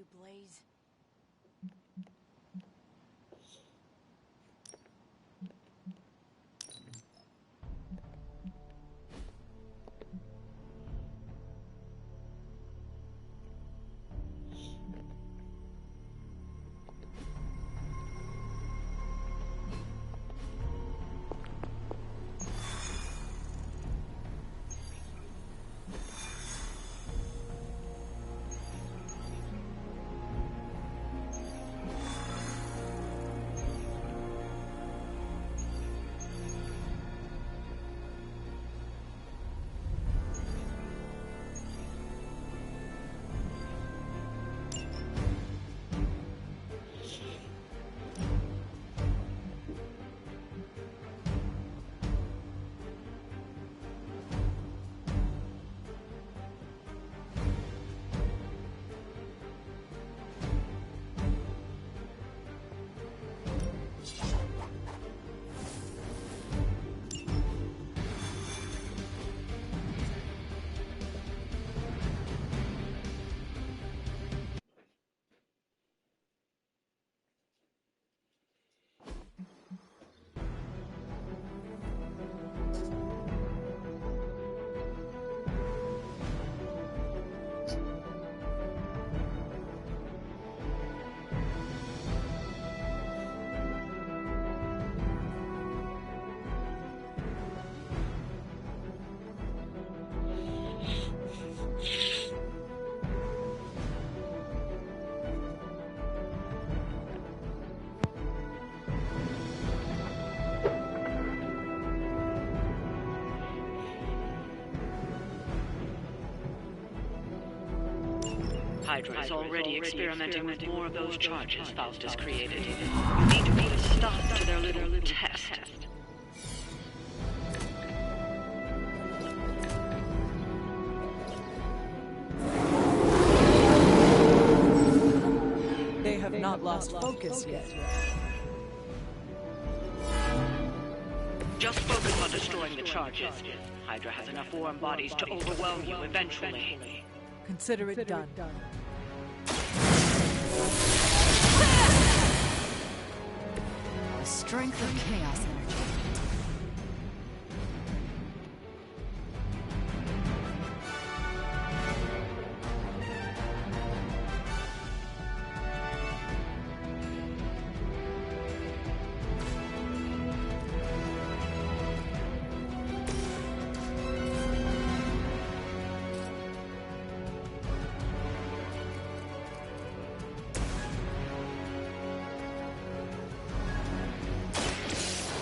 you, Blaze. Hydra is already experimenting with more of those charges Faustus created. You need to put a stop to their little test. They have not lost focus yet. Just focus on destroying the charges. Hydra has enough warm bodies to overwhelm you eventually. Consider it done. The strength of chaos energy.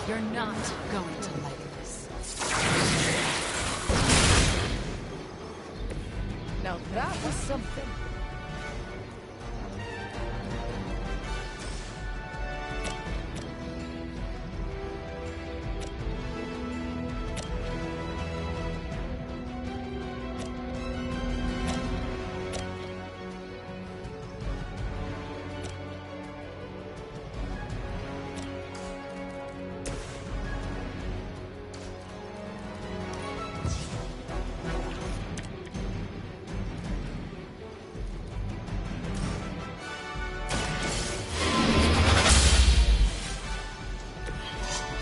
You're not going to like this. Now that was something.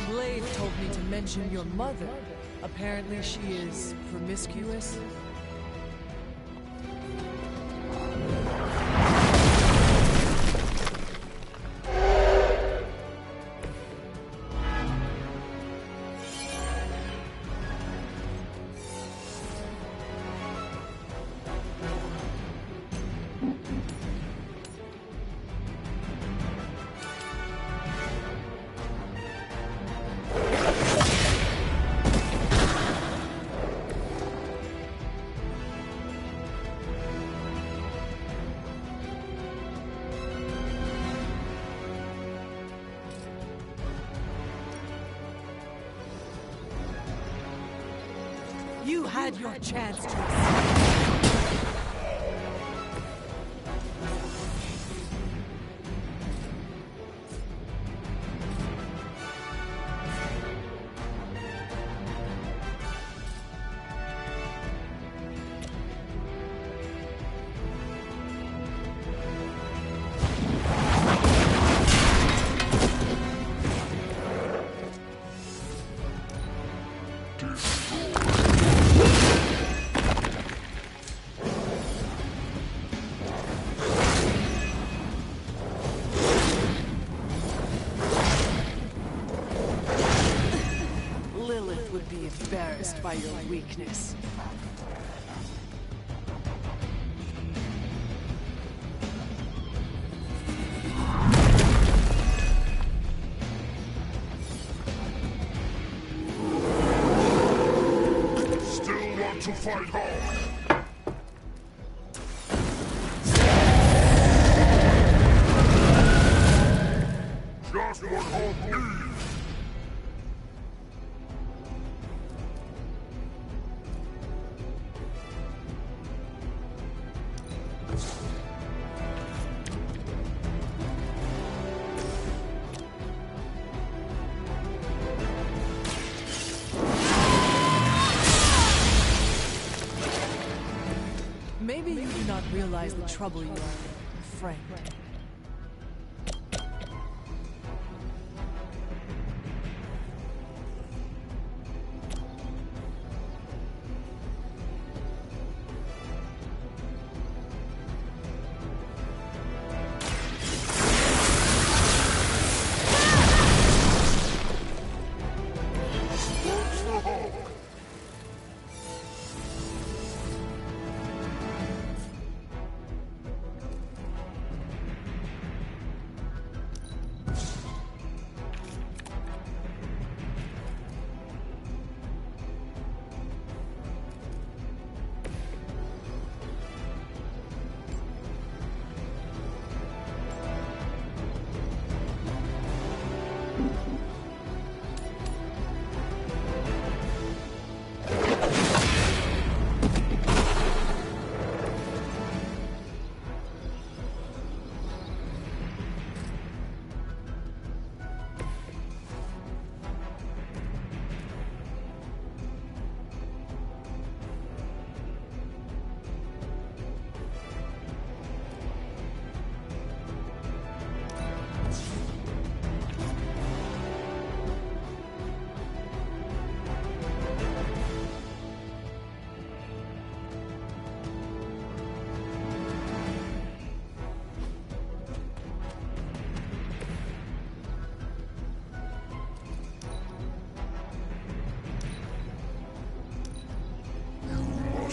Blade told me to mention your mother. Apparently she is promiscuous. You had your chance to escape. Lilith would be embarrassed by your weakness. Still want to fight hard? Just one home, please. Maybe you do not realize the trouble you are in, friend.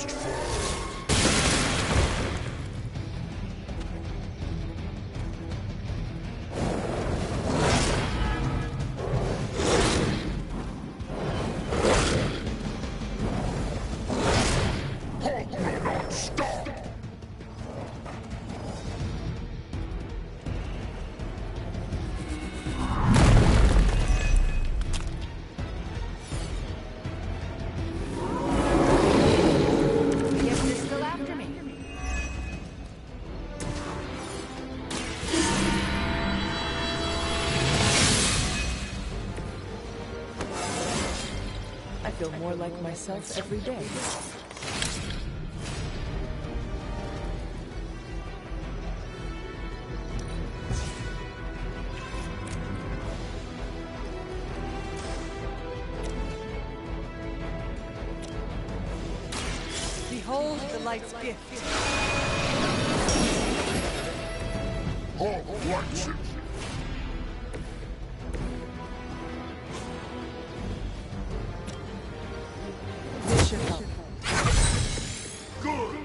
must fall. Hope will not stop. Guess they're still after me. I feel more like myself every day. Behold the light's gift. Hope likes it. This should help. Good.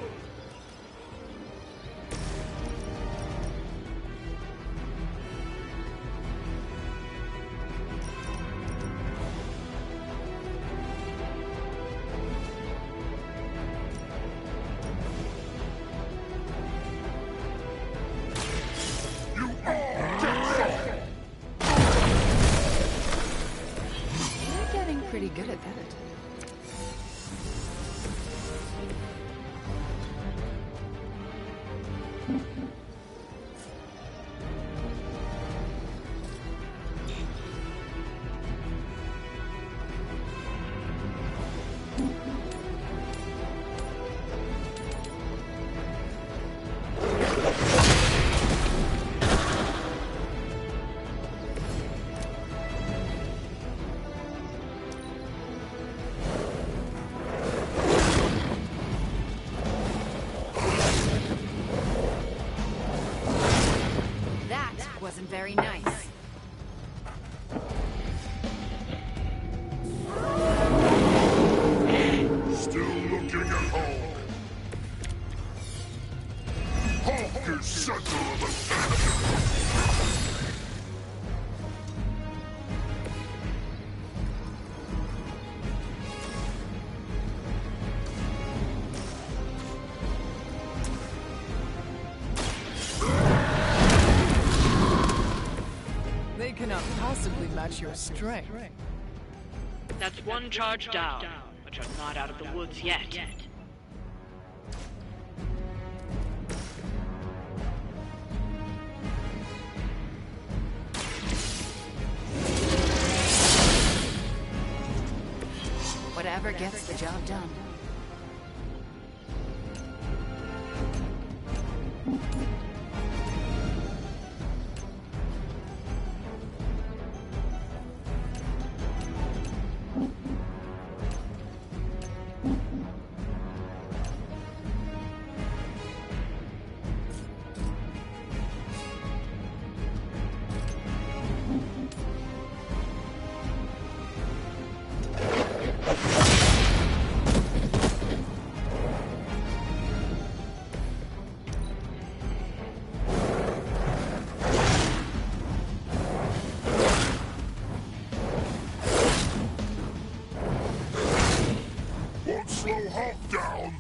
You all get some. You're getting pretty good at that. That wasn't very nice. Still looking at Hulk. Hulk is center of attention. They cannot possibly match your strength. That's one charge down, but you're not out of the woods yet. Whatever gets the job done. Won't slow Hulk down.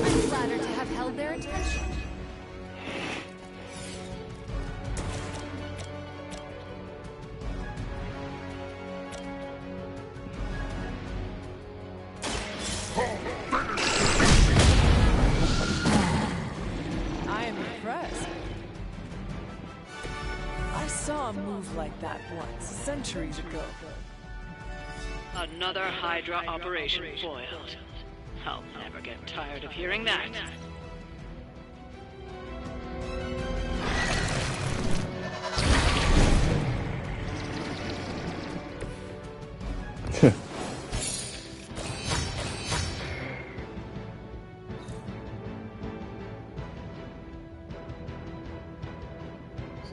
I'm flattered to have held their attention. Hulk finished. I am impressed. I saw a move like that once, centuries ago. Another Hydra operation foiled. I'll never get tired of hearing that.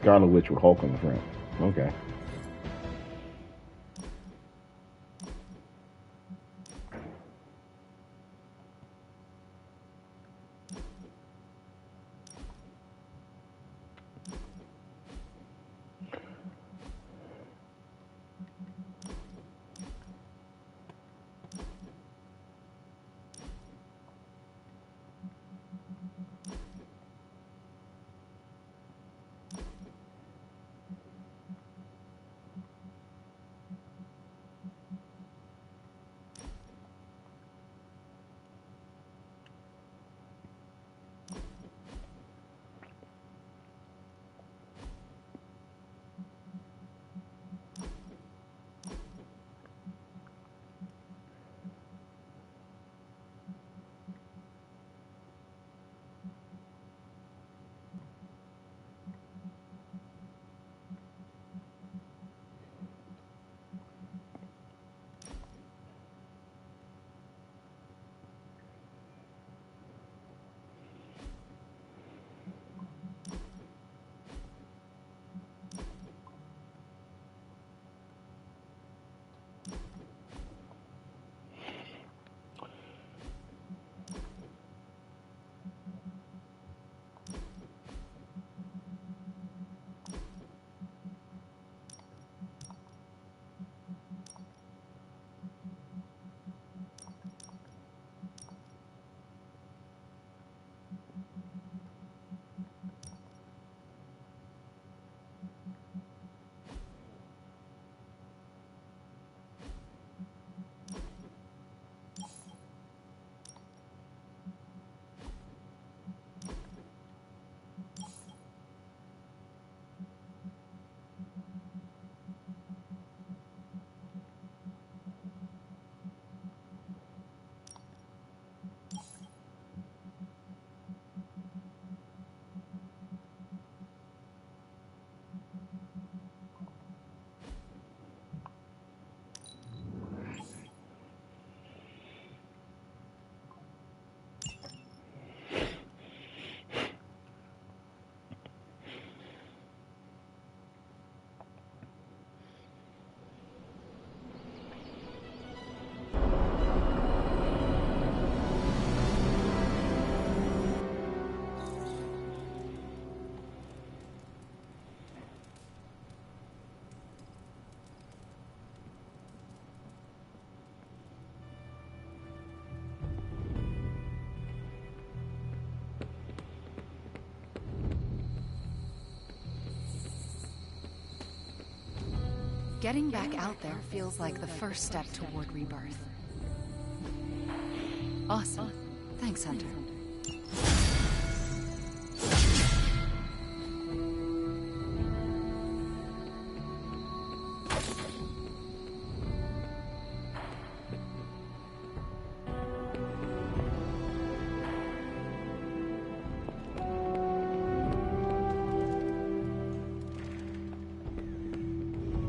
Scarlet Witch with Hulk on the front. Okay. Getting back out there feels like the first step toward rebirth. Awesome. Thanks, Hunter.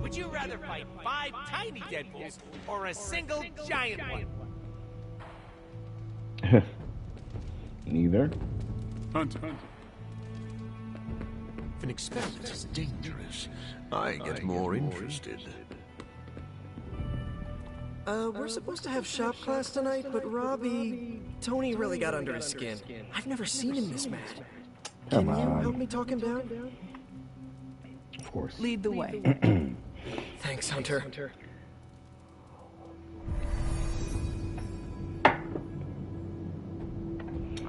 Would you rather fight 5 tiny Deadpools or a single giant one? Neither. Hunter. If an experiment is dangerous, I get more interested. We're supposed to have shop class tonight, but Tony really got under his skin. I've never seen him this mad. Can you help me talk him down? Of course. Lead the way. Thanks, Hunter.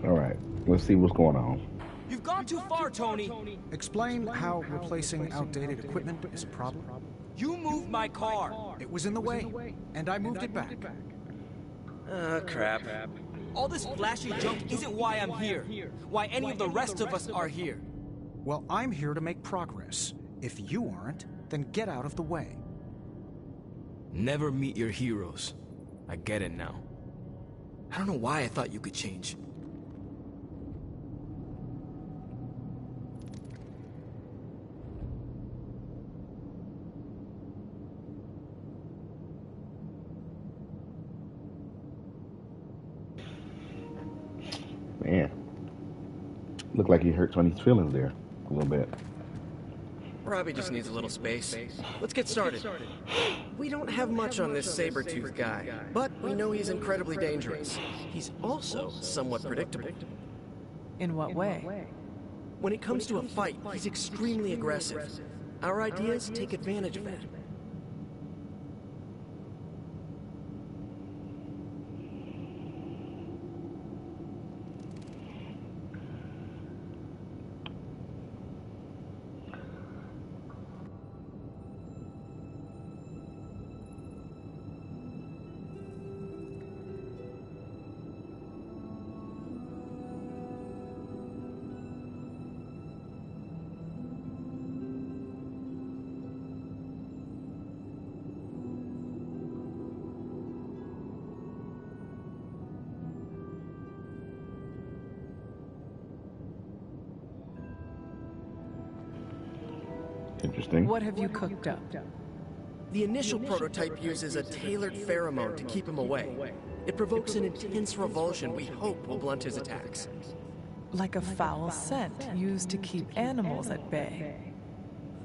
All right, let's see what's going on. You've gone too far, Tony. Explain how replacing outdated equipment is a problem. You moved my car. It was in the way, and I moved it back. Crap. All this flashy junk isn't why I'm here. Why any of the rest of us are here. Well, I'm here to make progress. If you aren't, then get out of the way. Never meet your heroes. I get it now. I don't know why I thought you could change. Man, looked like he hurt Tony's feelings there a little bit. Robbie just needs a little space. Let's get started. We don't have much on this saber-tooth guy, but we know he's incredibly dangerous. He's also somewhat predictable. In what way? When it comes to a fight, he's extremely aggressive. Our ideas take advantage of that. Interesting. What have you cooked up? The initial prototype uses a tailored pheromone to keep him away. It provokes an intense revulsion we hope will blunt his attacks. Like a foul scent used to keep animals at bay.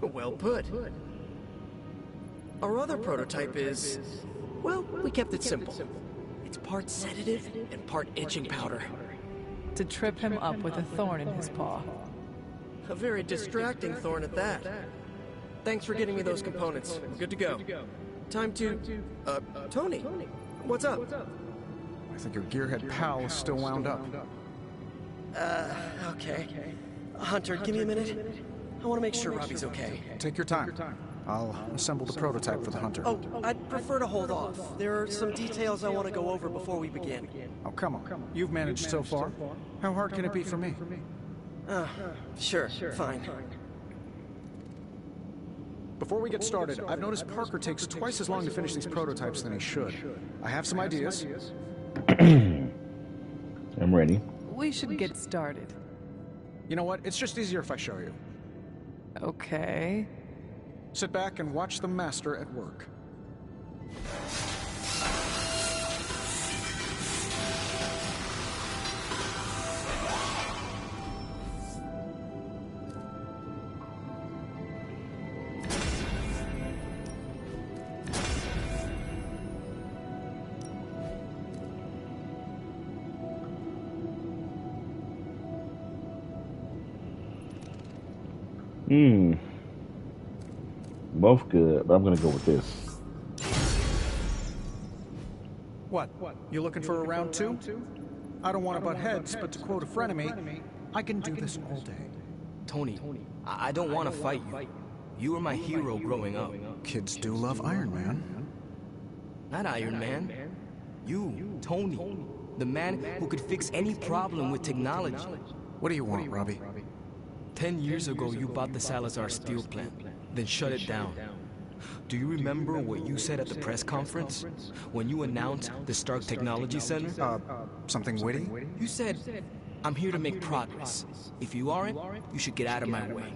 Well put. Our other prototype is... well, we kept it simple. It's part sedative and part itching powder. To trip him up with a thorn in his paw. A very distracting thorn at that. Thanks for getting me those components. We're good to go. Time to... Tony, what's up? I think your gearhead pal is still wound up. Okay. Hunter, give me a minute. I want to make sure Robbie's okay. Take your time. I'll assemble the prototype for the Hunter. Oh, I'd prefer to hold off. There are some details I want to go over before we begin. Oh, come on. You've managed so far. How hard can it be for me? Sure, fine. Before we get started, I've noticed Parker takes twice as long to finish these prototypes than he should. I have some ideas. I'm ready. We should get started. You know what? It's just easier if I show you. Okay. Sit back and watch the master at work. Both good, but I'm gonna go with this. What? You looking for a round two? I don't want to butt heads, but to quote a frenemy, I can do this all day. Tony, I don't want to fight you. You were my hero growing up. Kids do love Iron Man. Not Iron Man. You, Tony. The man who could fix any problem with technology. What do you want, Robbie? 10 years ago, you bought the Salazar steel plant, then shut it down. Do you remember what you said at the press conference? When you announced the Stark Technology Center? Something witty? You said, I'm here to make progress. If you aren't, you should get out of my way.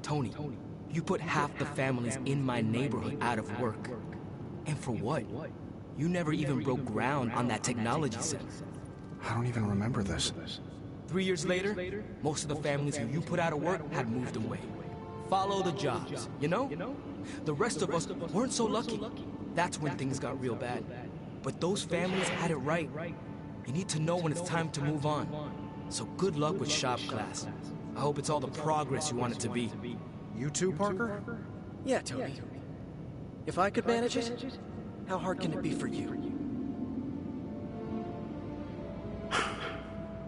Tony, you put half the families in my neighborhood out of work. And for what? You never even broke ground on that technology center. I don't even remember this. 3 years later, most of the families who you put out of work had moved away. Follow the jobs, you know? The rest of us weren't so lucky. That's when things got real bad. But those families had it right. You need to know when it's time to move on. So good luck with shop class. I hope it's all the progress you want it to be. You too, Parker? Yeah, Tony. If I could manage it, how hard can it be for you?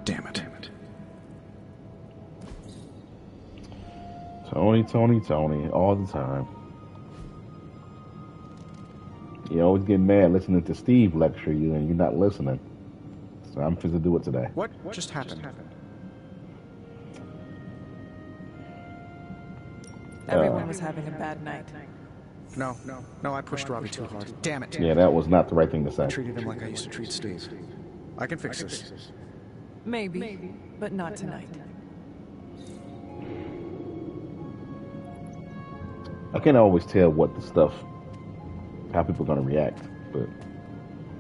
Damn it. Tony, all the time. You always get mad listening to Steve lecture you and you're not listening. So I'm fit to do it today. What just happened? Everyone was having a bad night. No, I pushed Robbie too hard. Damn it. Yeah, that was not the right thing to say. I treated him like I used to treat Steve. I can fix this. Maybe, but not tonight. I can't always tell what the stuff, how people are going to react, but...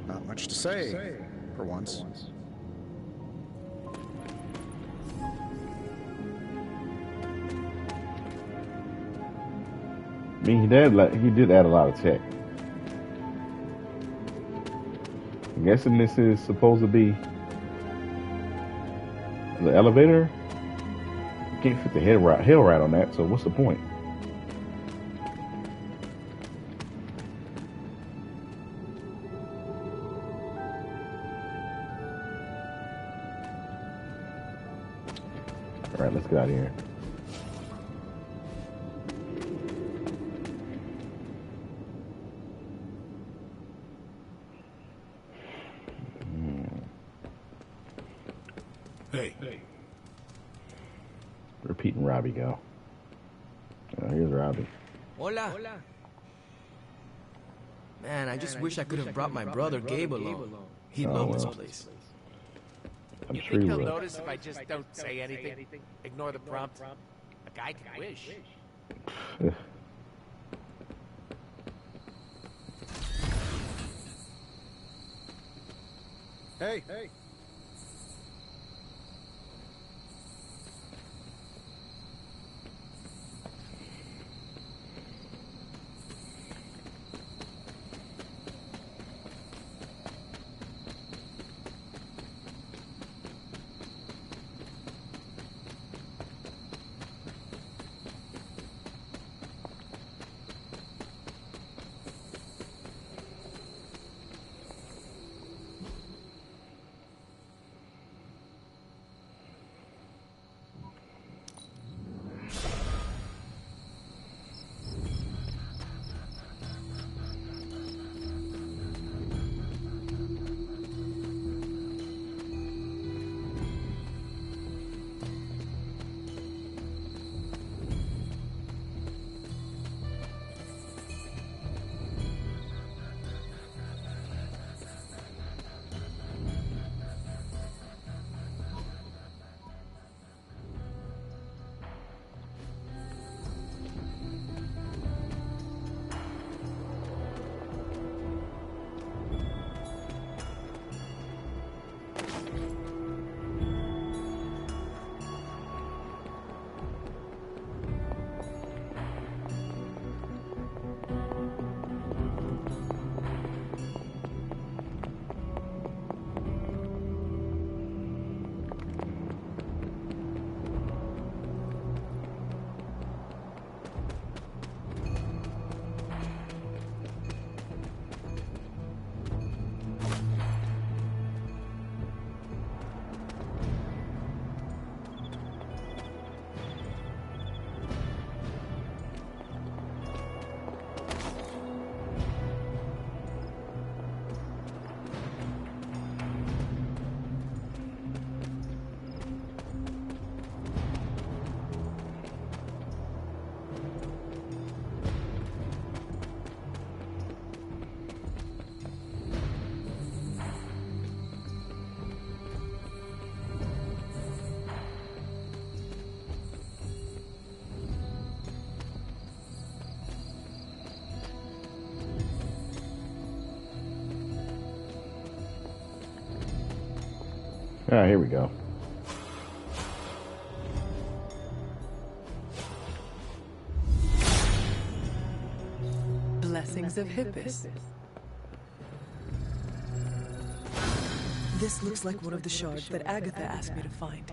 Not much to say, for once. I mean, he did add a lot of tech. I'm guessing this is supposed to be the elevator. You can't fit the hill right on that, so what's the point? All right, let's get out of here. Hey. Repeating Robbie go. Here's Robbie. Hola. Man, I just wish I could have brought my brother Gabe along. He loved this place. I'm You sure think he he'll will. notice if I just don't say anything? Ignore the prompt? A guy can wish. Hey. Ah, here we go. Blessings of Hippus. This looks like one of the shards that Agatha asked me to find.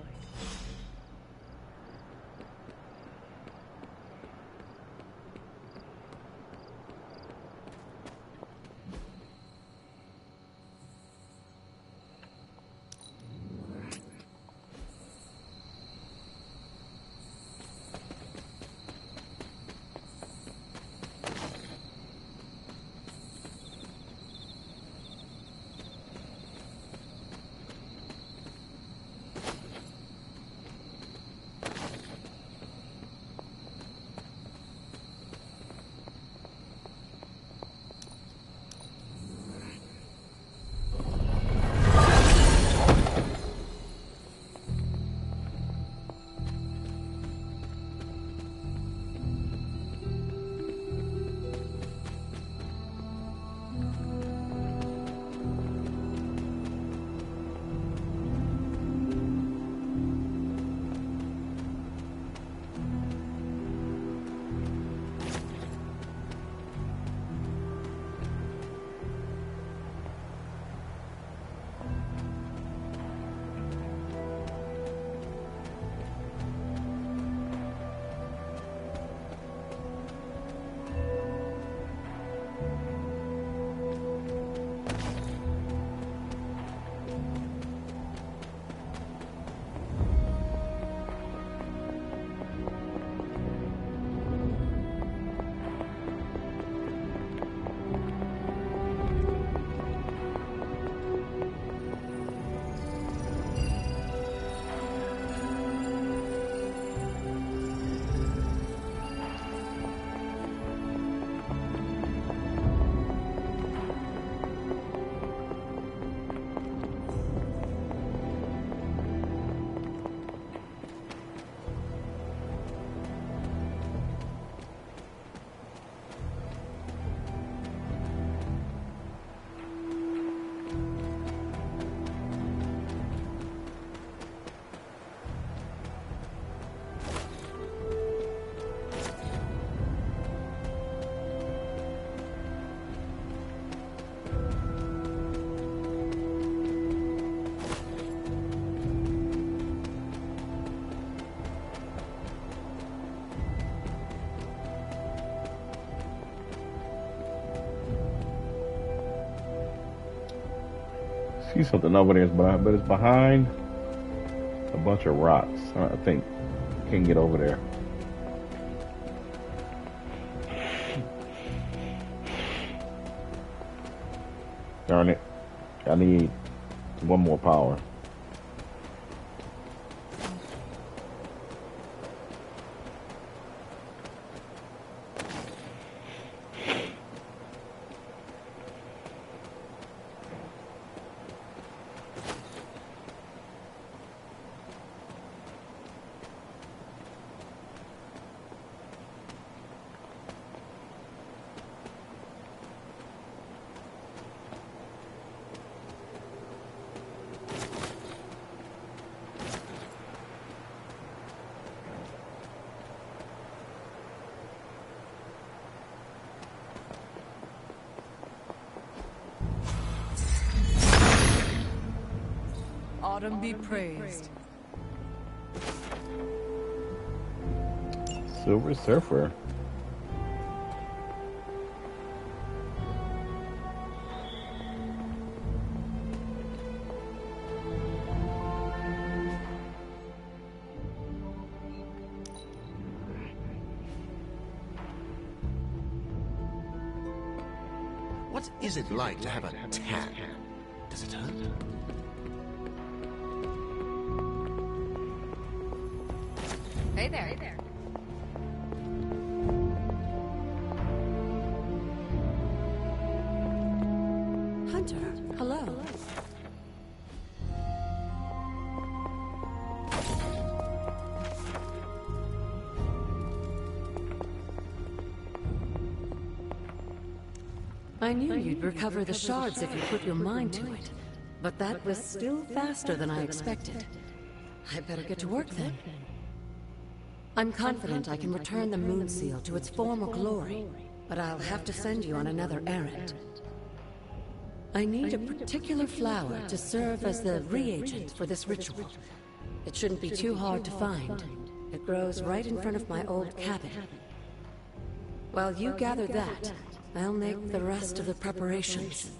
See something over there, but it's behind a bunch of rocks. I think can't get over there. Darn it. I need one more power. Autumn be praised. Silver Surfer. What is it like to have a tan? Does it hurt? Hey there. Hey there. Hunter, hello. I knew you'd recover the shards if you put your mind to it. But that was still faster than I expected. I better get to work then. I'm confident I can return the Moon Seal to its former glory, but I'll have to send you on another errand. I need a particular flower to serve as the reagent for this ritual. It shouldn't be too hard to find. It grows right in front of my old cabin. While you gather that, I'll make the rest of the preparations.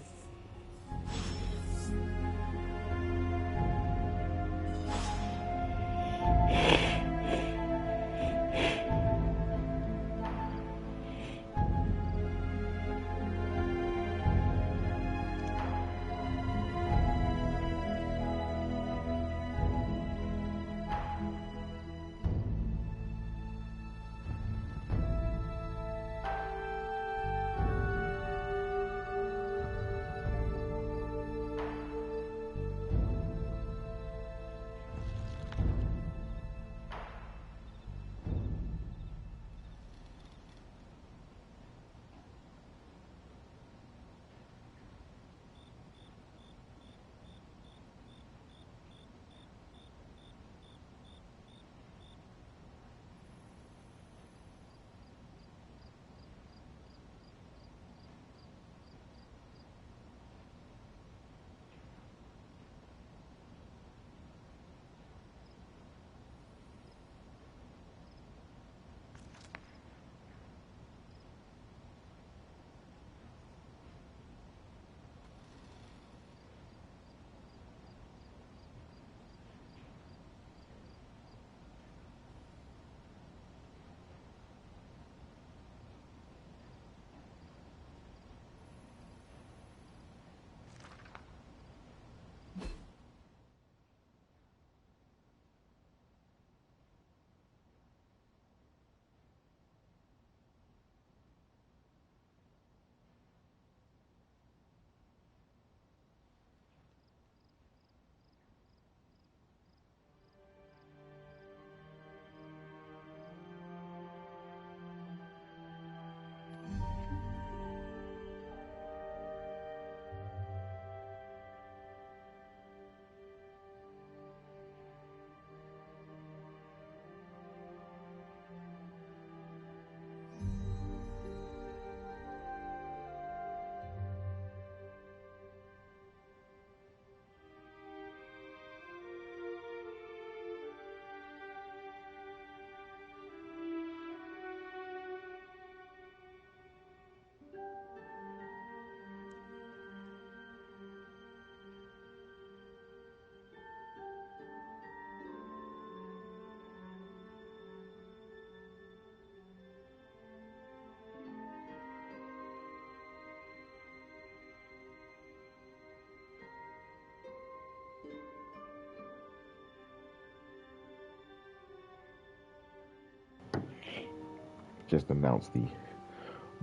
Just announced the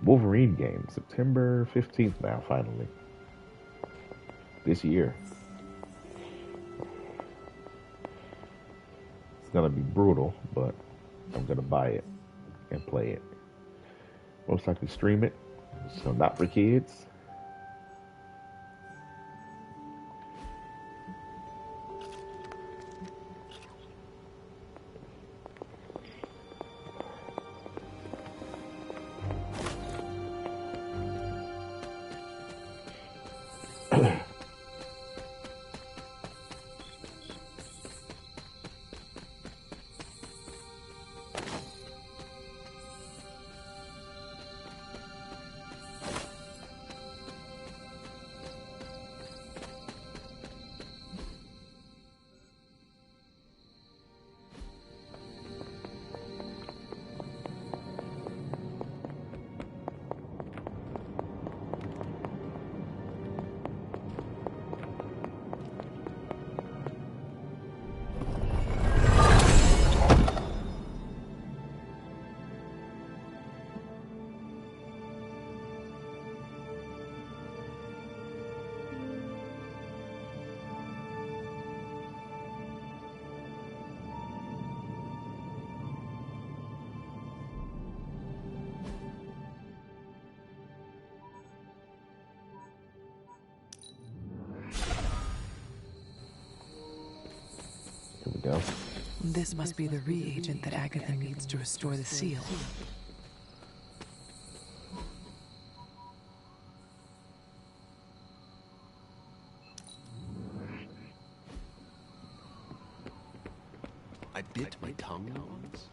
Wolverine game, September 15th now, finally. This year. It's gonna be brutal, but I'm gonna buy it and play it. Most likely stream it, so not for kids. This must be the reagent that Agatha needs to restore the seal. I bit my tongue once.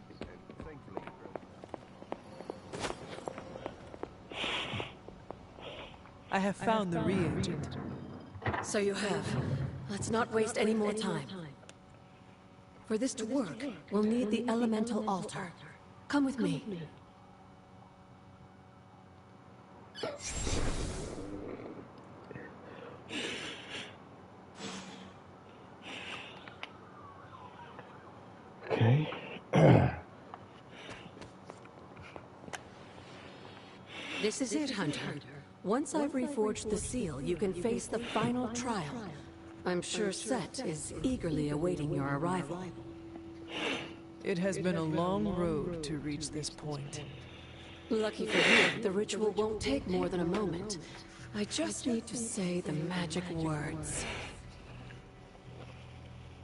I have found the reagent. So you have. Let's not waste any more time. For this to work, we'll need the elemental altar. Come with me. Okay. This is it, Hunter. Once I've reforged the seal, you can face the final trial. I'm sure Set is eagerly awaiting your arrival. It has been a long road to reach this point. Lucky for you, the ritual won't take more than a moment. I just need to say the magic words.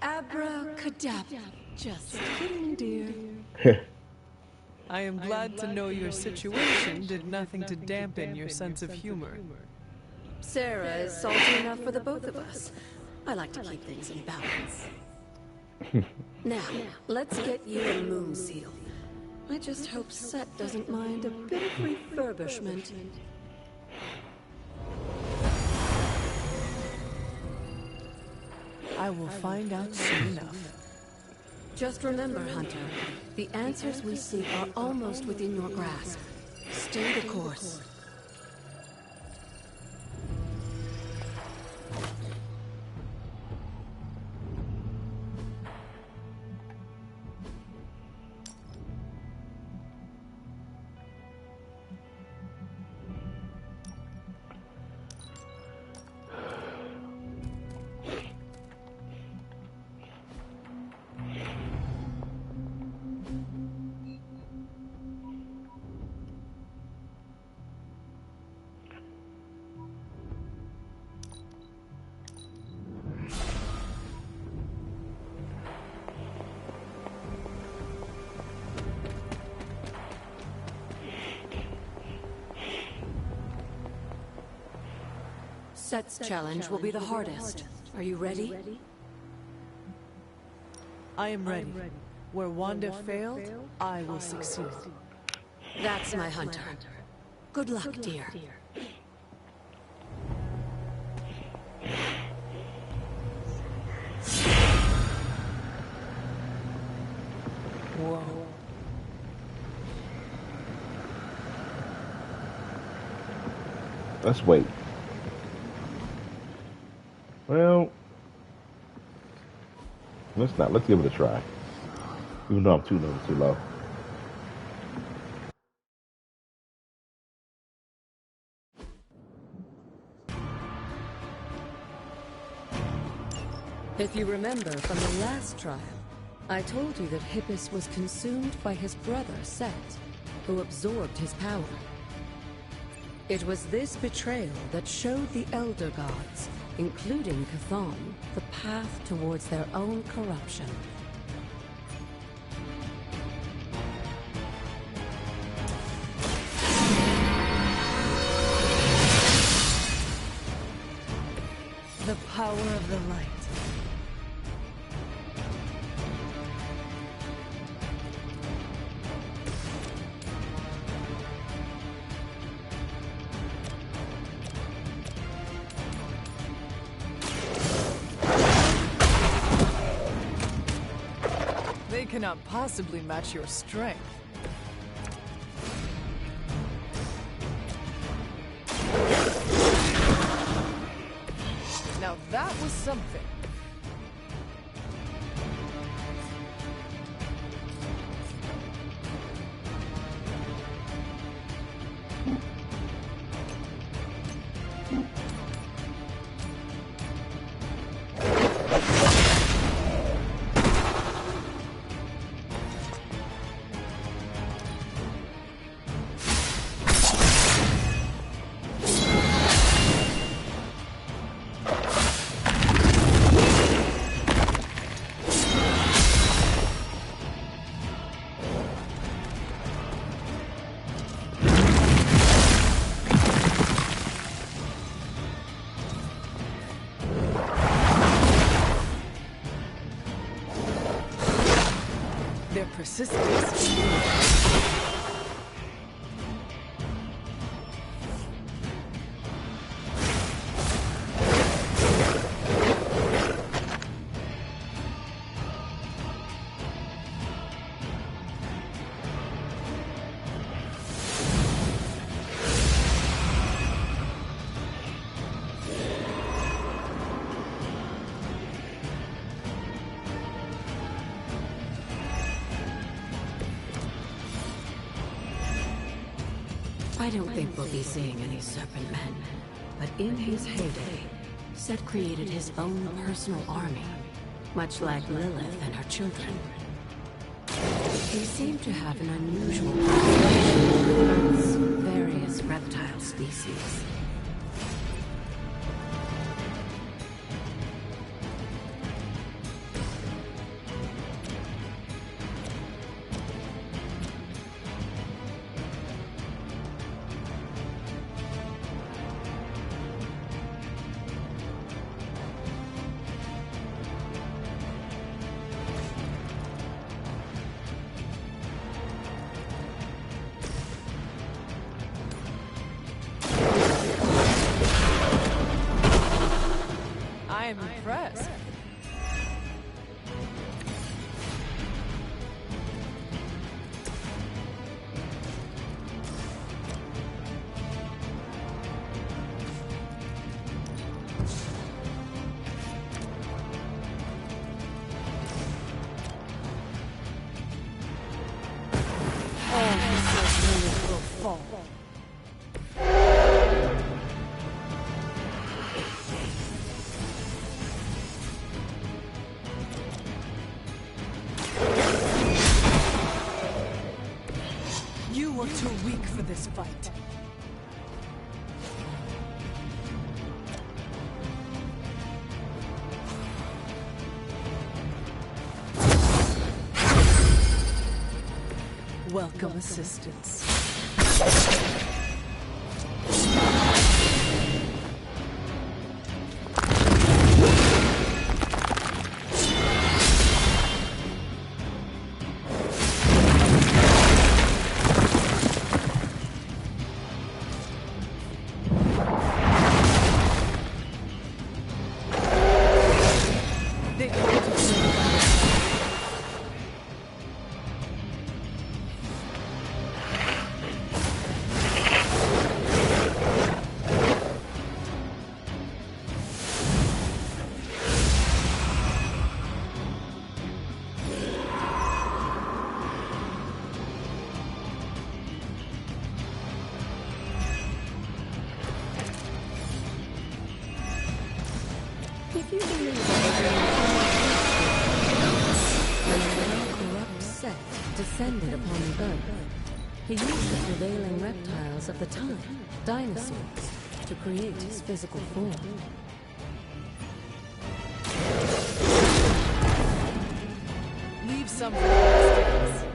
Abracadabra. Just kidding, dear. I am glad to know your situation did nothing to dampen your sense of humor. Sarah is salty enough for the both of us. I like to keep things in balance. Now, let's get you a moon seal. I just hope Set doesn't mind a bit of refurbishment. I will find out soon enough. Just remember, Hunter, the answers we seek are almost within your grasp. Stay the course. Set's challenge will be the hardest. Are you ready? I am ready. Where Wanda failed, I will succeed. That's my Hunter. Good luck, dear. Whoa. Let's wait. Well, let's not. Let's give it a try. Even though I'm 2 notes too low. If you remember from the last trial, I told you that Hippus was consumed by his brother Set, who absorbed his power. It was this betrayal that showed the Elder Gods, including Chthon, the path towards their own corruption. The power of the light. They cannot possibly match your strength. Now that was something. assistance. I don't think we'll be seeing any Serpent Men, but in his heyday, Set created his own personal army, much like Lilith and her children. He seemed to have an unusual population with Earth's various reptile species. I'm impressed. All the will fall. You were too weak for this fight. Welcome assistance. If you believe that when a corrupt sect descended upon the earth, he used the prevailing reptiles of the time, dinosaurs, to create his physical form. Leave some for the bastards.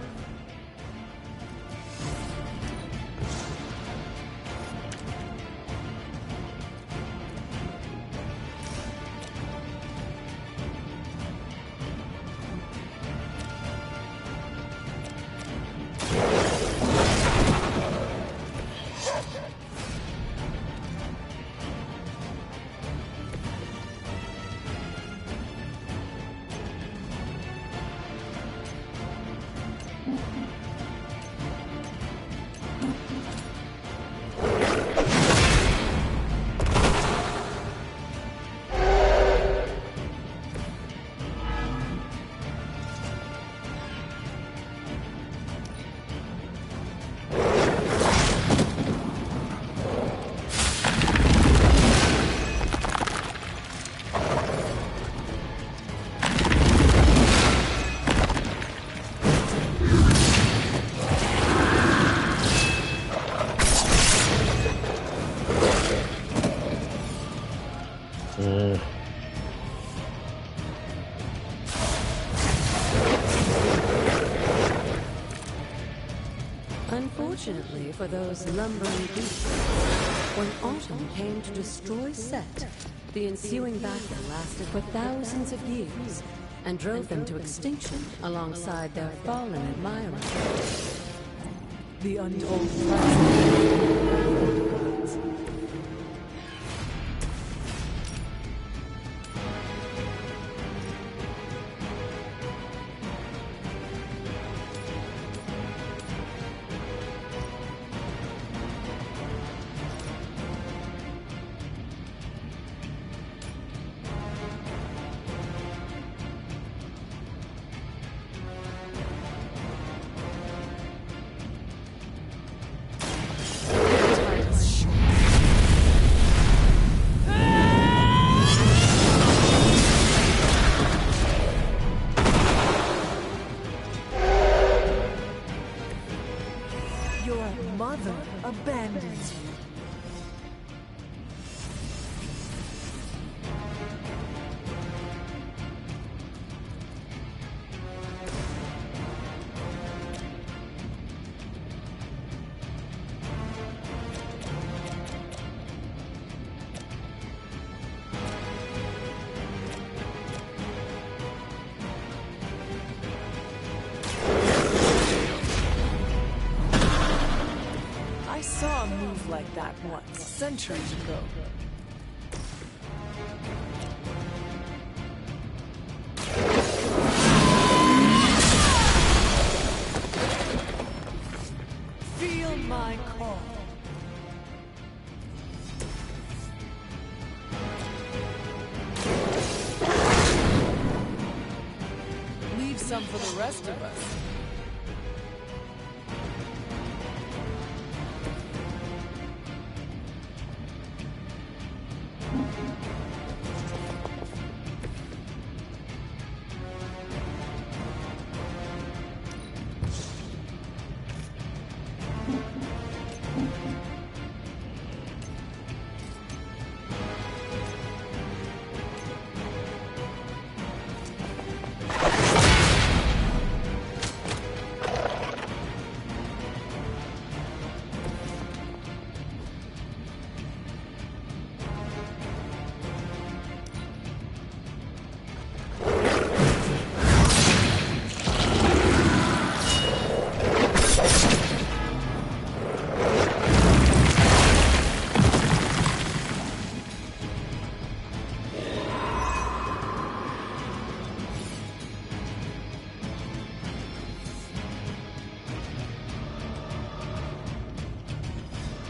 Unfortunately for those lumbering beasts, when autumn came to destroy Set, the ensuing battle lasted for thousands of years, and drove them to extinction alongside their fallen admirers. The untold price. Your mother abandons you. I saw a move like that once, centuries ago. Feel my call. Leave some for the rest of us.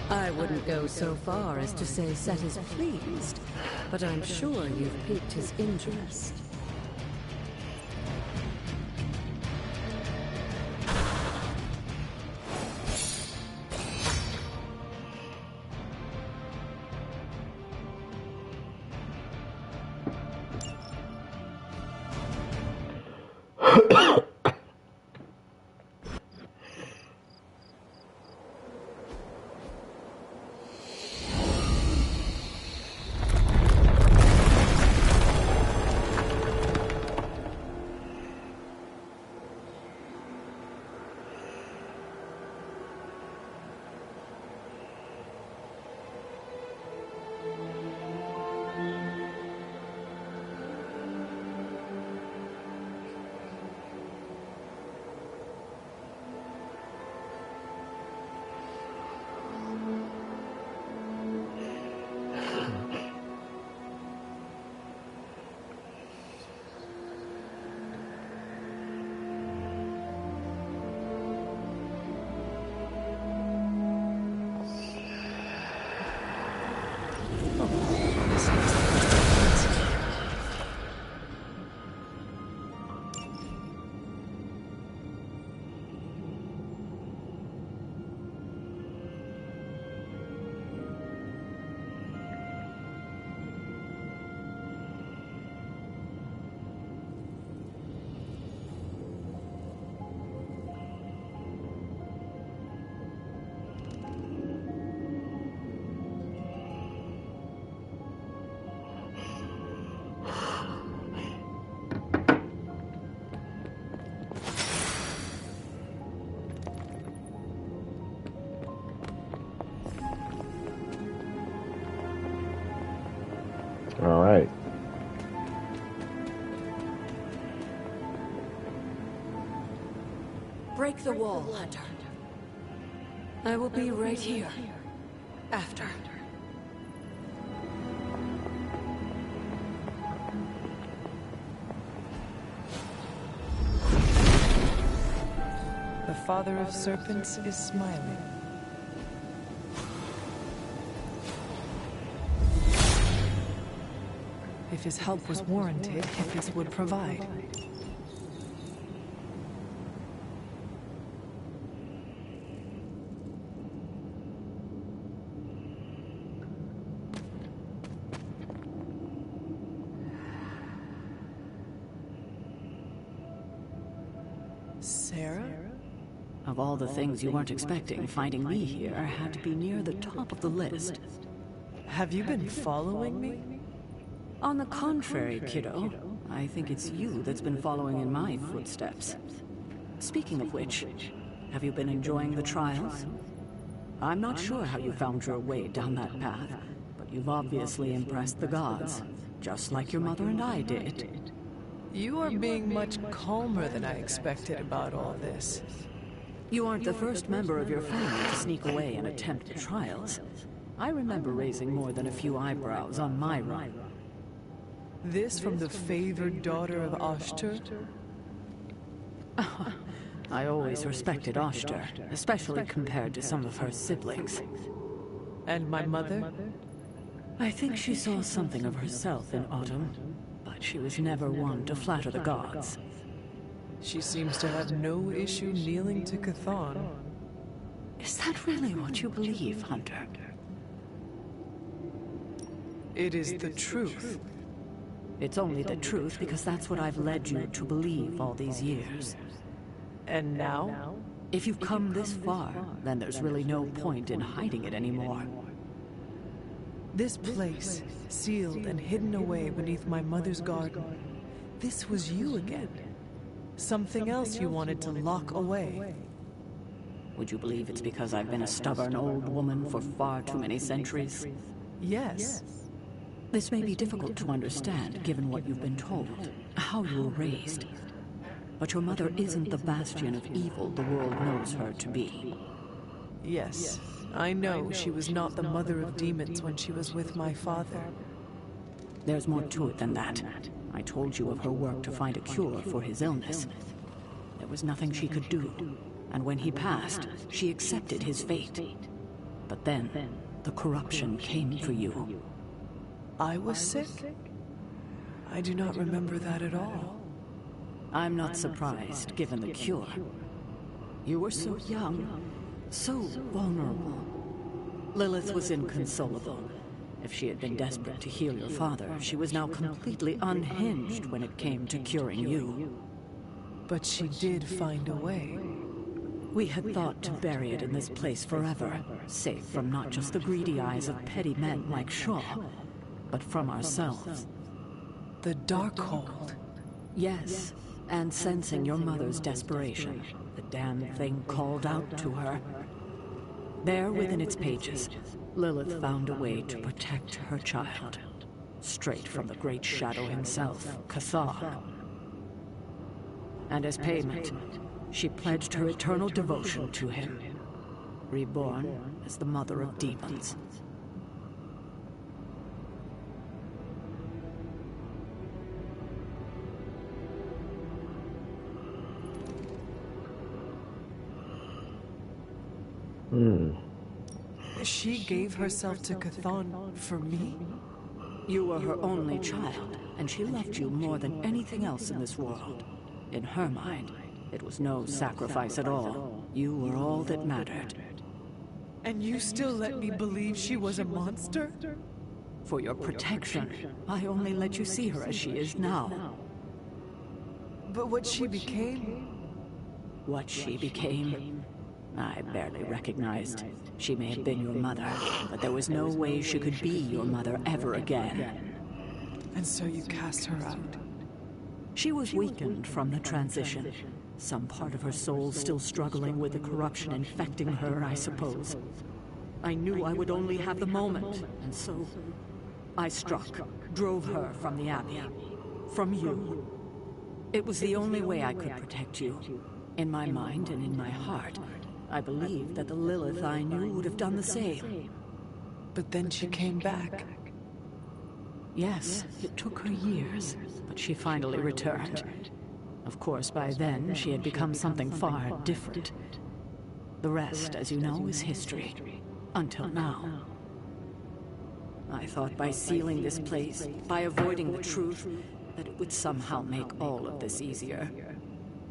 I wouldn't go so far as to say Set is pleased, but I'm sure you've piqued his interest. All right. Break the wall, Hunter. I will be right here. After. The father of serpents is smiling. If his help was warranted, Hippias would provide. Sarah? Of all the things you weren't expecting, finding me here had to be near the top of the list. Have you been following me? On the contrary, kiddo, I think it's you that's been following in my footsteps. Speaking of which, have you been enjoying the trials? I'm not sure how you found your way down that path, but you've obviously impressed the gods, just like your mother and I did. You are being much calmer than I expected about all this. You aren't the first member of your family to sneak away and attempt the trials. I remember raising more than a few eyebrows on my run. This from the favored daughter of Ashtur? I always respected Ashtur, especially compared to some of her siblings. And my mother? I think she saw something of herself in Autumn, but she was never one to flatter the gods. She seems to have no issue kneeling to Chthon. Is that really what you believe, Hunter? It is the truth. It's only the truth because that's what I've led you to believe all these years. And now? If you've come this far, then there's really no point in hiding it anymore. This place, sealed and hidden away beneath my mother's garden, this was you again. Something else you wanted to lock away. Would you believe it's because I've been a stubborn old woman for far too many centuries? Yes. This may be difficult to understand, given what you've been told, how you were raised. But your mother isn't the bastion of evil the world knows her to be. Yes, I know she was not the mother of demons when she was with my father. There's more to it than that. I told you of her work to find a cure for his illness. There was nothing she could do, and when he passed, she accepted his fate. But then, the corruption came for you. I was sick? I do not remember that at all. I'm not surprised, given the cure. You were so young, so vulnerable. Lilith was inconsolable. If she had been desperate to heal your father, she was now completely unhinged when it came to curing you. But she did find a way. We had thought to bury it in this place forever, safe from not just the greedy eyes of petty men like Shaw, but from ourselves. The Darkhold. Yes, and sensing your mother's desperation, the damn thing called out to her. There within its pages, Lilith found a way to protect her child, straight from the Great Shadow himself, Cathar. And as payment, she pledged her eternal devotion to him, reborn as the mother of demons. She gave herself to Chthon for me? You were her only child, and she loved you more than anything else in this world. In her mind, it was no sacrifice at all. You were all that mattered. And you still let me believe she was a monster? For your protection, I only let you see her as she is now. But what she became? What she became? I barely recognized. She may have been your mother, but there was no way she could be your mother ever again. And so you cast her out? She was weakened from the transition. Some part of her soul still struggling with the corruption infecting her, I suppose. I knew I would only have the moment, and so I struck, drove her from the Abbey. From you. It was the only way I could protect you. In my mind and in my heart, I believe that the Lilith I knew would have done the same. But then she came back. Yes, it took her years, but she finally returned. Of course, by then, she had become something far different. The rest, as you know, is history. Until now. I thought by sealing this place, by avoiding the truth, that it would somehow make all of this easier.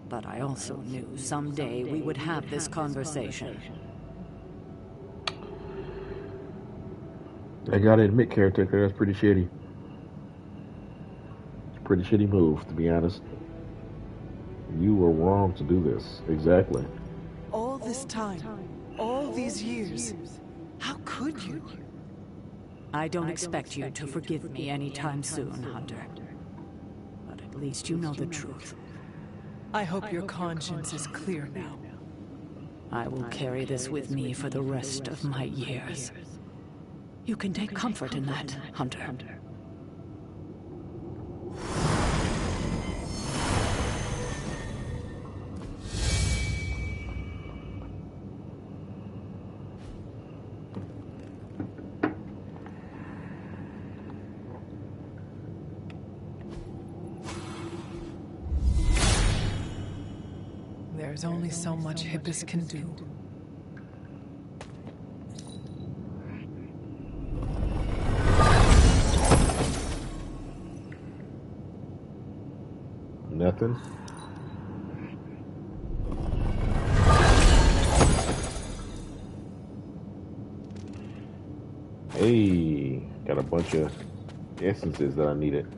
But I also knew someday we would have this conversation. I gotta admit, caretaker, that's pretty shitty. It's a pretty shitty move, to be honest. You were wrong to do this. Exactly. All this time, all these years, how could you? I don't expect you to forgive me anytime soon, Hunter. But at least you know the truth. I hope your conscience is clear now. I will carry this with me for the rest of my years. You can take comfort in that, Hunter. There's only so much Hippus can do. Nothing. Hey, got a bunch of essences that I needed.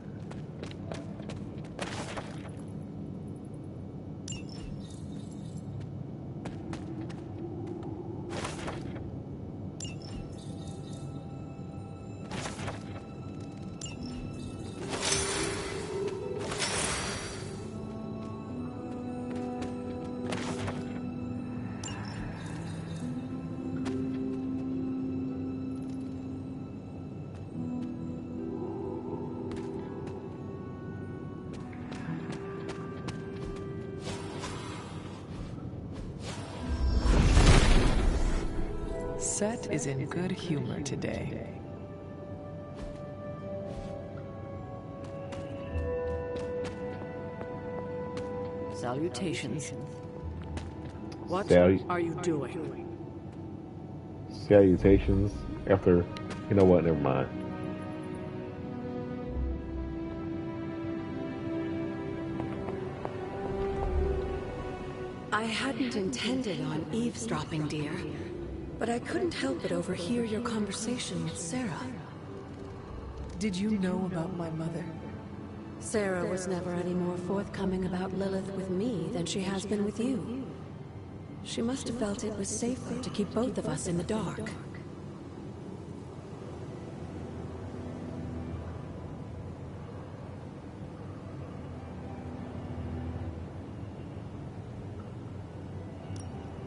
Set is in good humor today. Salutations. What are you doing? Salutations after... You know what? Never mind. I hadn't intended on eavesdropping, dear. But I couldn't help but overhear your conversation with Sarah. Did you know about my mother? Sarah was never any more forthcoming about Lilith with me than she has been with you. She must have felt it was safer to keep both of us in the dark.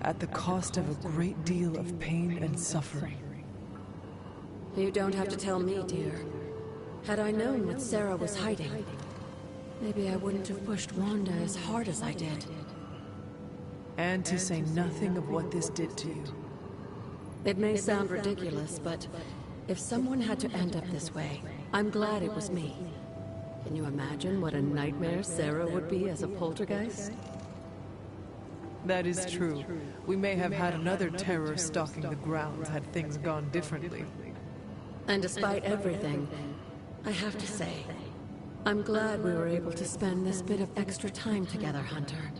At the cost of a great deal of pain and suffering. You don't have to tell me, dear. Had I known what Sarah was hiding, maybe I wouldn't have pushed Wanda as hard as I did. And to say nothing of what this did to you. It may sound ridiculous, but if someone had to end up this way, I'm glad it was me. Can you imagine what a nightmare Sarah would be as a poltergeist? That is true. We may have had another terror stalking the grounds had things gone differently. And despite everything, I have to say, I'm glad we were able to spend this bit of extra time together, Hunter.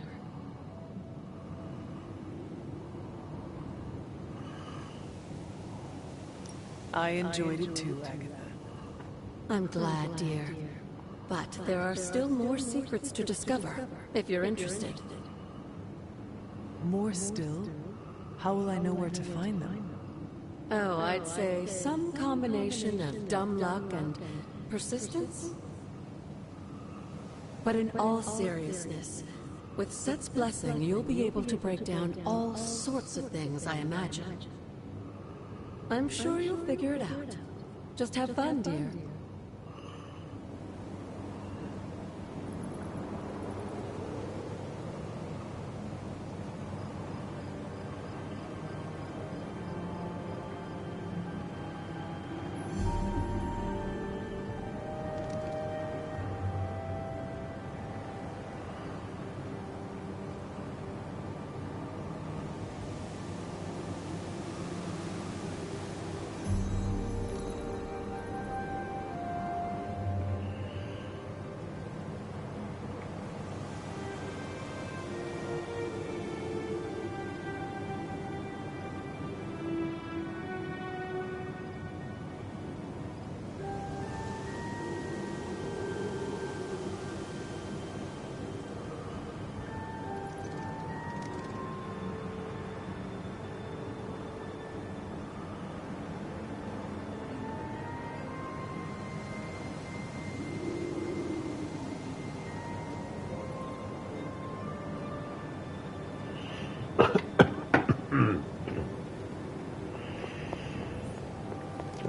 I enjoyed it too, Agatha. I'm glad, dear. But there are still more secrets to discover, if you're interested. More still? How will I know where to find them? Oh, I'd say some combination of dumb luck and persistence? But in all seriousness, with Set's blessing, you'll be able to break down all sorts of things, I imagine. I'm sure you'll figure it out. Just have fun, dear.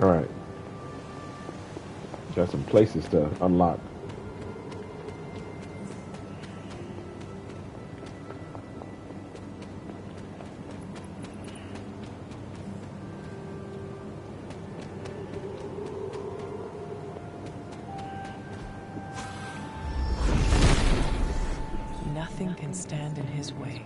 Alright. Got some places to unlock. Nothing can stand in his way.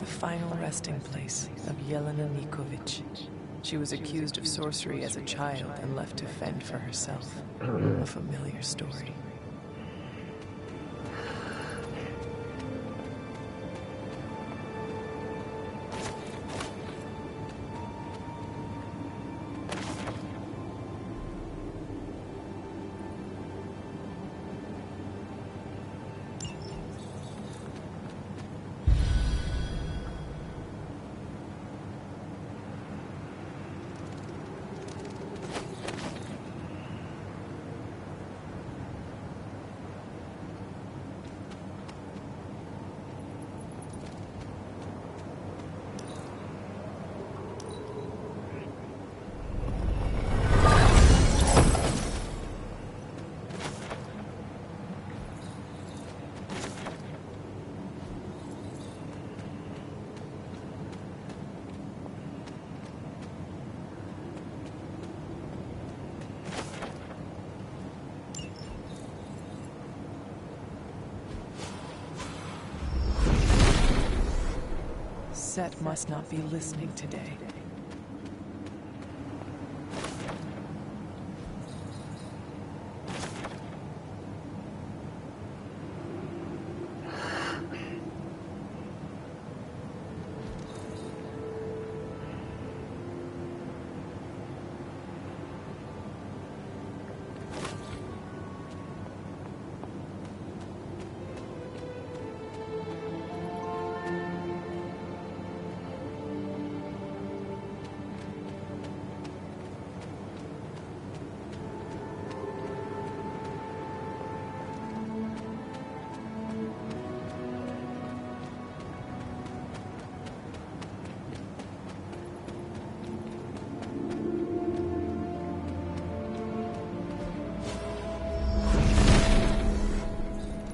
The final resting place of Yelena Nikovic. She was accused of sorcery as a child and left to fend for herself. A familiar story. Set must not be listening today.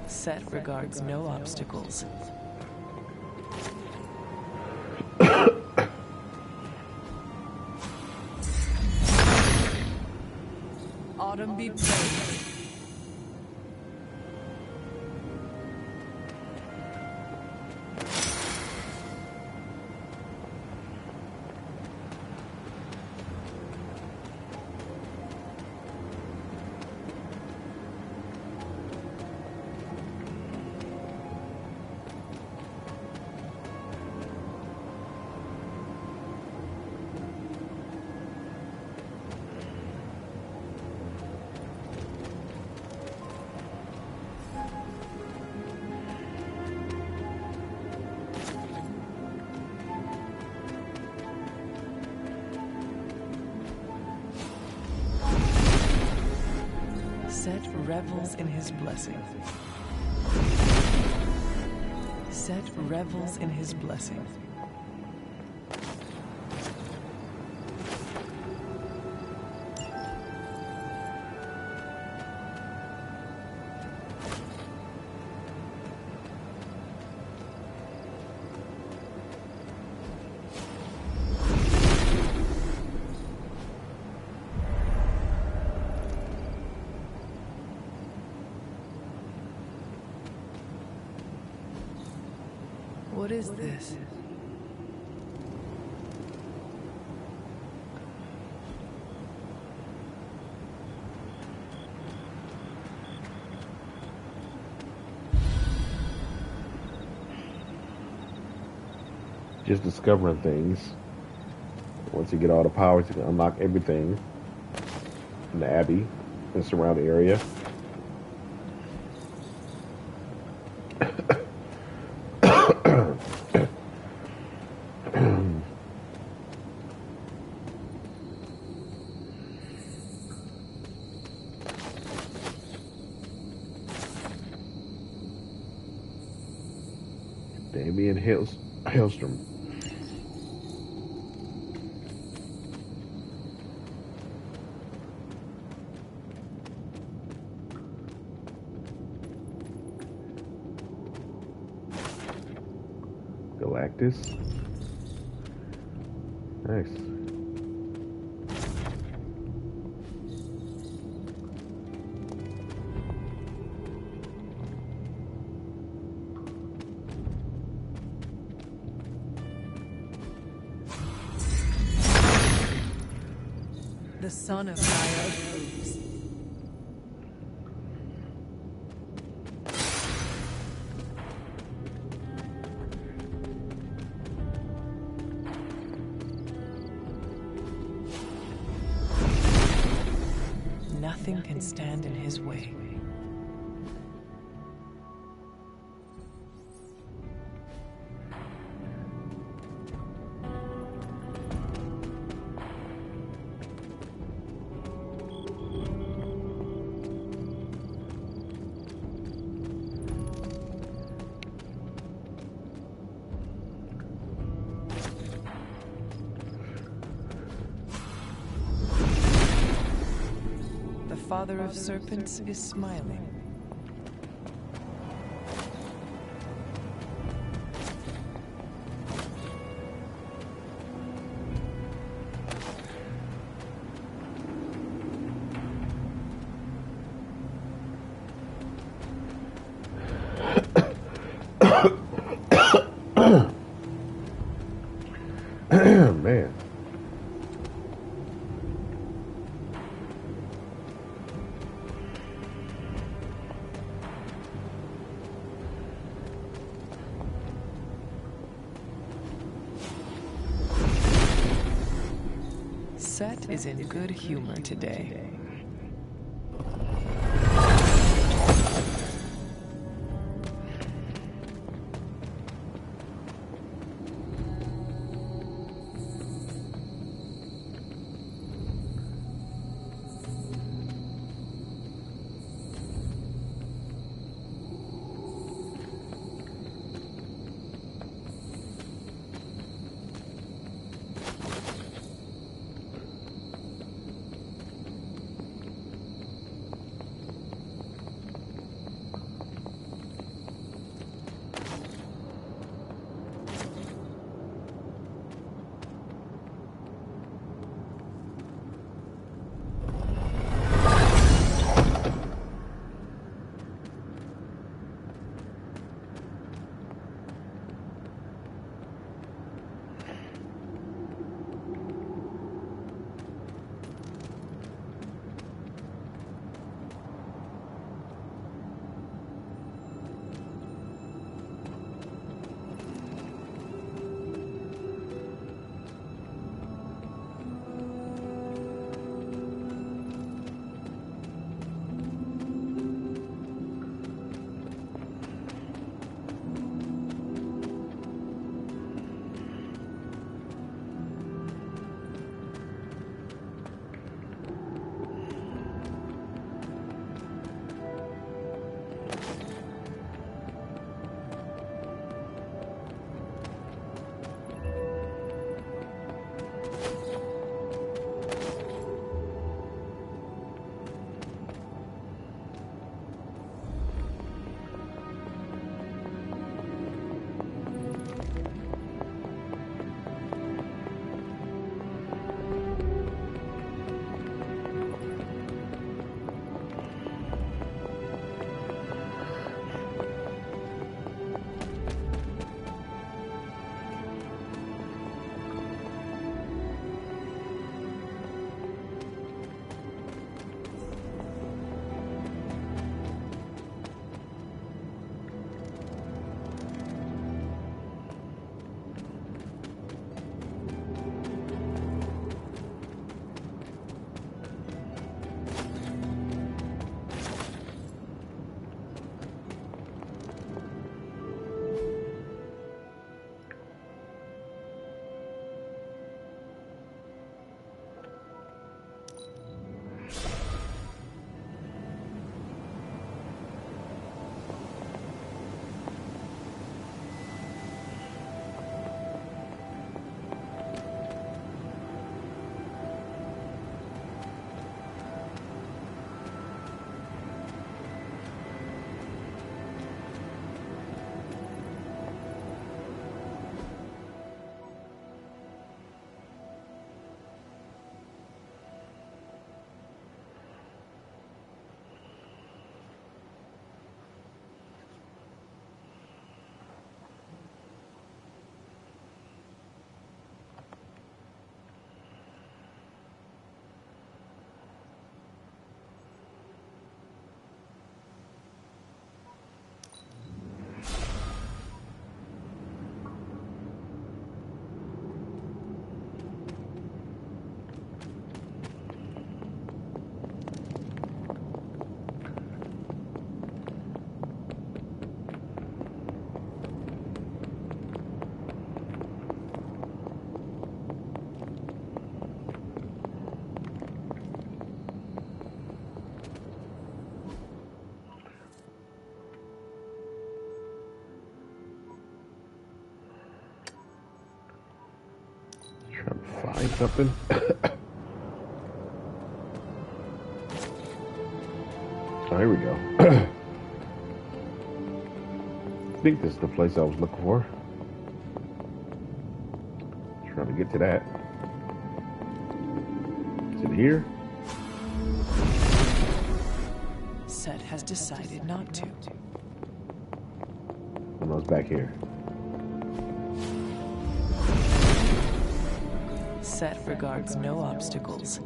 Set regards no obstacles. Autumn be praised. Set revels in his blessing. Set revels in his blessing. What is this? just discovering things. Once you get all the powers, you can unlock everything in the Abbey and surrounding area. Damien Hellstrom. Galactus. Nice. The son of Gaia approves. Nothing can stand in his way. Father of Serpents is smiling. Man. Set is in good humor today. Find something. Oh, here we go. I think this is the place I was looking for. Trying to get to that. Is it here? Set has decided not to. Oh, no, it's back here. Set regards no obstacles.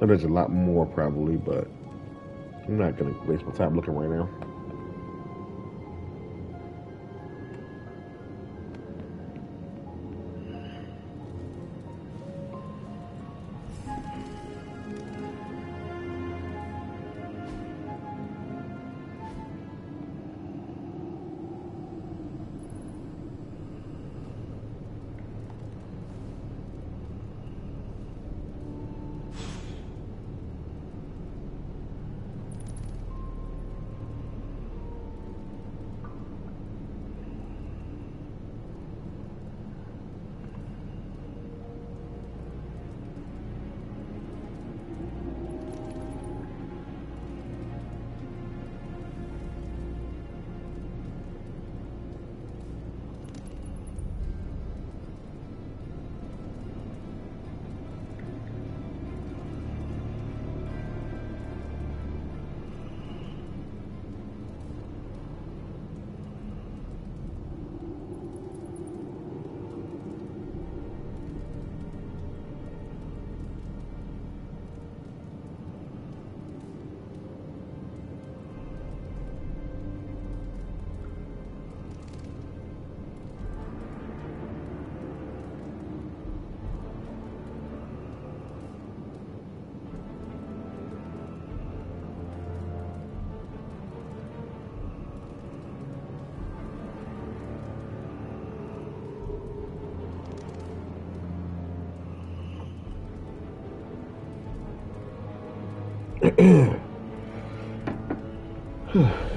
There's a lot more probably, but I'm not gonna waste my time looking right now.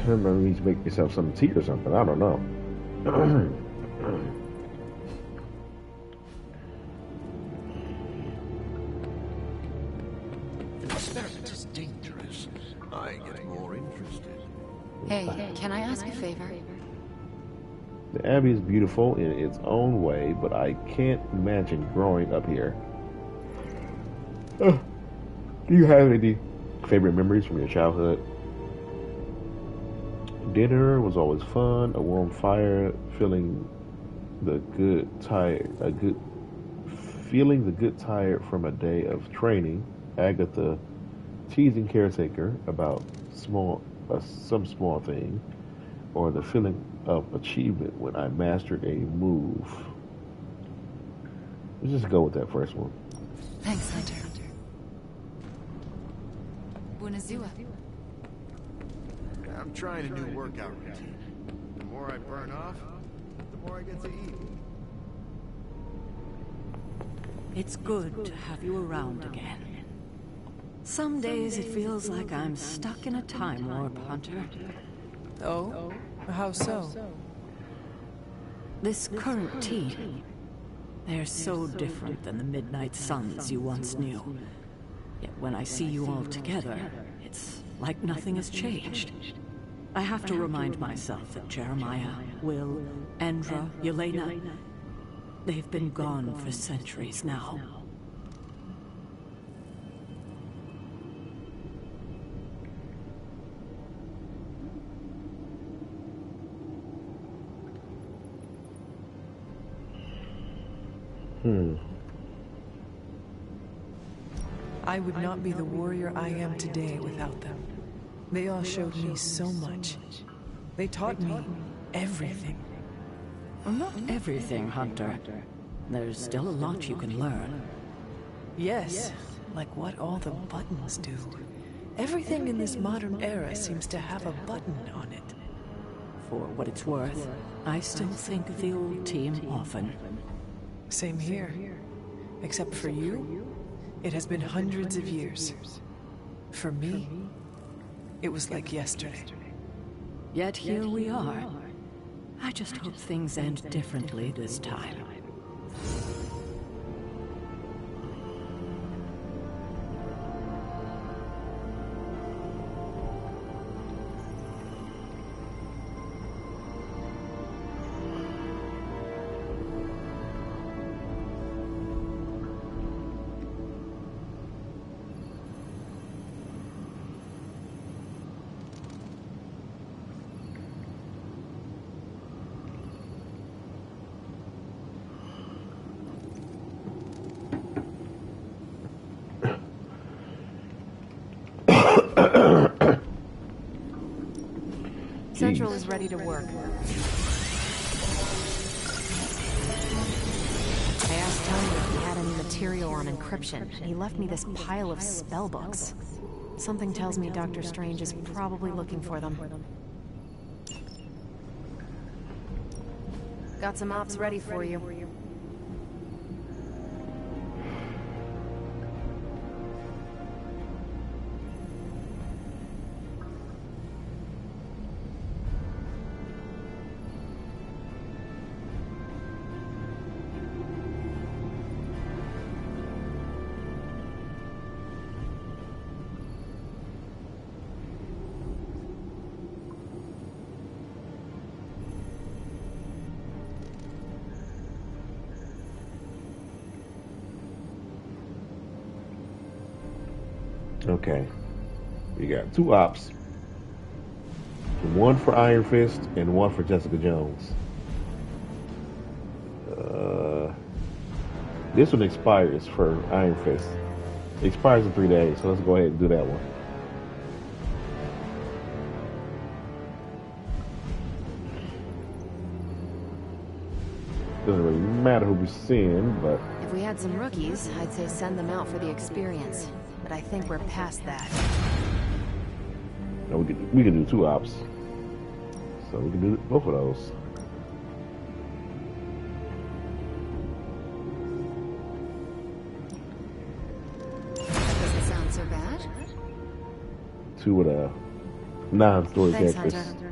Maybe I need to make myself some tea or something. I don't know. The experiment is dangerous. I get more interested. Hey, can I ask a favor? The Abbey is beautiful in its own way, but I can't imagine growing up here. Do you have any favorite memories from your childhood? Dinner was always fun. A warm fire, feeling the good tired from a day of training. Agatha teasing caretaker about some small thing, or the feeling of achievement when I mastered a move. Let's just go with that first one. Thanks, Hunter. Bunazua. I'm trying a new workout routine. The more I burn off, the more I get to eat. It's good to have you around again. Some days it feels like I'm stuck in a time warp, Hunter. Oh? How so? This current team, they're so different than the Midnight Suns you once knew. Yet when I see you all together, it's like nothing has changed. I have to remind myself that Jeremiah, Will, Endra, Yelena, they've been gone for centuries now. I would not be the warrior I am today without them. They all showed me so much. They taught me everything. Well, not everything, Hunter. There's still a lot you can learn. Yes, like what all the buttons do. Everything in this modern era seems to have a button on it. For what it's worth, I still think of the old team often. Same here. Except for you, it has been hundreds of years. For me, it was like yesterday. Yet here we are. I just hope things end differently this time. Central is ready to work. I asked Tony if he had any material on encryption, and he left me this pile of spellbooks. Something tells me Dr. Strange is probably looking for them. Got some ops ready for you. Okay. We got 2 ops. One for Iron Fist and one for Jessica Jones. This one expires for Iron Fist. It expires in 3 days, so let's go ahead and do that one. Doesn't really matter who we send, but... If we had some rookies, I'd say send them out for the experience. But I think we're past that. No, we can do 2 ops. So we can do both of those. That doesn't sound so bad. 2 with a non-story Thanks, characters. Hunter.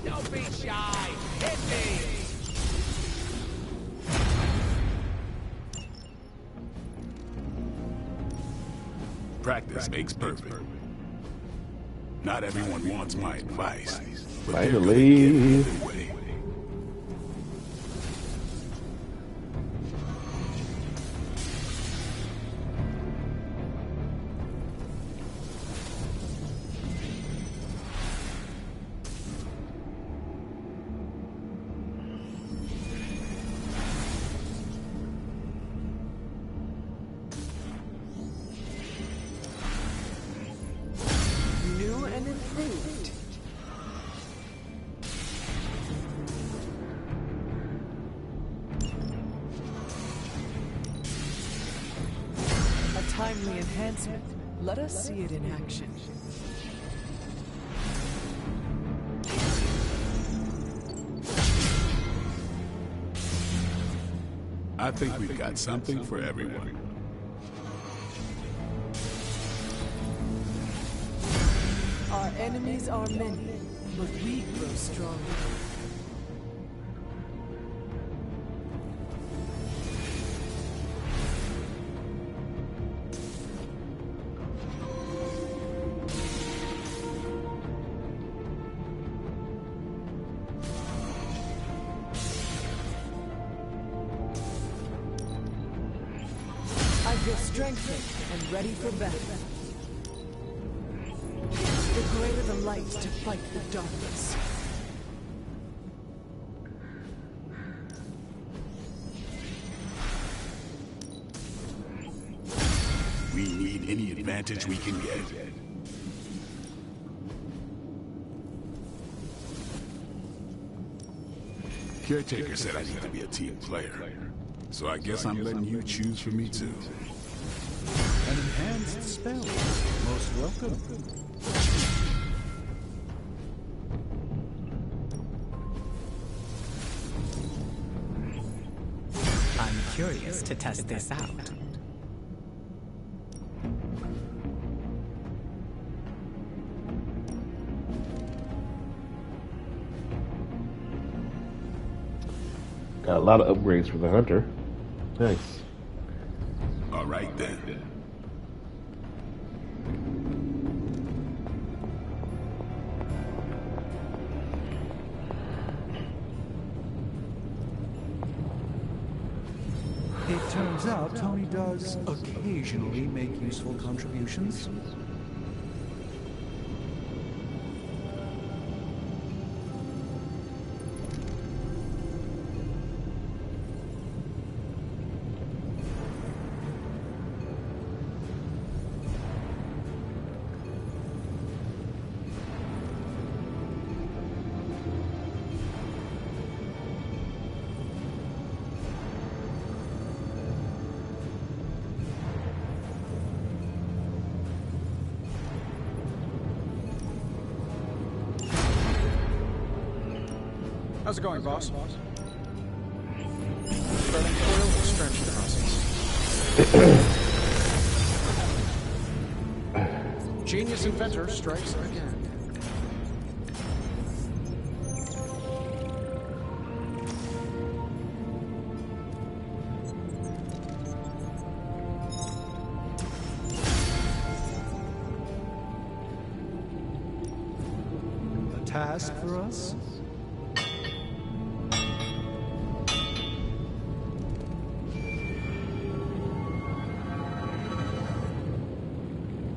Don't be shy. Hit me. Practice makes perfect. Not everyone wants my advice. But Finally. New and improved. A timely enhancement. Let us see it in action. I think we've got something for everyone. Our enemies are many, but we grow stronger. I feel strengthened and ready for battle. The greater the light to fight the darkness. We need any advantage we can get. Caretaker said I need to be a team player. So I guess I'm letting you choose for me too. An enhanced spell. Most welcome. I'm curious to test this out. Got a lot of upgrades for the hunter. Nice. All right then. It turns out Tony does occasionally make useful contributions. How's it going, boss? Starting coil or stretch process. Genius inventor strikes again. A task for us?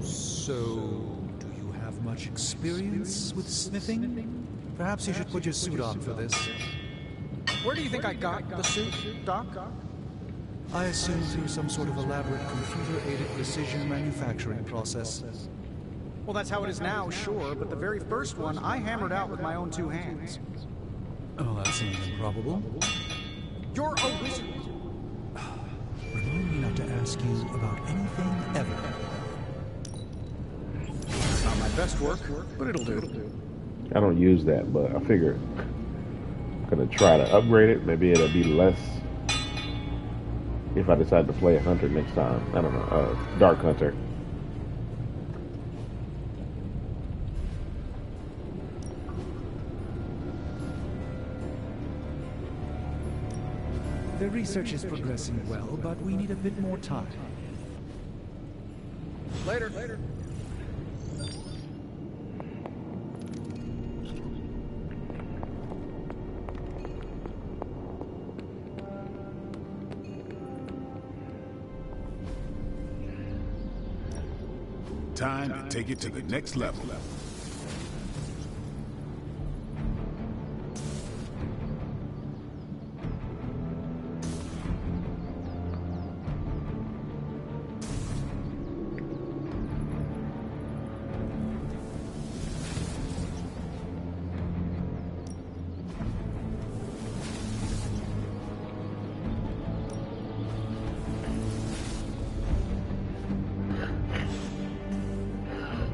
So, do you have much experience with smithing? Perhaps you should put your suit on for this. Where do you think I got the suit, Doc? I assume through some sort of elaborate computer-aided precision manufacturing process. Well, that's how it is now, sure, but the very first one I hammered out with my own two hands. Oh, that seems improbable. You're a wizard! Remind me not to ask you about anything ever. Not my best work, but it'll do. I don't use that, but I figure I'm gonna try to upgrade it. Maybe it'll be less if I decide to play a hunter next time. I don't know, dark hunter. The research is progressing well, but we need a bit more time. Later. Time to take it to the next level.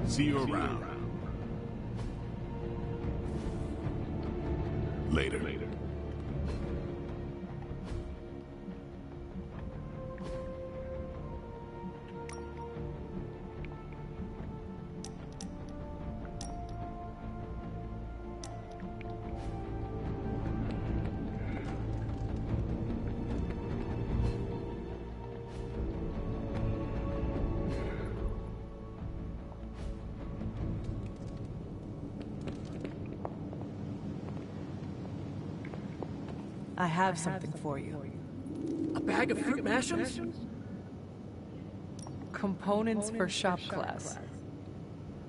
See you around. Later. I have something for you. A bag of fruit mashems? Components for shop class.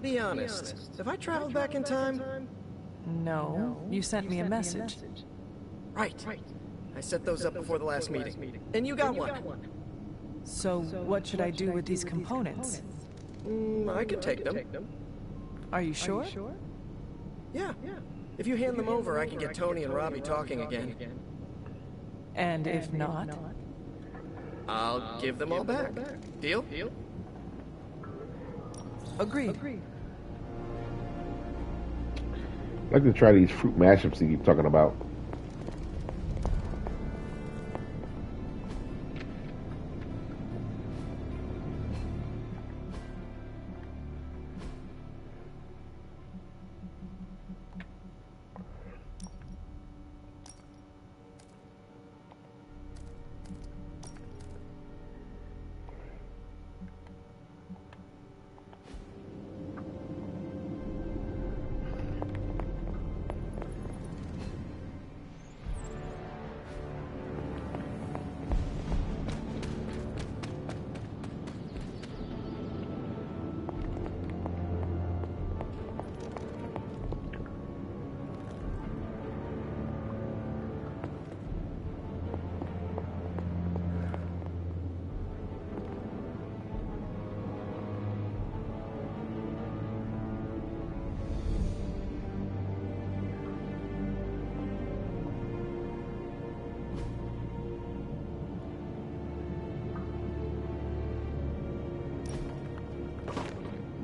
Be honest, have I traveled back in time? No, you sent me a message. Right. I set those up before the last meeting. And you got one. So, what should I do with these components? I can take them. Are you sure? Yeah. If you hand them over, I can get Tony and Robbie talking again. And if not? I'll give them all back. Deal? Agreed. I'd like to try these fruit mashups you keep talking about.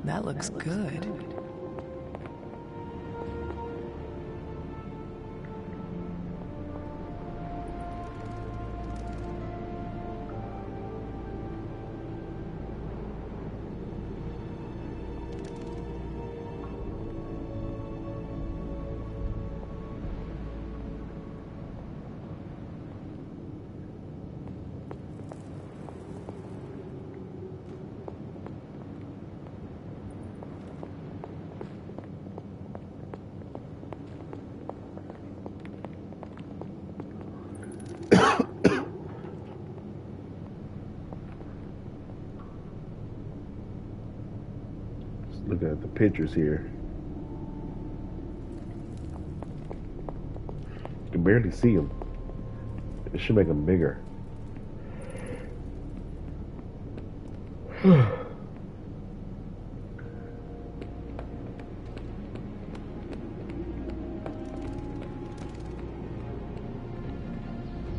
That looks good. Looking at the pictures here. You can barely see them. It should make them bigger.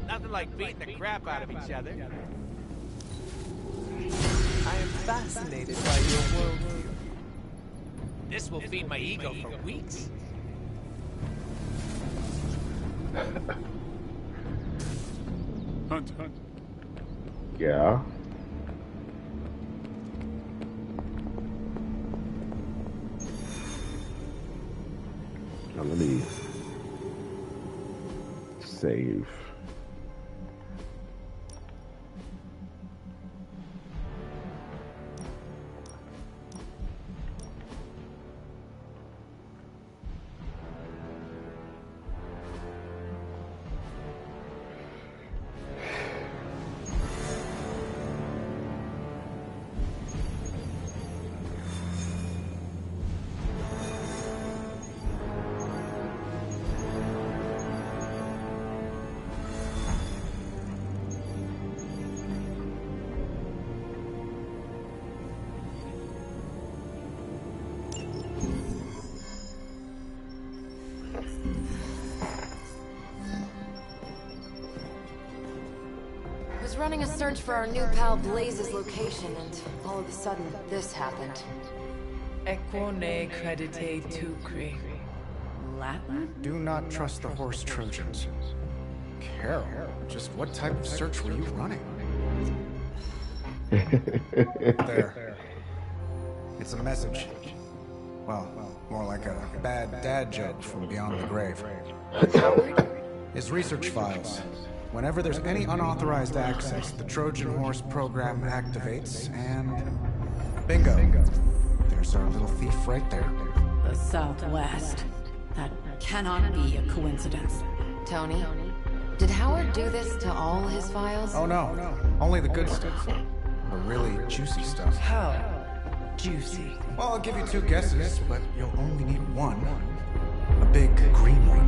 Nothing like beating the crap out of each other. I am fascinated by your worldview. This will feed my ego for weeks. Hunt. Yeah. Now let me save. Running a search for our new pal Blaze's location, and all of a sudden, this happened. Equo ne credite tucri. Latin? Do not trust the horse Trojans. Carol, just what type of search were you running? There. It's a message. Well, more like a bad dad joke from beyond the grave. His research files. Whenever there's any unauthorized access, the Trojan Horse program activates, and bingo. There's our little thief right there. The Southwest. That cannot be a coincidence. Tony, did Howard do this to all his files? Oh no, only the good stuff. The really juicy stuff. How juicy? Well, I'll give you 2 guesses, but you'll only need one. A big green one.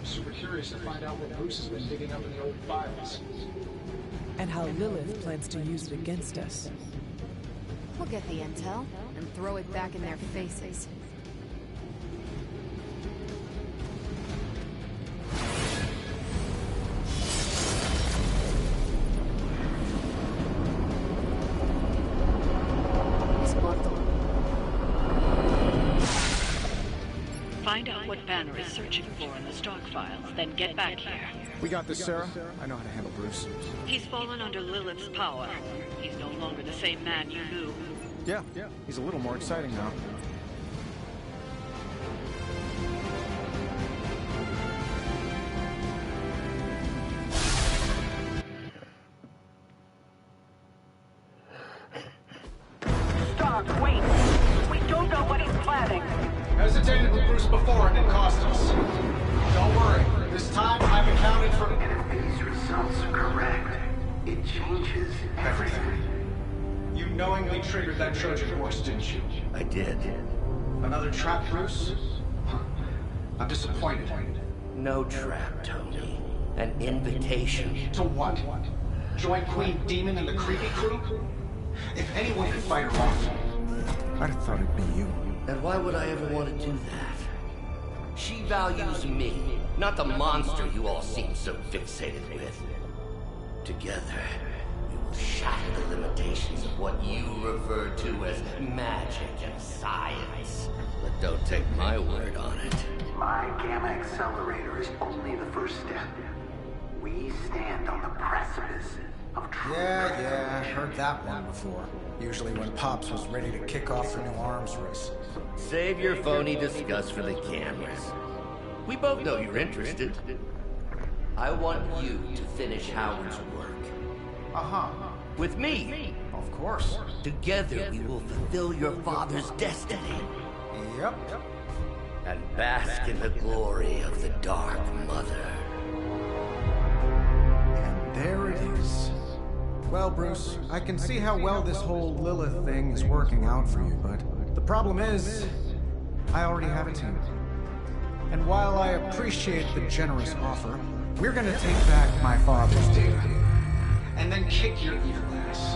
Super curious to find out what Bruce has been digging up in the old files. And how Lilith plans to use it against us. We'll get the intel and throw it back in their faces. Find out what Banner is searching for in the stock files, then get back here. We got this, Sarah. I know how to handle Bruce. He's fallen under Lilith's power. He's no longer the same man you knew. Yeah. He's a little more exciting now. Stop, wait! We don't know what he's planning. Hesitated with Bruce before and it cost us. Don't worry. This time I've accounted for... And if these results are correct, it changes everything. You knowingly triggered that Trojan horse, didn't you? I did. Another trap, Bruce? I'm disappointed. No trap, Tony. An invitation. To what? Join Queen Demon and the Creepy Crew? If anyone could fight her off, I'd have thought it'd be you. And why would I ever want to do that? She values me, not the monster you all seem so fixated with. Together, we will shatter the limitations of what you refer to as magic and science. But don't take my word on it. My Gamma Accelerator is only the first step. We stand on the precipice of truth. Yeah, heard that one before. Usually when Pops was ready to kick off the new arms race. Save your phony disgust for the cameras. We both know you're interested. I want you to finish Howard's work. Uh-huh. With me. Of course. Together we will fulfill your father's destiny. Yep. And bask in the glory of the Dark Mother. And there it is. Well, Bruce, I can see how well this whole Lilith thing is working out for you, but the problem is, I already have a team. And while I appreciate the generous offer, we're gonna take back my father's data, and then kick your evil ass.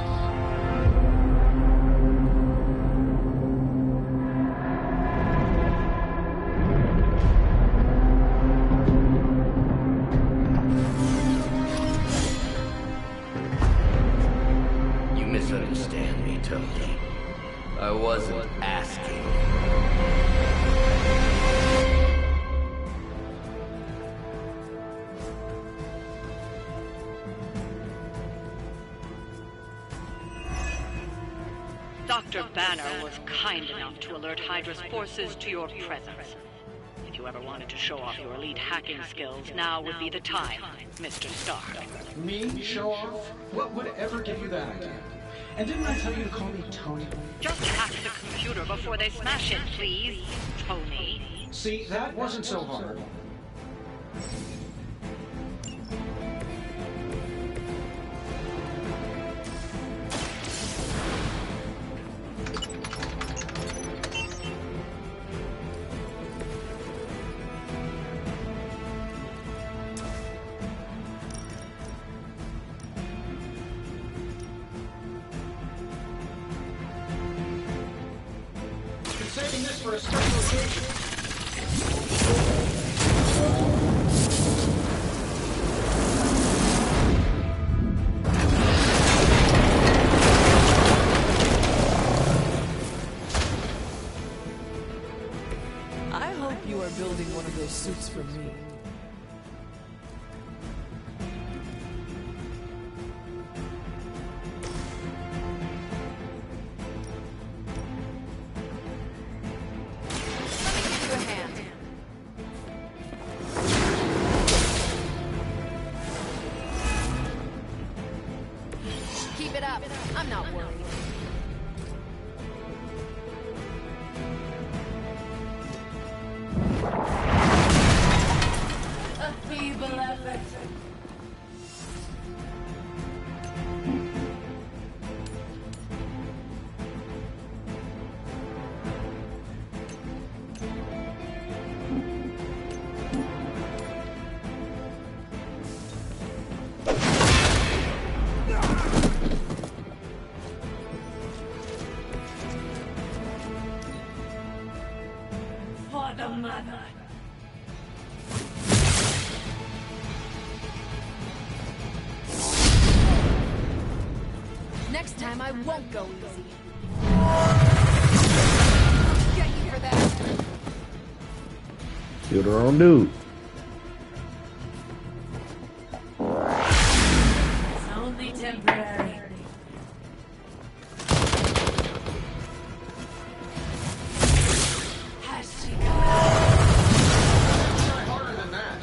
You misunderstand me, Tony. I wasn't asking. Dr. Banner was kind enough to alert Hydra's forces to your presence. If you ever wanted to show off your elite hacking skills, now would be the time, Mr. Stark. Me? Show off? What would ever give you that idea? And didn't I tell you to call me Tony? Just hack the computer before they smash it, please, Tony. See, that wasn't so hard. saving this for a special occasion. I hope you are building one of those suits for me. Keep it up. I'm not worried. A feeble effort. For the mother. Next time I won't go easy. Get you for that. Killed her own dude. It's only temporary. Has she Try harder than that.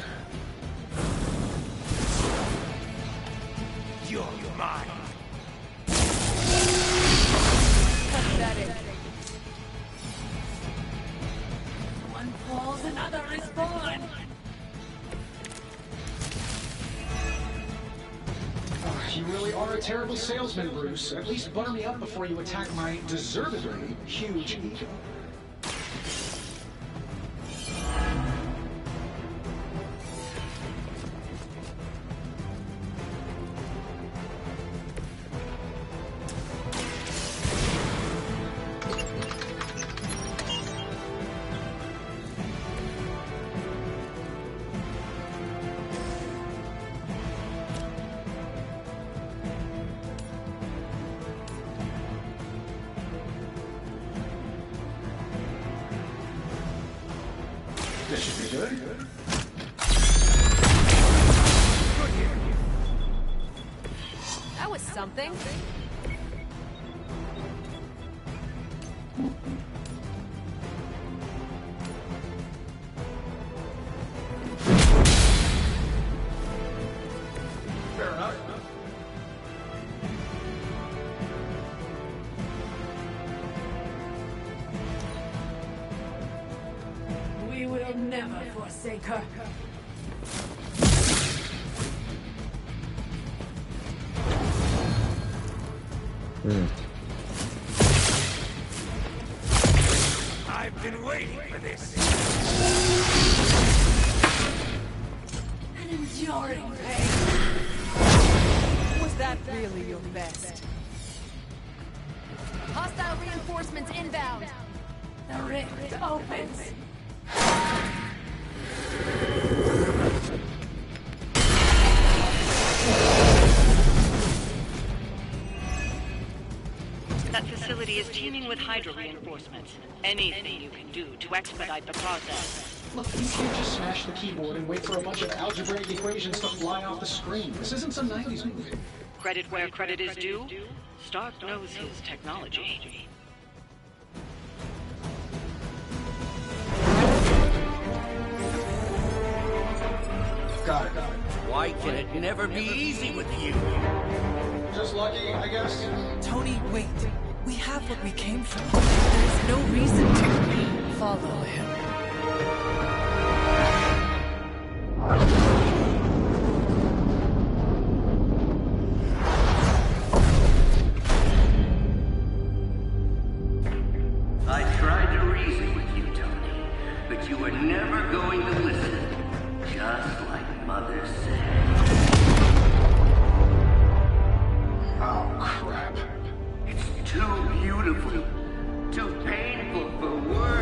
You're mine. Pathetic. One falls, another is born. You really are a terrible salesman, Bruce. At least butter me up before you attack my deservedly huge ego. This should be good. That was something. Fair enough. We will never forsake her. I've been waiting for this. An enduring pain. Was that really your best? Hostile reinforcements inbound. The rift opens. That facility is teeming with Hydra reinforcements. Anything you can do to expedite the process. Look, you can't just smash the keyboard and wait for a bunch of algebraic equations to fly off the screen. This isn't some 90s movie. Credit where credit is due. Stark knows his technology. Got it. Why can it never be easy with you? Just lucky, I guess. Tony, wait. We have what we came for. There's no reason to follow him. I tried to reason with you, Tony, but you were never going to listen. Just like Mother said. Oh, crap. It's too beautiful, too painful for words.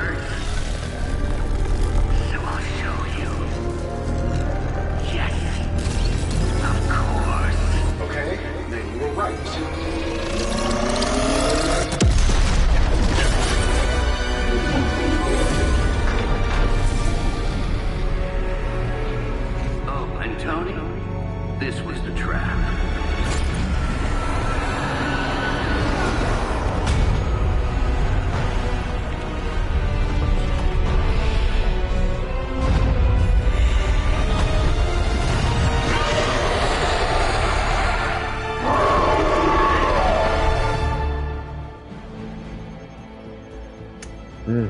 Dread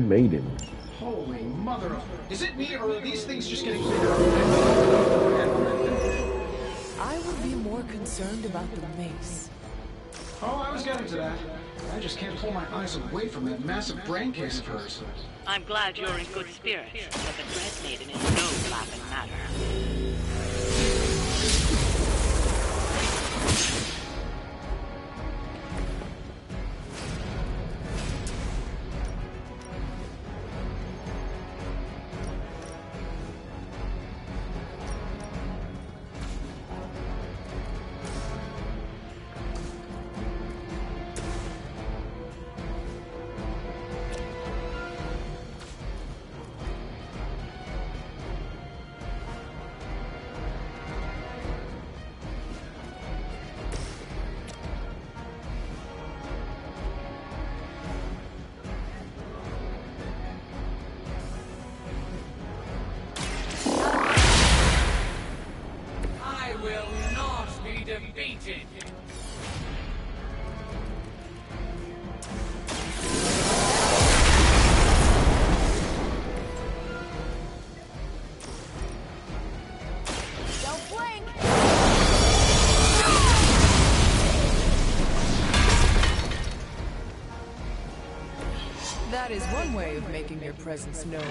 Maiden. Holy mother of... Is it me, or are these things just getting bigger? I would be more concerned about the mace. Oh, I was getting to that. I just can't pull my eyes away from that massive brain case of hers. I'm glad you're in good spirits, but the Dread Maiden is no laughing matter. Defeated. Don't blink! That is one way of making your presence known.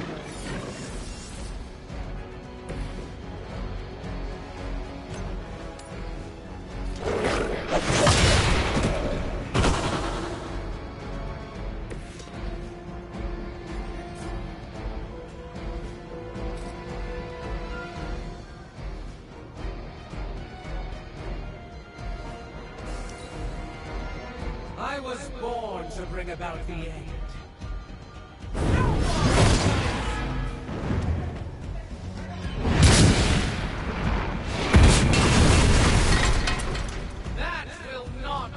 I was born to bring about the end. That will not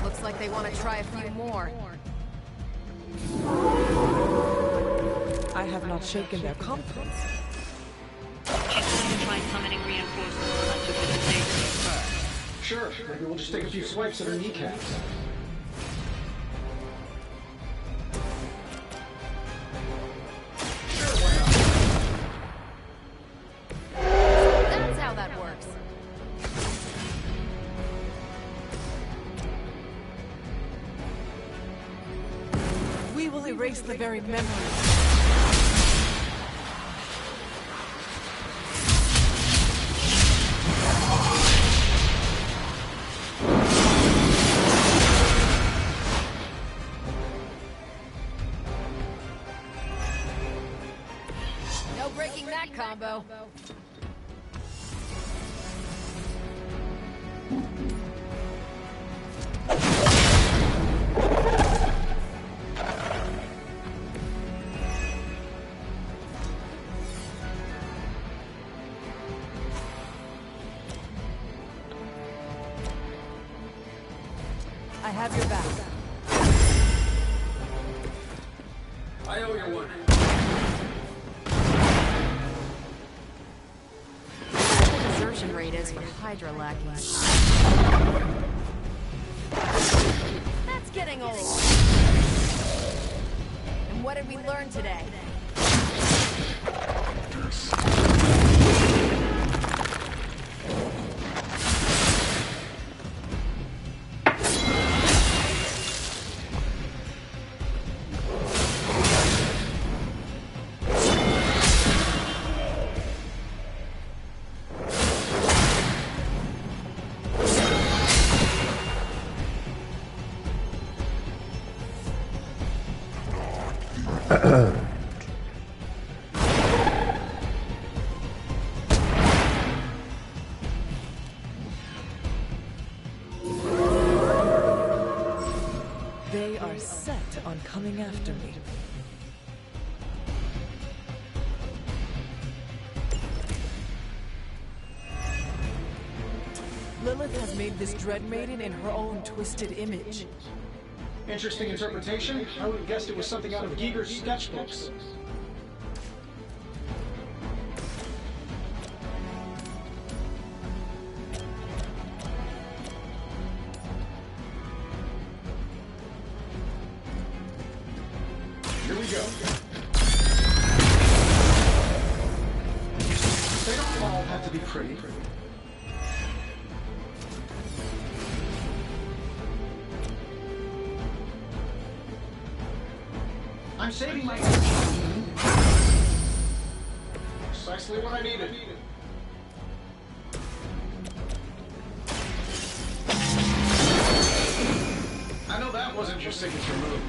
Looks like they want to try a few more. I have not shaken their confidence. Try summoning reinforcements unless you put the saber first. Sure, maybe we'll just take a few swipes at her kneecaps. That's how that works. We will erase the very memory. No breaking that combo. I have your back. I owe you one. The desertion rate is for Hydra lackeys. That's getting old. And what did we learn today? They are set on coming after me. Lilith has made this Dread Maiden in her own twisted image. Interesting interpretation. I would have guessed it was something out of Giger's sketchbooks. all have to be pretty. I'm saving my energy. Precisely what I needed. I know that wasn't your signature move.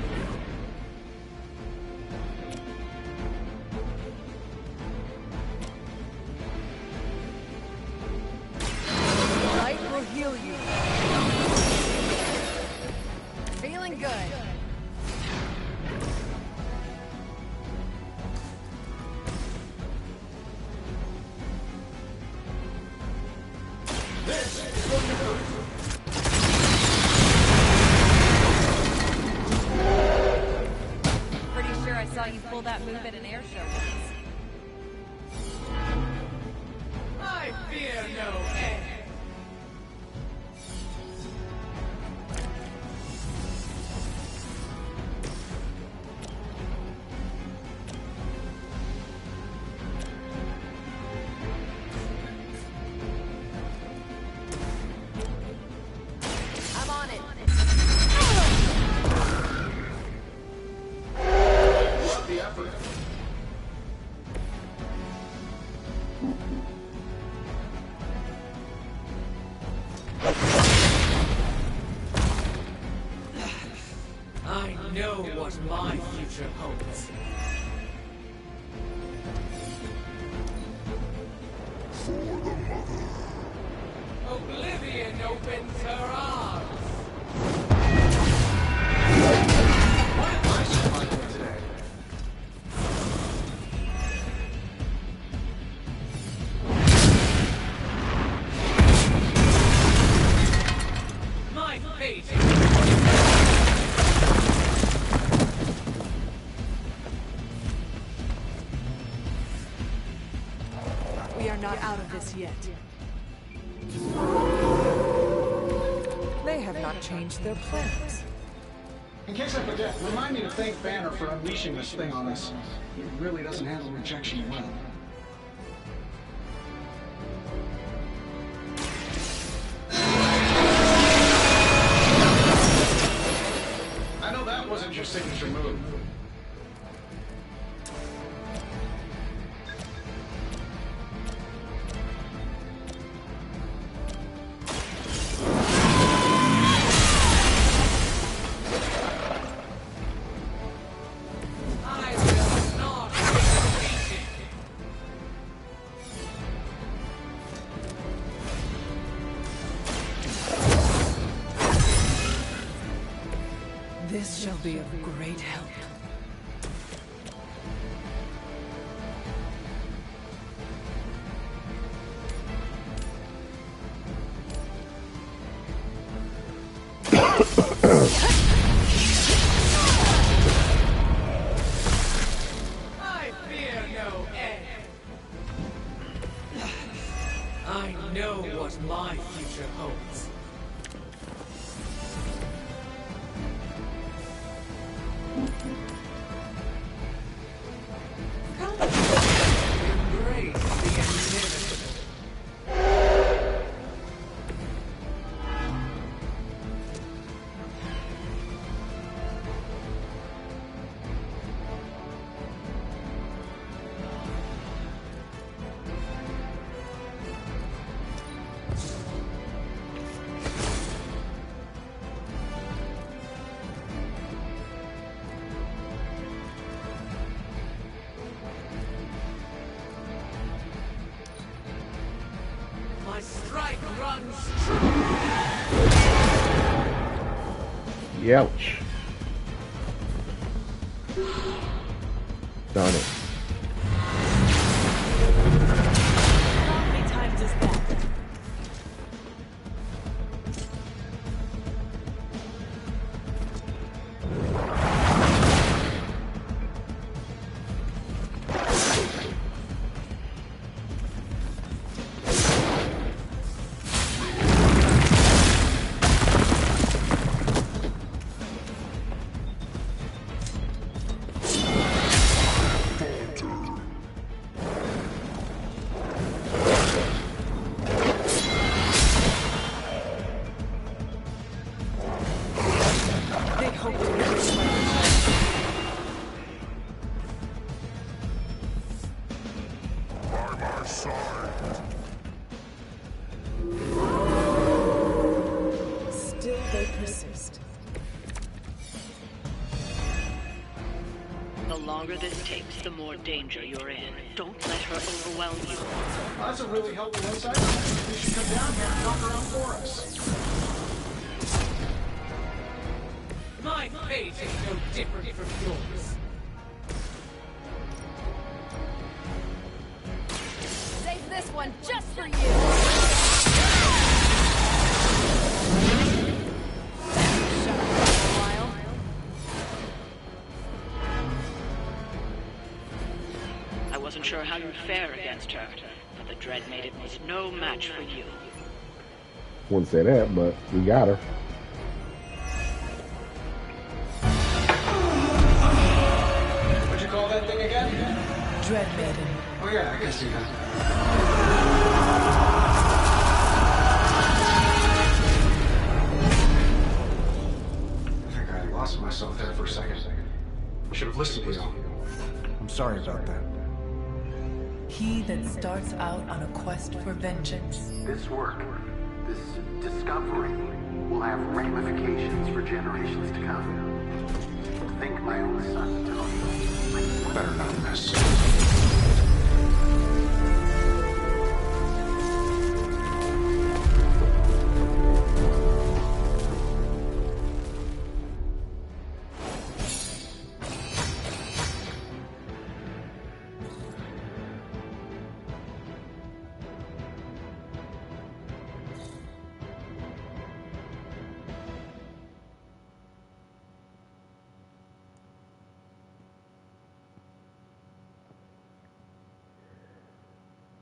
Light will heal you. Feeling good. Pretty sure I saw you pull that move at an air show once. I fear no end. I'm on it. Love the effort. I know what my future holds. For the mother. Oblivion opens her arms. What am I surviving today? My fate. We are not out of this yet. They have not changed their plans. In case I forget, remind me to thank Banner for unleashing this thing on us. He really doesn't handle rejection well. I know that wasn't your signature move. I will not be defeated. This shall be of great help. I fear no end. I know what my future holds. Embrace the inevitable. My strike runs true. Youch. Darn it. How many times is that? longer this takes, the more danger you're in. Don't let her overwhelm you. That's a really helpful insight. You should come down here and knock her out for us. My fate is no different from yours. Save this one just for you! I wasn't sure how you'd fare against her, but the Dread Maiden was no match for you. Wouldn't say that, but we got her. What'd you call that thing again? Dread Maiden. Oh yeah, I can see that. I think I lost myself there for a second. I should have listened to you. I'm sorry about that. He that starts out on a quest for vengeance. This work, this discovery, will have ramifications for generations to come. Think my own son, Tony. Better not miss.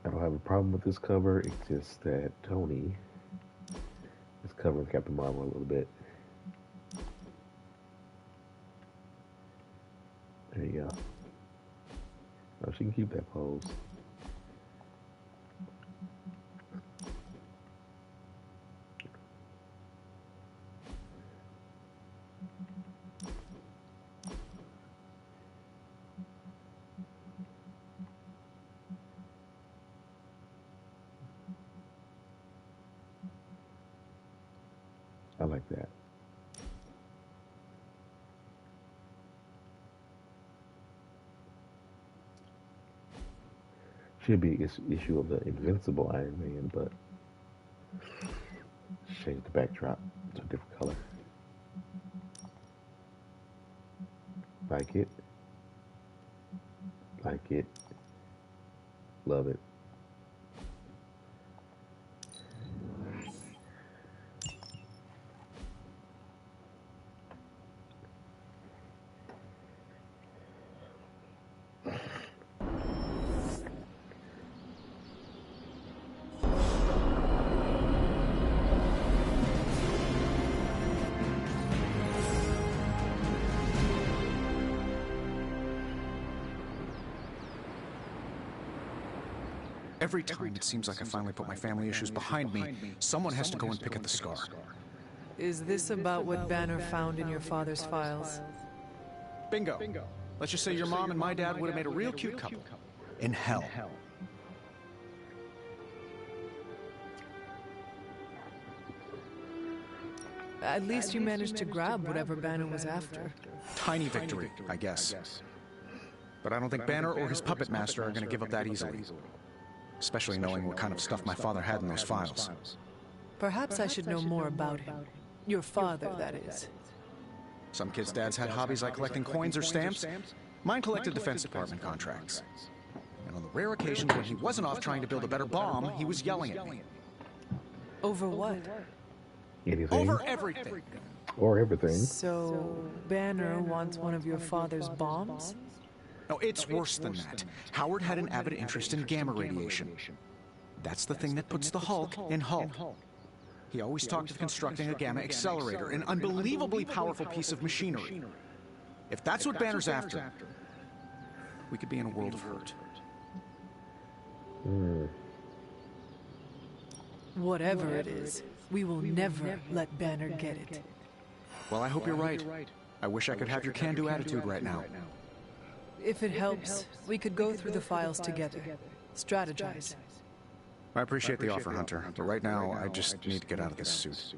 I don't have a problem with this cover. It's just that Tony is covering Captain Marvel a little bit. There you go. Oh, she can keep that pose. I like that. Should be an issue of the Invincible Iron Man, but change the backdrop to a different color. Like it. Like it. Love it. Every time it seems like I finally put my family issues behind me, someone has to go and pick at the scar. Is this about what Banner found in your father's files? Bingo. Let's just say your mom and my dad would have made a real cute couple. In hell. At least you managed to grab whatever Banner was after. Tiny victory, I guess. But I don't think Banner or his puppet master are going to give up that easily. Especially knowing what kind of stuff my father had in those files. Perhaps I should know more about him. Your father, that is. Some kids' dads had hobbies like collecting coins or stamps. Mine collected Defense Department contracts. And on the rare occasions when he wasn't off trying to build a better bomb, he was yelling at me. Over what? Anything. Over everything. Or everything. So, Banner wants one of your father's bombs? No, it's worse than that. Howard had an avid interest in gamma radiation. That's the thing that puts the Hulk in Hulk. He always talked of constructing a gamma accelerator, an unbelievably powerful piece of machinery. If that's what Banner's after, we could be in a world of hurt. Whatever it is, we will never let Banner get it. Well, I hope you're right. I wish I could have your can-do attitude right now. If it helps, we could go through the files together. Strategize. I appreciate the offer, Hunter, but right now, I just need to get out of this suit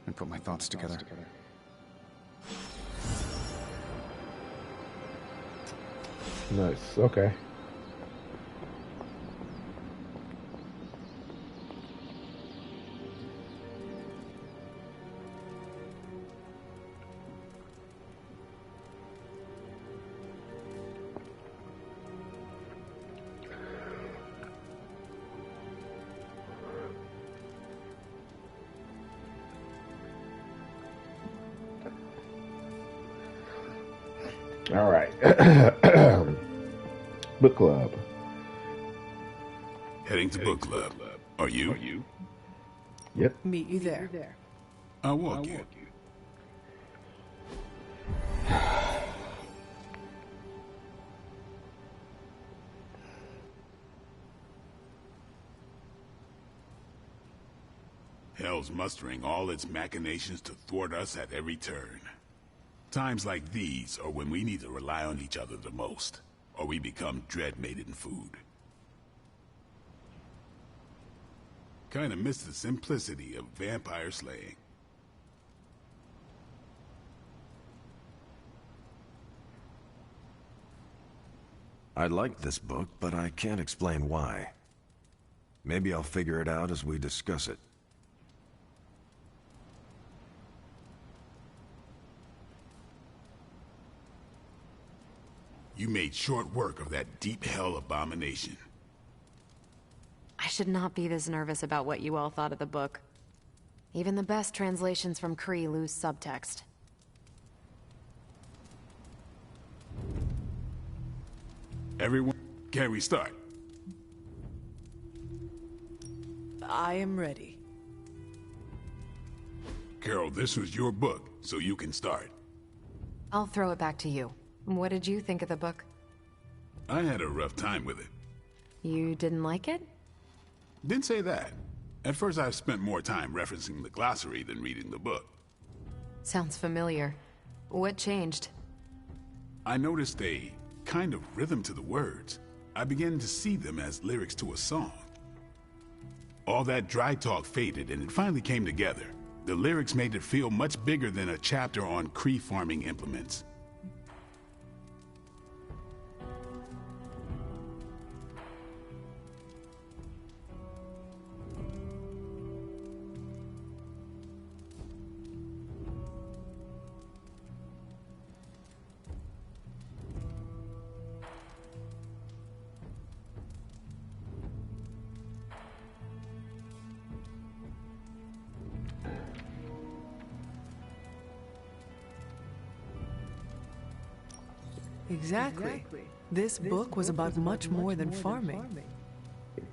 and put my thoughts together. Nice. Okay. All right. Book club. Heading to book club. Are you? Yep. Meet you there. I'll walk you. Hell's mustering all its machinations to thwart us at every turn. Times like these are when we need to rely on each other the most, or we become dread-maiden food. Kinda miss the simplicity of vampire slaying. I like this book, but I can't explain why. Maybe I'll figure it out as we discuss it. You made short work of that deep hell abomination. I should not be this nervous about what you all thought of the book. Even the best translations from Kree lose subtext. Everyone, can we start? I am ready. Carol, this was your book, so you can start. I'll throw it back to you. What did you think of the book? I had a rough time with it. You didn't like it? Didn't say that. At first I spent more time referencing the glossary than reading the book. Sounds familiar. What changed? I noticed a kind of rhythm to the words. I began to see them as lyrics to a song. All that dry talk faded and it finally came together. The lyrics made it feel much bigger than a chapter on Kree farming implements. Exactly. This book was about much more than farming.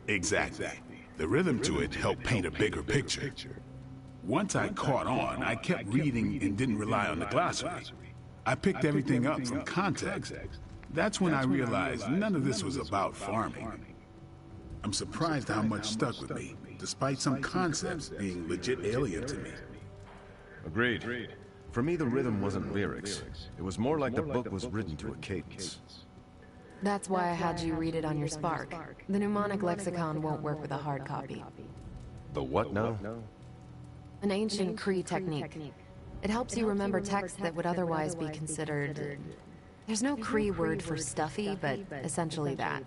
Exactly. The rhythm to it helped paint a bigger picture. Once I caught on, I kept reading and didn't rely on the glossary. I picked everything up from context. That's when I realized none of this was about farming. I'm surprised how much stuck with me, despite some concepts being legit alien to me. Agreed. For me, the rhythm wasn't lyrics. It was more like the book was written to a cadence. That's why I had you read it on your Spark. The mnemonic lexicon won't work with a hard copy. The what now? An ancient Kree technique. It helps you remember texts that would otherwise be considered... There's no Kree word for stuffy, but essentially that.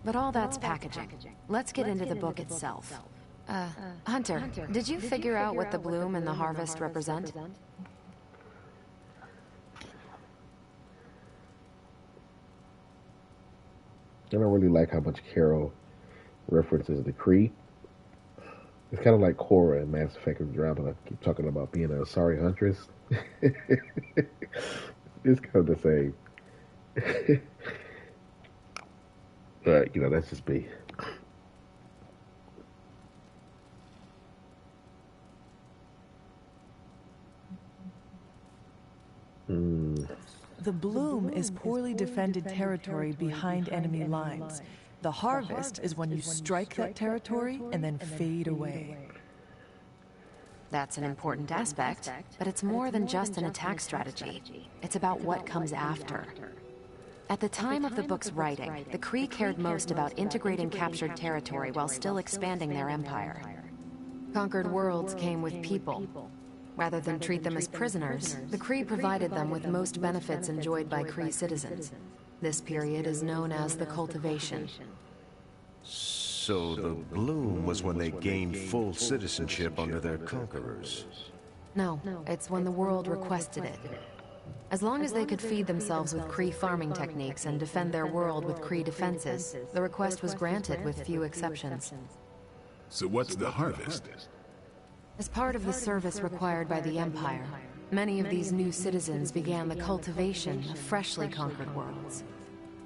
But all that's packaging. Let's get into the book itself. Hunter, did you figure out what the bloom and the harvest represent? I don't really like how much Carol references the Kree. It's kind of like Cora in Mass Effect Andromeda. I keep talking about being a sorry huntress. It's kind of the same. But, you know, that's just me. The bloom is poorly defended territory behind enemy lines. The harvest is when you strike that territory and then fade away. That's an important aspect, but it's more than just an attack strategy. It's about what comes after. At the time of the book's writing, the Kree cared most about integrating captured territory while still expanding their empire. Conquered worlds came with people. Rather than treat them as prisoners, the Kree provided them with most benefits enjoyed by Kree citizens. This period is known as the Cultivation. So the bloom was when they gained full citizenship under their conquerors. No, it's when the world requested it. As long as they could feed themselves with Kree farming techniques and defend their world with Kree defenses, the request was granted with few exceptions. So what's the harvest? As part of the service required by the Empire, many of these new citizens began the cultivation of freshly conquered worlds.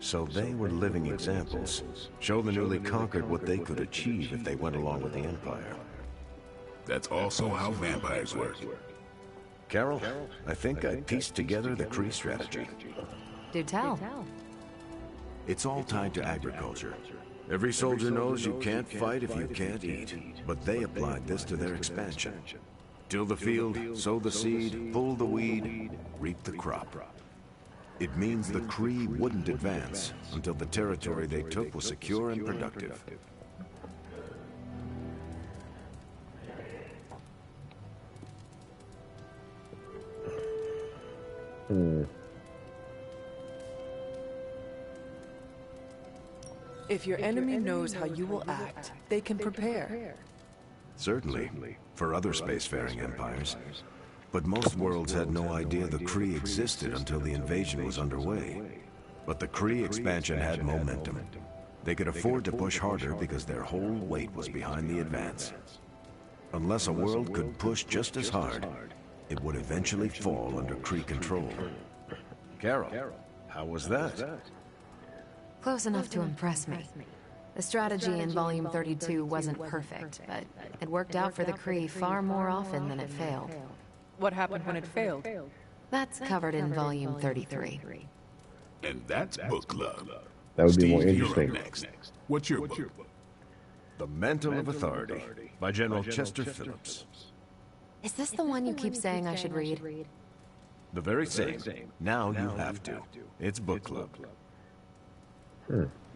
So they were living examples. Show the newly conquered what they could achieve if they went along with the Empire. That's also how vampires work. Carol, I think I pieced together the Kree strategy. Do tell. It's all tied to agriculture. Every soldier knows you can't fight if you can't eat, but they applied this to their expansion. Till the field, sow the seed, pull the weed, reap the crop. It means the Kree wouldn't advance until the territory they took was secure and productive. If your enemy knows how you will act, they can prepare. Certainly, for other spacefaring empires. But most worlds had no idea the Kree existed until the invasion was underway. But the Kree expansion had momentum. They could afford to push harder because their whole weight was behind the advance. Unless a world could push just as hard, it would eventually fall under Kree control. Carol, how was that? Close enough to impress me. The strategy in Volume 32 wasn't perfect, but it worked out for the Kree far more often than it failed. What happened when it failed? That's covered in Volume 33. And that's book club. That would be Steve, more you're up interesting. next. What's your book? The Mantle of Authority by General Chester Phillips. Is this the one you keep saying I should read? The very same. Now you have to. It's book club.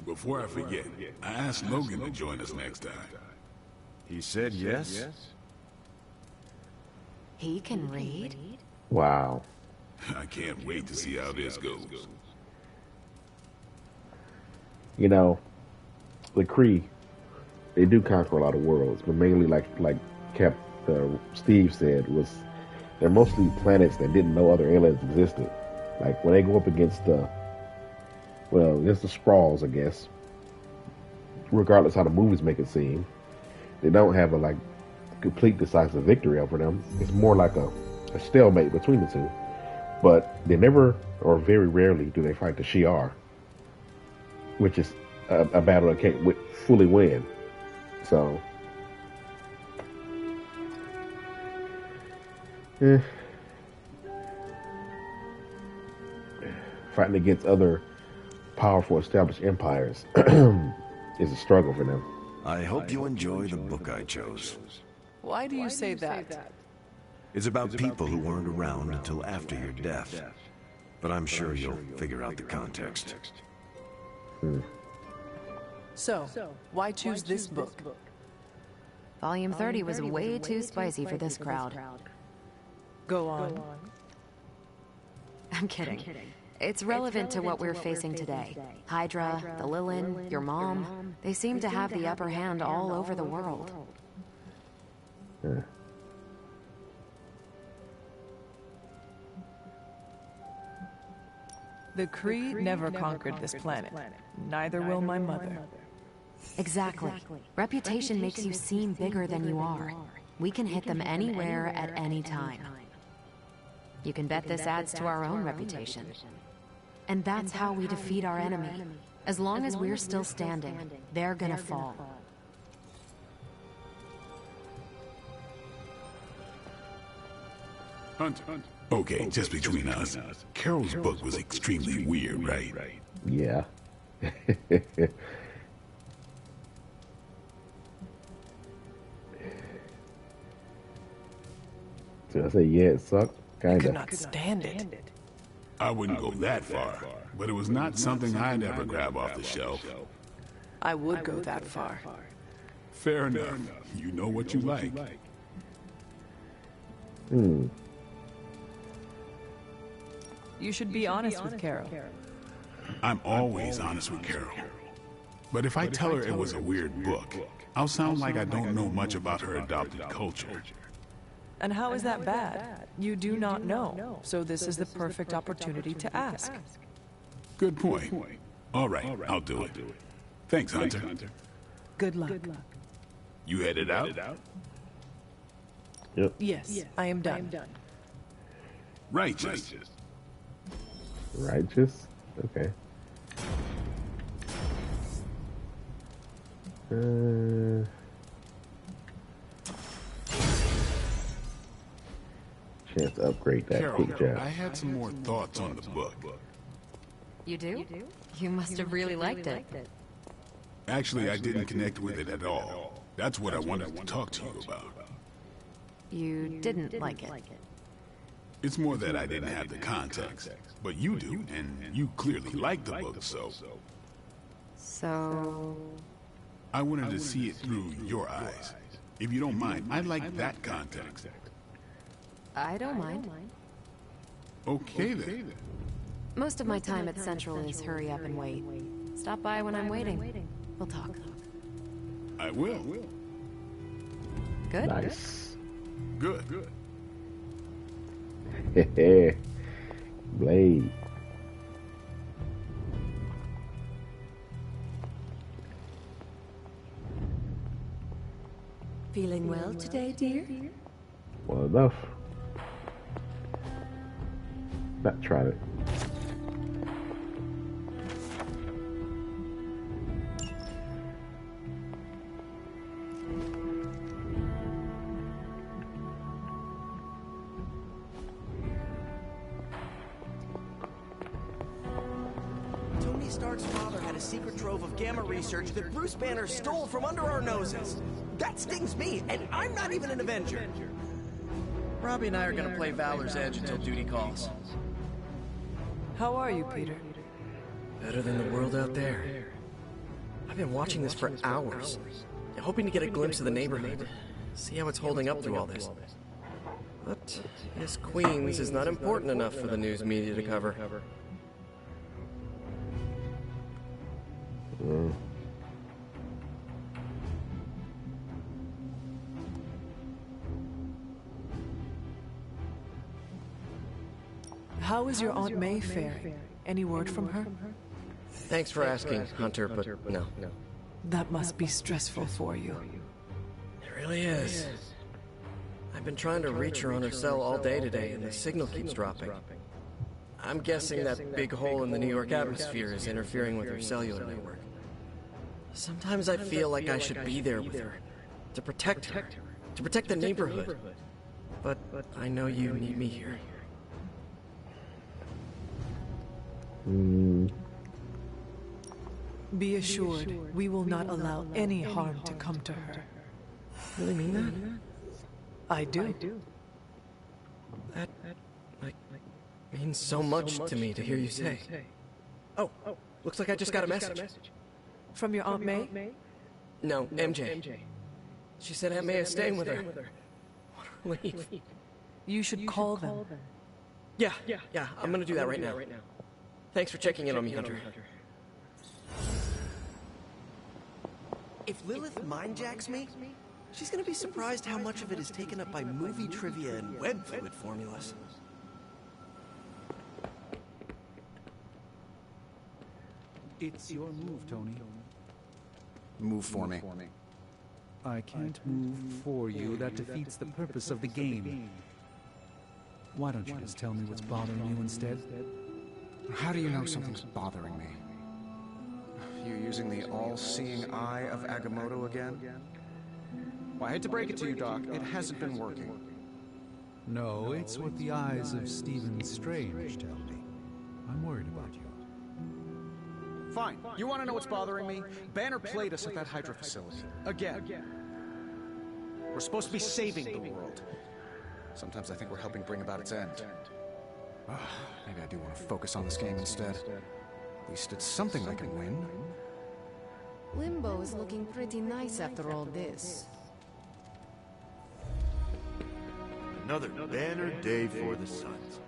Before I forget, I asked Logan to join us next time. He said yes? He can read? Wow. I can't wait to see how this goes. You know, the Kree, they do conquer a lot of worlds, but mainly like Steve said, was they're mostly planets that didn't know other aliens existed. Like when they go up against against the Skrulls, I guess, regardless how the movies make it seem, they don't have a complete decisive victory over them. It's more like a stalemate between the two. But they never, or very rarely, do they fight the Shi'ar, which is a battle they can't fully win. So, fighting against other powerful established empires is a struggle for them. I hope you enjoy the book I chose. Why do you say that? It's about people who weren't around until after your death. But I'm sure you'll figure out the context. So, why choose this book? Volume 30 was way too spicy for this crowd. Go on. I'm kidding. It's relevant to what we're facing today. Hydra, the Lilin, your mom, they seem to have the upper hand all over the world. The Kree never conquered this planet. Neither will my mother. Exactly. Reputation makes you seem bigger than you are. We can hit them anywhere at any time. You can bet this adds to our own reputation. And that's how we defeat our enemy. As long as we're still standing, they're gonna fall. Hunter. Okay, just between us. Carol's book was extremely weird, right? Yeah. Did I say yeah, it sucked? Kinda. I could not stand it. I wouldn't go that far, but it was not something I'd ever grab off the shelf. I would go that far. Fair enough. You know what you like. You should be honest with Carol. I'm always honest with Carol. But if I tell her it was a weird book, I'll sound like I don't know much about her adopted culture. And how is that bad? You do not know, so this is the perfect opportunity to ask. Good point. All right, I'll do it. Thanks, Hunter. Good luck. You headed out? Yep. Yes, I am done. Righteous. Righteous? Okay. Chance to upgrade that Carol, quick jab. I had some more thoughts on the book. You do? You must have really liked it. Actually, I didn't connect with it at all. That's what I wanted to talk to you about. You didn't like it. It's more that I didn't have the context. But you do, and you clearly like the book, so... So... I wanted to see it through your eyes. If you don't mind, I'd like that context. I don't mind. Okay, then. Most of my time at Central is hurry up and wait. Stop by when I'm waiting. We'll talk. I will. Good? Nice. Good. Blade. Feeling well today, dear? Well enough. Not tried it. Tony Stark's father had a secret trove of gamma research that Bruce Banner stole from under our noses. That stings me, and I'm not even an Avenger. Robbie and I are gonna play Valor's Edge until duty calls. How are you, Peter? Better than the world out there. I've been watching this for hours, hoping to get a glimpse of the neighborhood, see how it's holding up through all this. But this Queens is not important enough for the news media to cover. How is your Aunt May faring? Any word from her? Thanks for asking, Hunter, but no. That must be stressful for you. It really is. I've been trying to reach her on her cell all day today, and the signal keeps dropping. I'm guessing that big hole in the New York atmosphere is interfering with her cellular network. Sometimes I feel like I should be there with her, to protect her, to protect the neighborhood. But I know you need me here. Be assured, we will not allow any harm to come to her. Really mean that? I do. That means so much to me to hear you say. Oh, looks like I just got a message. From your Aunt May? No, MJ. She said Aunt May is staying with her. What a relief. You should call them. Yeah, I'm gonna do that right now. Thanks for checking in on me, Hunter. If Lilith mindjacks me, she's gonna be surprised how much of it is taken up by movie trivia and web fluid formulas. It's your move, Tony. Move for me. I can't move for you. That defeats the purpose of the game. Why don't you just tell me what's bothering you instead? How do you know something's bothering me? You using the all-seeing eye of Agamotto again? Well, I hate to break it to you, Doc. It hasn't been working. No, it's what the eyes of Stephen Strange tell me. I'm worried about you. Fine. You want to know what's bothering me? Banner played us at that Hydra facility. Again. We're supposed to be saving the world. Sometimes I think we're helping bring about its end. Maybe I do want to focus on this game instead. At least it's something I can win. Limbo is looking pretty nice after all this. Another banner day for the Suns.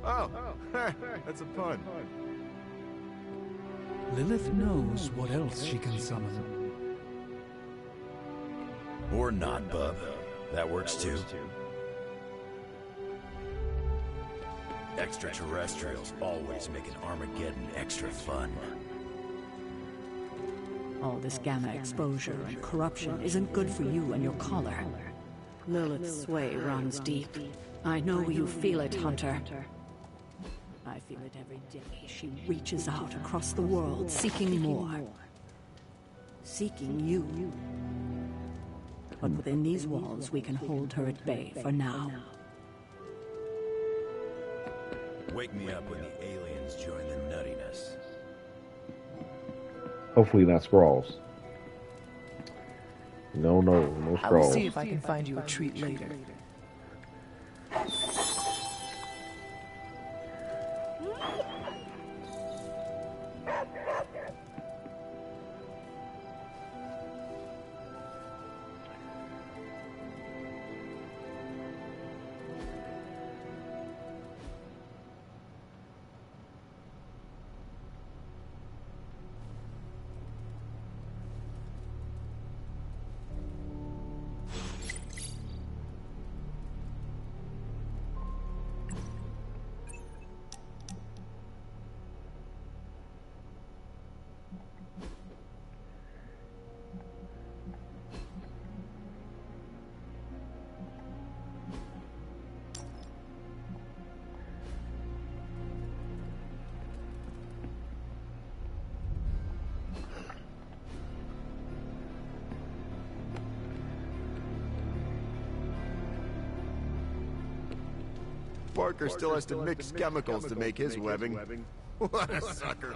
Oh, that's a pun. Lilith knows what else she can summon. Or not, bub. That works too. Extraterrestrials always make an Armageddon extra fun. All this gamma exposure and corruption isn't good for you and your collar. Lilith's sway runs deep. I know you feel it, Hunter. I feel it every day. She reaches out across the world, seeking more. Seeking you. But within these walls, we can hold her at bay for now. Wake me up when the aliens join the nuttiness. Hopefully not Skrulls. No Skrulls. I will see if I can find you a treat later. Parker still has to mix chemicals to make his webbing. What a sucker.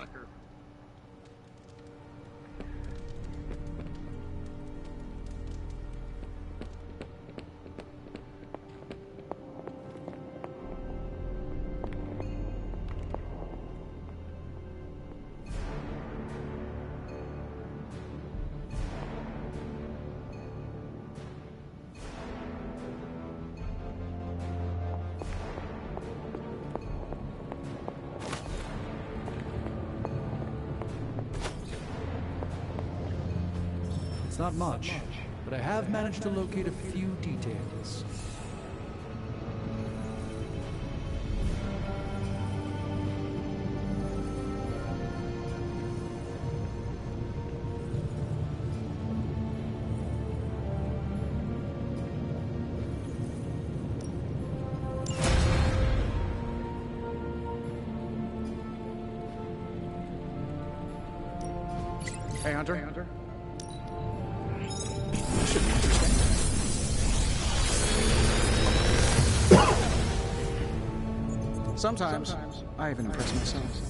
Not much, but I have managed to locate a few details. Hey, Hunter. Sometimes I even impress myself.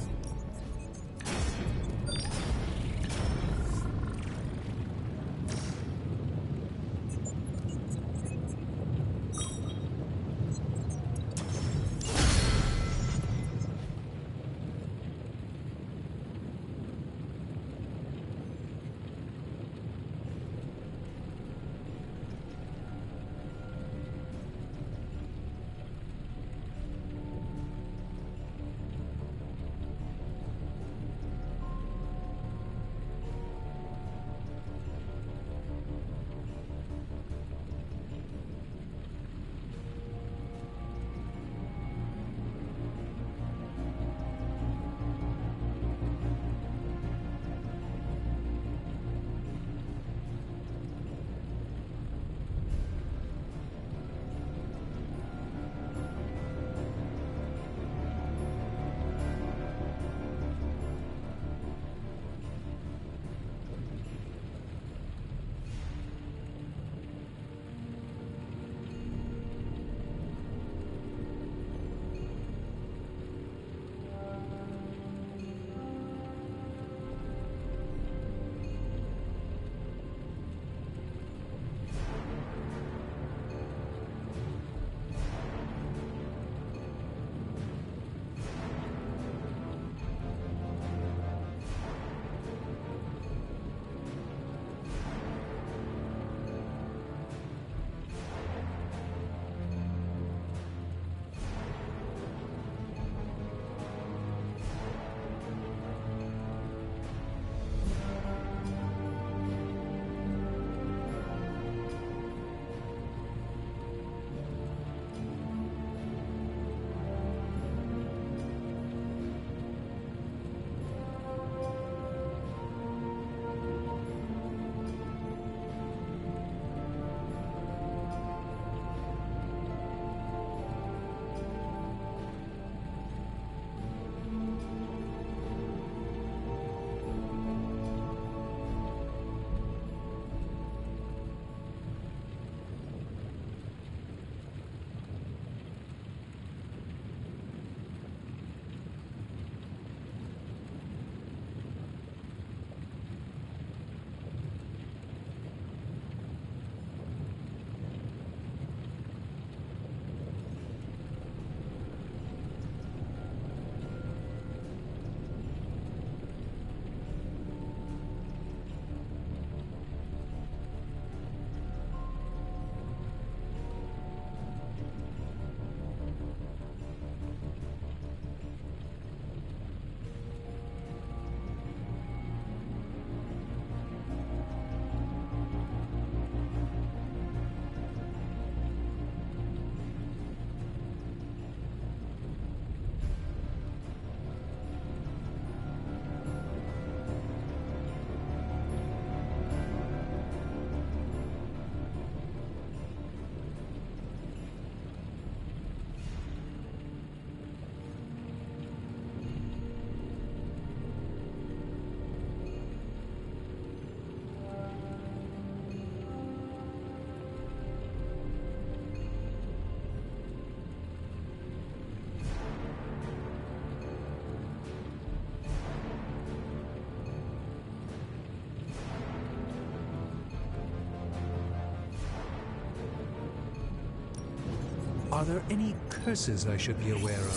Are there any curses I should be aware of?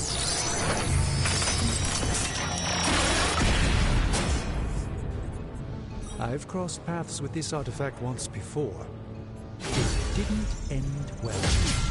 I've crossed paths with this artifact once before. It didn't end well.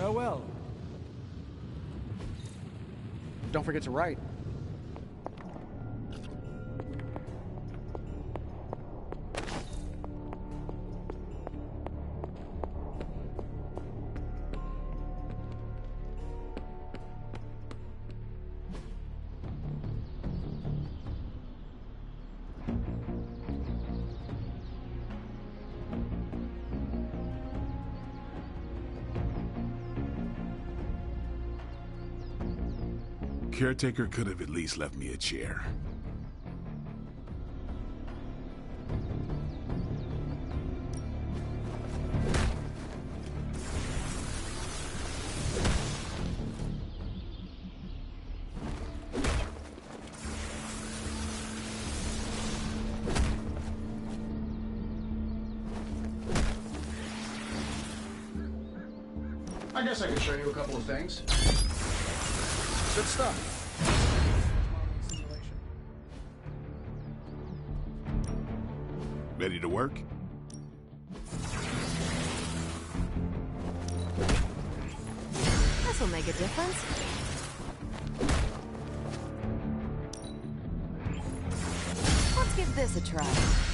Farewell. Don't forget to write. Caretaker could have at least left me a chair. I guess I could show you a couple of things. Good stuff. Ready to work? This'll make a difference. Let's give this a try.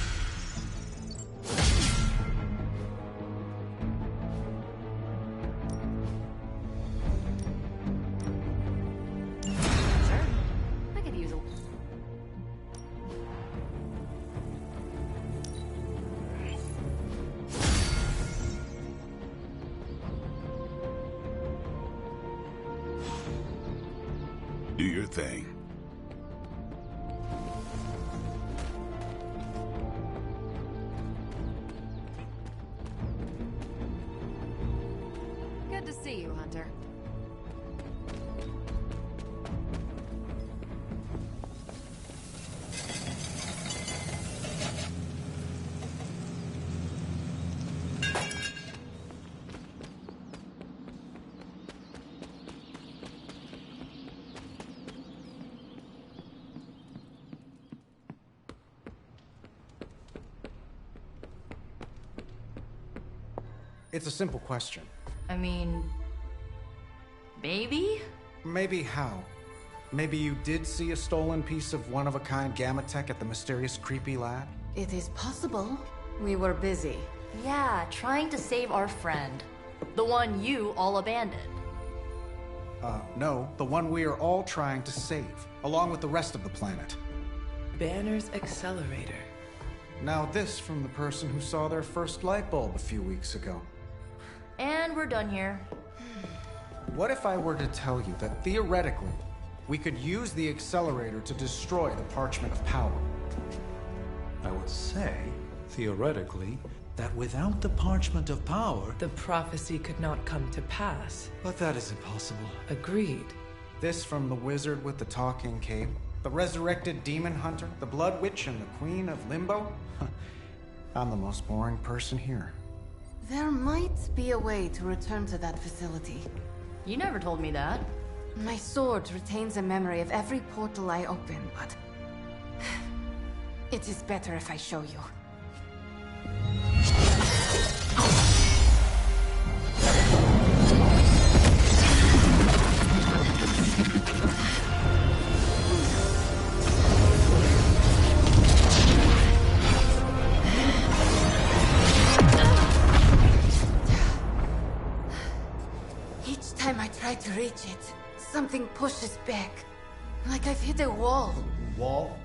Do your thing. Good to see you, Hunter. It's a simple question. I mean... maybe? Maybe how? Maybe you did see a stolen piece of one-of-a-kind gamma tech at the mysterious creepy lab? It is possible. We were busy. Yeah, trying to save our friend. The one you all abandoned. No. The one we are all trying to save, along with the rest of the planet. Banner's accelerator. Now this from the person who saw their first light bulb a few weeks ago. And we're done here. What if I were to tell you that theoretically, we could use the accelerator to destroy the Parchment of Power? I would say, theoretically, that without the Parchment of Power... The prophecy could not come to pass. But that is impossible. Agreed. This from the wizard with the talking cape, the resurrected demon hunter, the Blood Witch, and the Queen of Limbo? I'm the most boring person here. There might be a way to return to that facility. You never told me that. My sword retains a memory of every portal I open, but... it is better if I show you. Each time I try to reach it, something pushes back. Like I've hit a wall. Wall?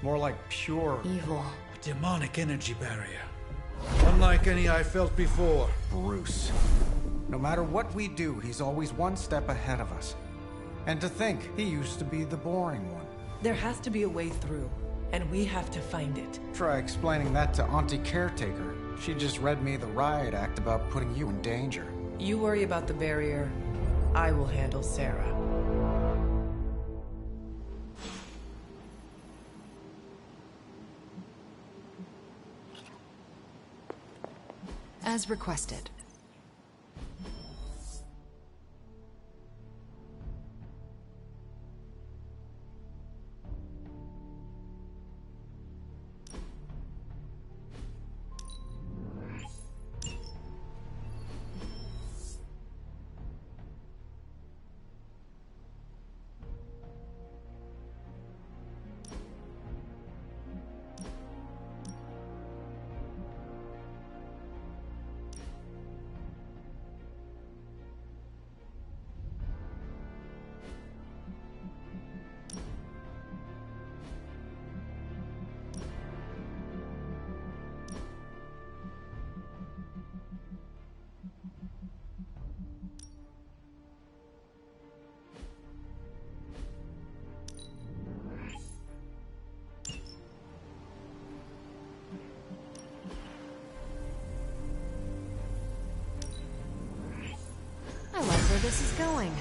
More like pure... evil. A demonic energy barrier. Unlike any I felt before. Bruce. No matter what we do, he's always one step ahead of us. And to think, he used to be the boring one. There has to be a way through, and we have to find it. Try explaining that to Auntie Caretaker. She just read me the riot act about putting you in danger. You worry about the barrier. I will handle Sarah. As requested. I like where this is going.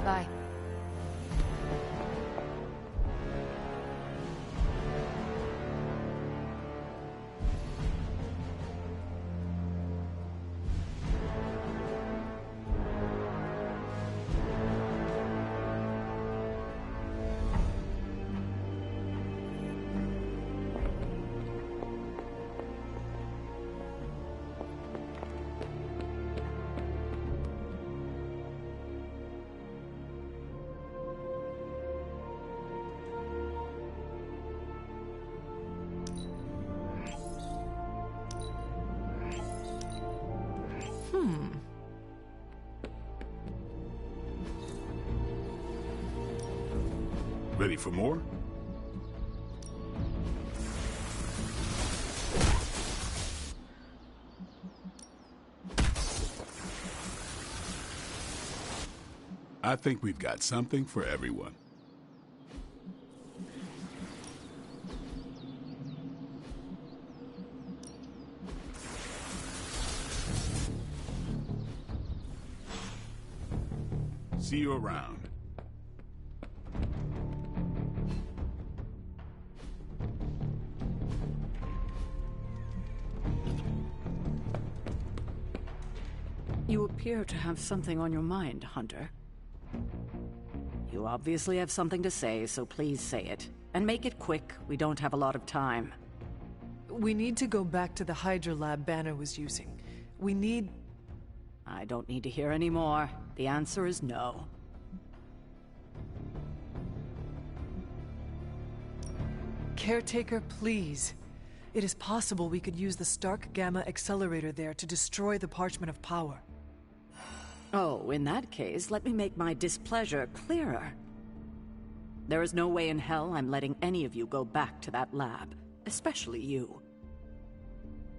Bye. Ready for more? I think we've got something for everyone. See you around. You appear to have something on your mind, Hunter. You obviously have something to say, so please say it. And make it quick. We don't have a lot of time. We need to go back to the Hydra lab Banner was using. We need... I don't need to hear any more. The answer is no. Caretaker, please. It is possible we could use the Stark Gamma accelerator there to destroy the Parchment of Power. Oh, in that case, let me make my displeasure clearer. There is no way in hell I'm letting any of you go back to that lab, especially you.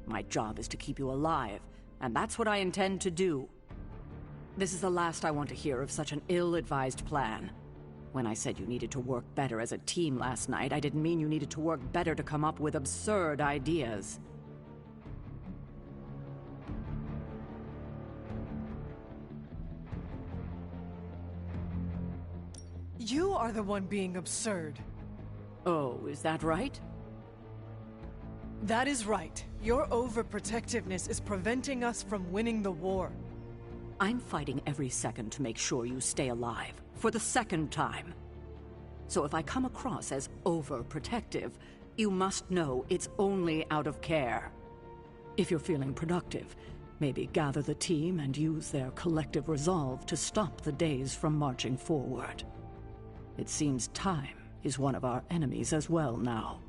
My job is to keep you alive, and that's what I intend to do. This is the last I want to hear of such an ill-advised plan. When I said you needed to work better as a team last night, I didn't mean you needed to work better to come up with absurd ideas. You are the one being absurd. Oh, is that right? That is right. Your overprotectiveness is preventing us from winning the war. I'm fighting every second to make sure you stay alive, for the second time. So if I come across as overprotective, you must know it's only out of care. If you're feeling productive, maybe gather the team and use their collective resolve to stop the days from marching forward. It seems time is one of our enemies as well now.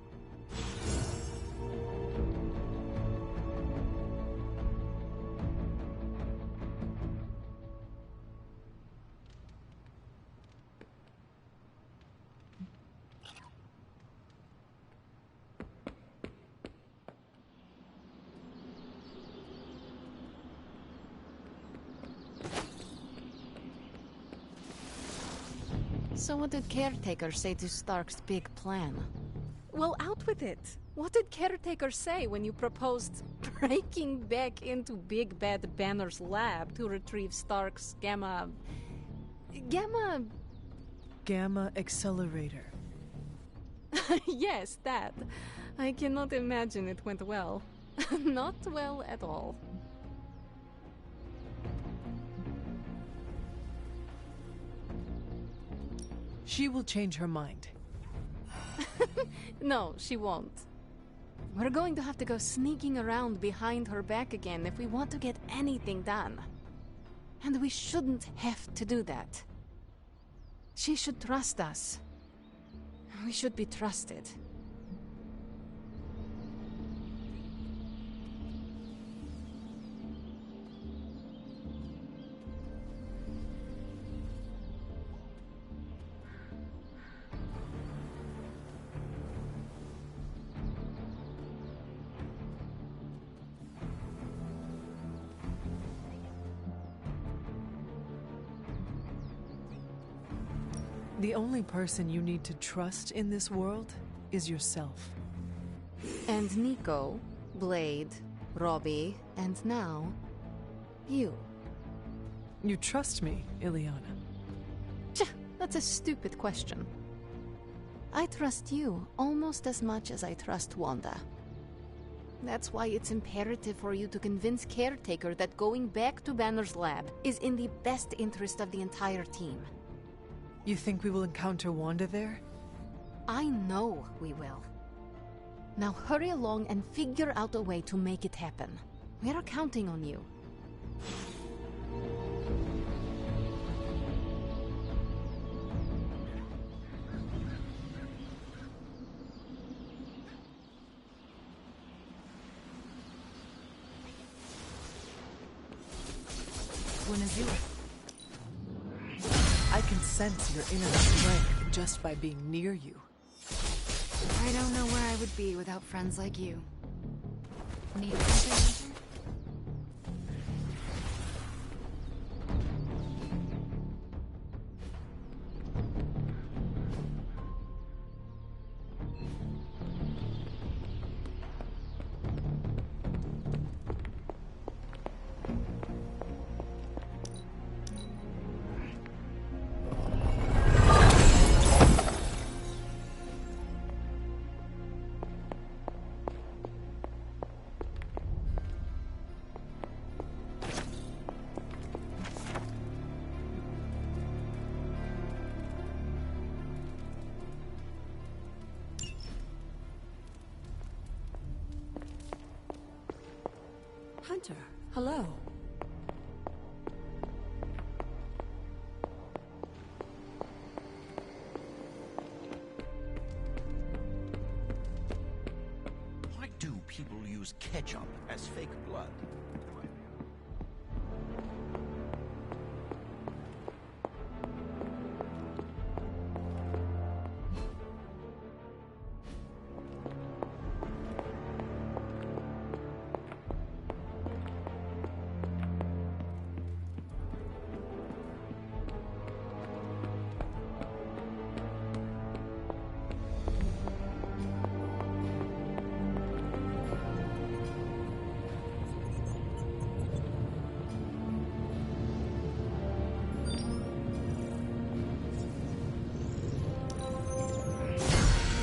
So what did Caretaker say to Stark's big plan? Well, out with it. What did Caretaker say when you proposed breaking back into Big Bad Banner's lab to retrieve Stark's Gamma accelerator. Yes, that. I cannot imagine it went well. Not well at all. She will change her mind. No, she won't. We're going to have to go sneaking around behind her back again if we want to get anything done. And we shouldn't have to do that. She should trust us. We should be trusted. The only person you need to trust in this world is yourself. And Nico, Blade, Robbie, and now, you. You trust me, Illyana? That's a stupid question. I trust you almost as much as I trust Wanda. That's why it's imperative for you to convince Caretaker that going back to Banner's lab is in the best interest of the entire team. You think we will encounter Wanda there? I know we will. Now hurry along and figure out a way to make it happen. We're counting on you. I can sense your inner strength just by being near you. I don't know where I would be without friends like you. Need something? Hunter, hello. Why do people use ketchup as fake blood?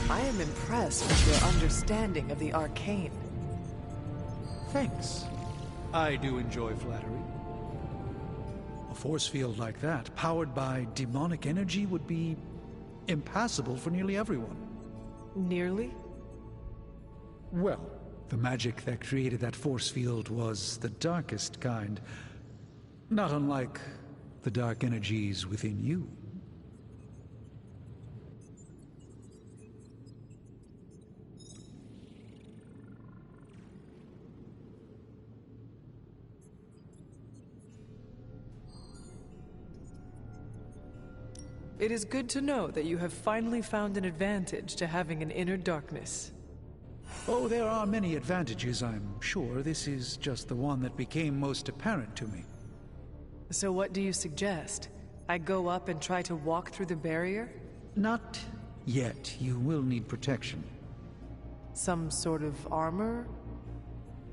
I am impressed with your understanding of the arcane. Thanks. I do enjoy flattery. A force field like that, powered by demonic energy, would be impassable for nearly everyone. Nearly? Well, the magic that created that force field was the darkest kind. Not unlike the dark energies within you. It is good to know that you have finally found an advantage to having an inner darkness. Oh, there are many advantages, I'm sure. This is just the one that became most apparent to me. So what do you suggest? I go up and try to walk through the barrier? Not yet. You will need protection. Some sort of armor?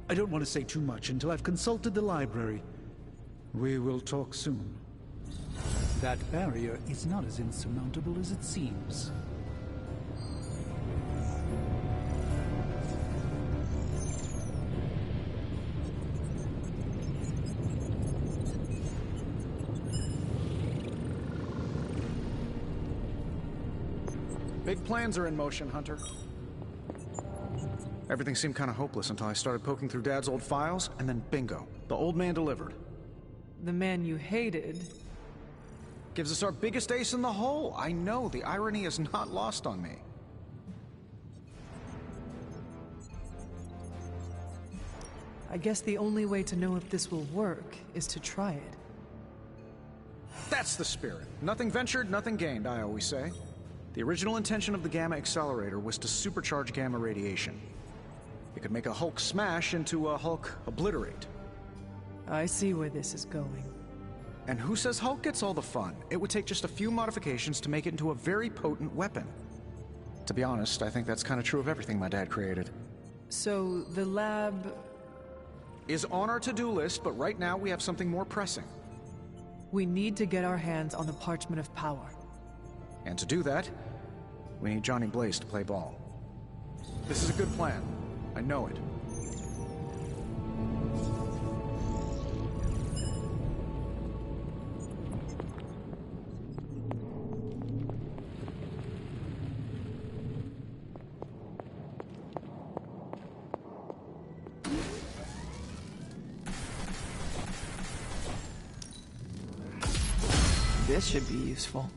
I don't want to say too much until I've consulted the library. We will talk soon. That barrier is not as insurmountable as it seems. Big plans are in motion, Hunter. Everything seemed kind of hopeless until I started poking through Dad's old files, and then bingo, the old man delivered. The man you hated gives us our biggest ace in the hole. I know, the irony is not lost on me. I guess the only way to know if this will work is to try it. That's the spirit. Nothing ventured, nothing gained, I always say. The original intention of the Gamma Accelerator was to supercharge gamma radiation. It could make a Hulk smash into a Hulk obliterate. I see where this is going. And who says Hulk gets all the fun? It would take just a few modifications to make it into a very potent weapon. To be honest, I think that's kind of true of everything my dad created. So, the lab is on our to-do list, but right now we have something more pressing. We need to get our hands on the Parchment of Power. And to do that, we need Johnny Blaze to play ball. This is a good plan. I know it. This should be useful.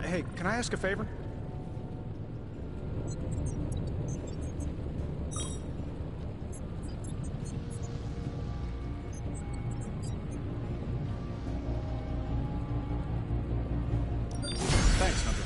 Hey, can I ask a favor? Thanks, Hunter.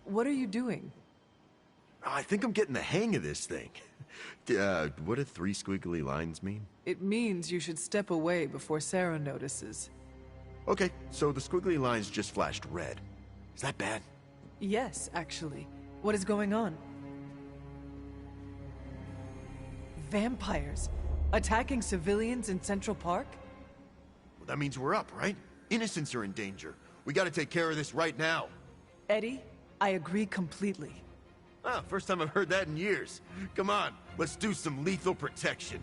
What are you doing? I think I'm getting the hang of this thing. What do 3 squiggly lines mean? It means you should step away before Sarah notices. Okay, so the squiggly lines just flashed red. Is that bad? Yes, actually. What is going on? Vampires attacking civilians in Central Park? Well, that means we're up, right? Innocents are in danger. We gotta take care of this right now. Eddie, I agree completely. Ah, first time I've heard that in years. Come on, let's do some lethal protection.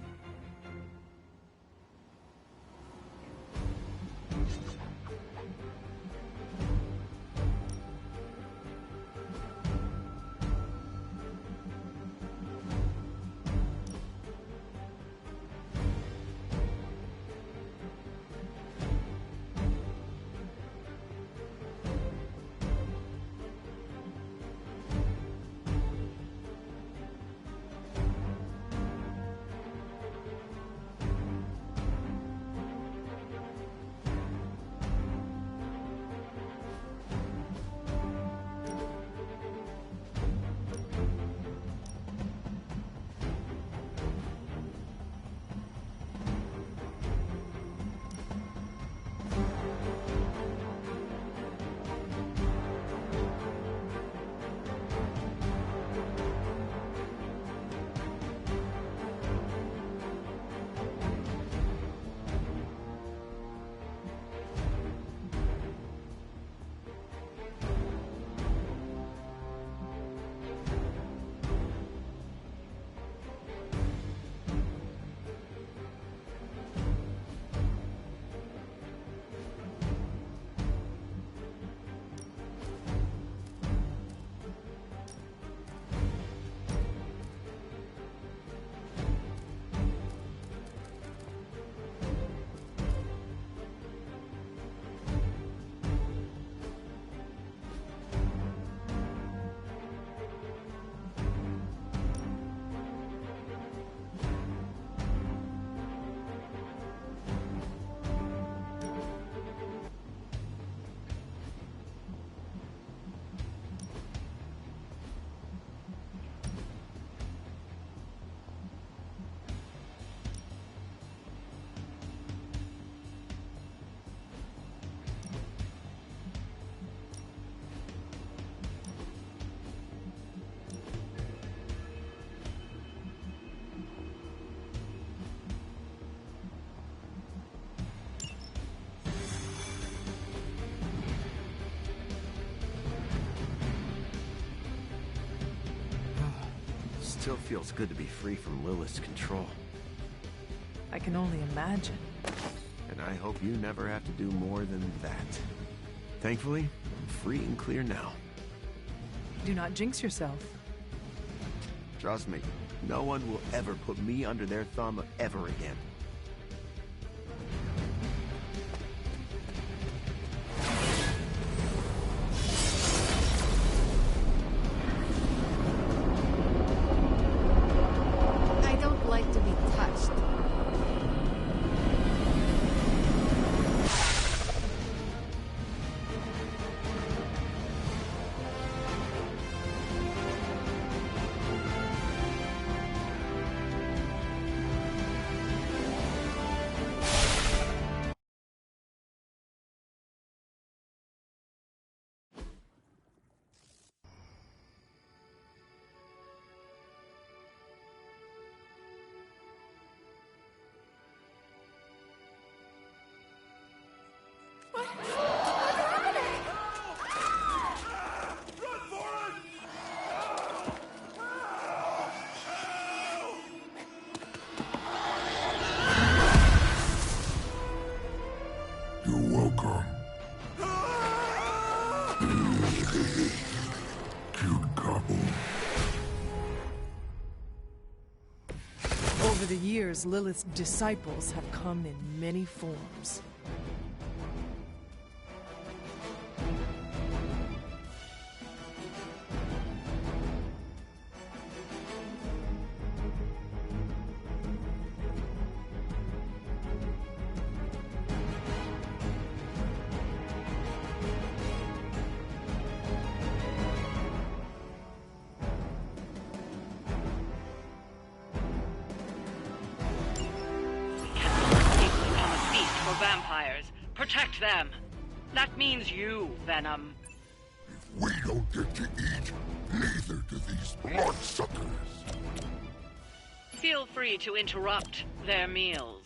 Still feels good to be free from Lilith's control. I can only imagine. And I hope you never have to do more than that. Thankfully, I'm free and clear now. Do not jinx yourself. Trust me, no one will ever put me under their thumb ever again. I don't like to be touched. You're welcome. Cute couple. Over the years, Lilith's disciples have come in many forms. Vampires. protect them. That means you, Venom. We don't get to eat, neither do these bloodsuckers. Feel free to interrupt their meals.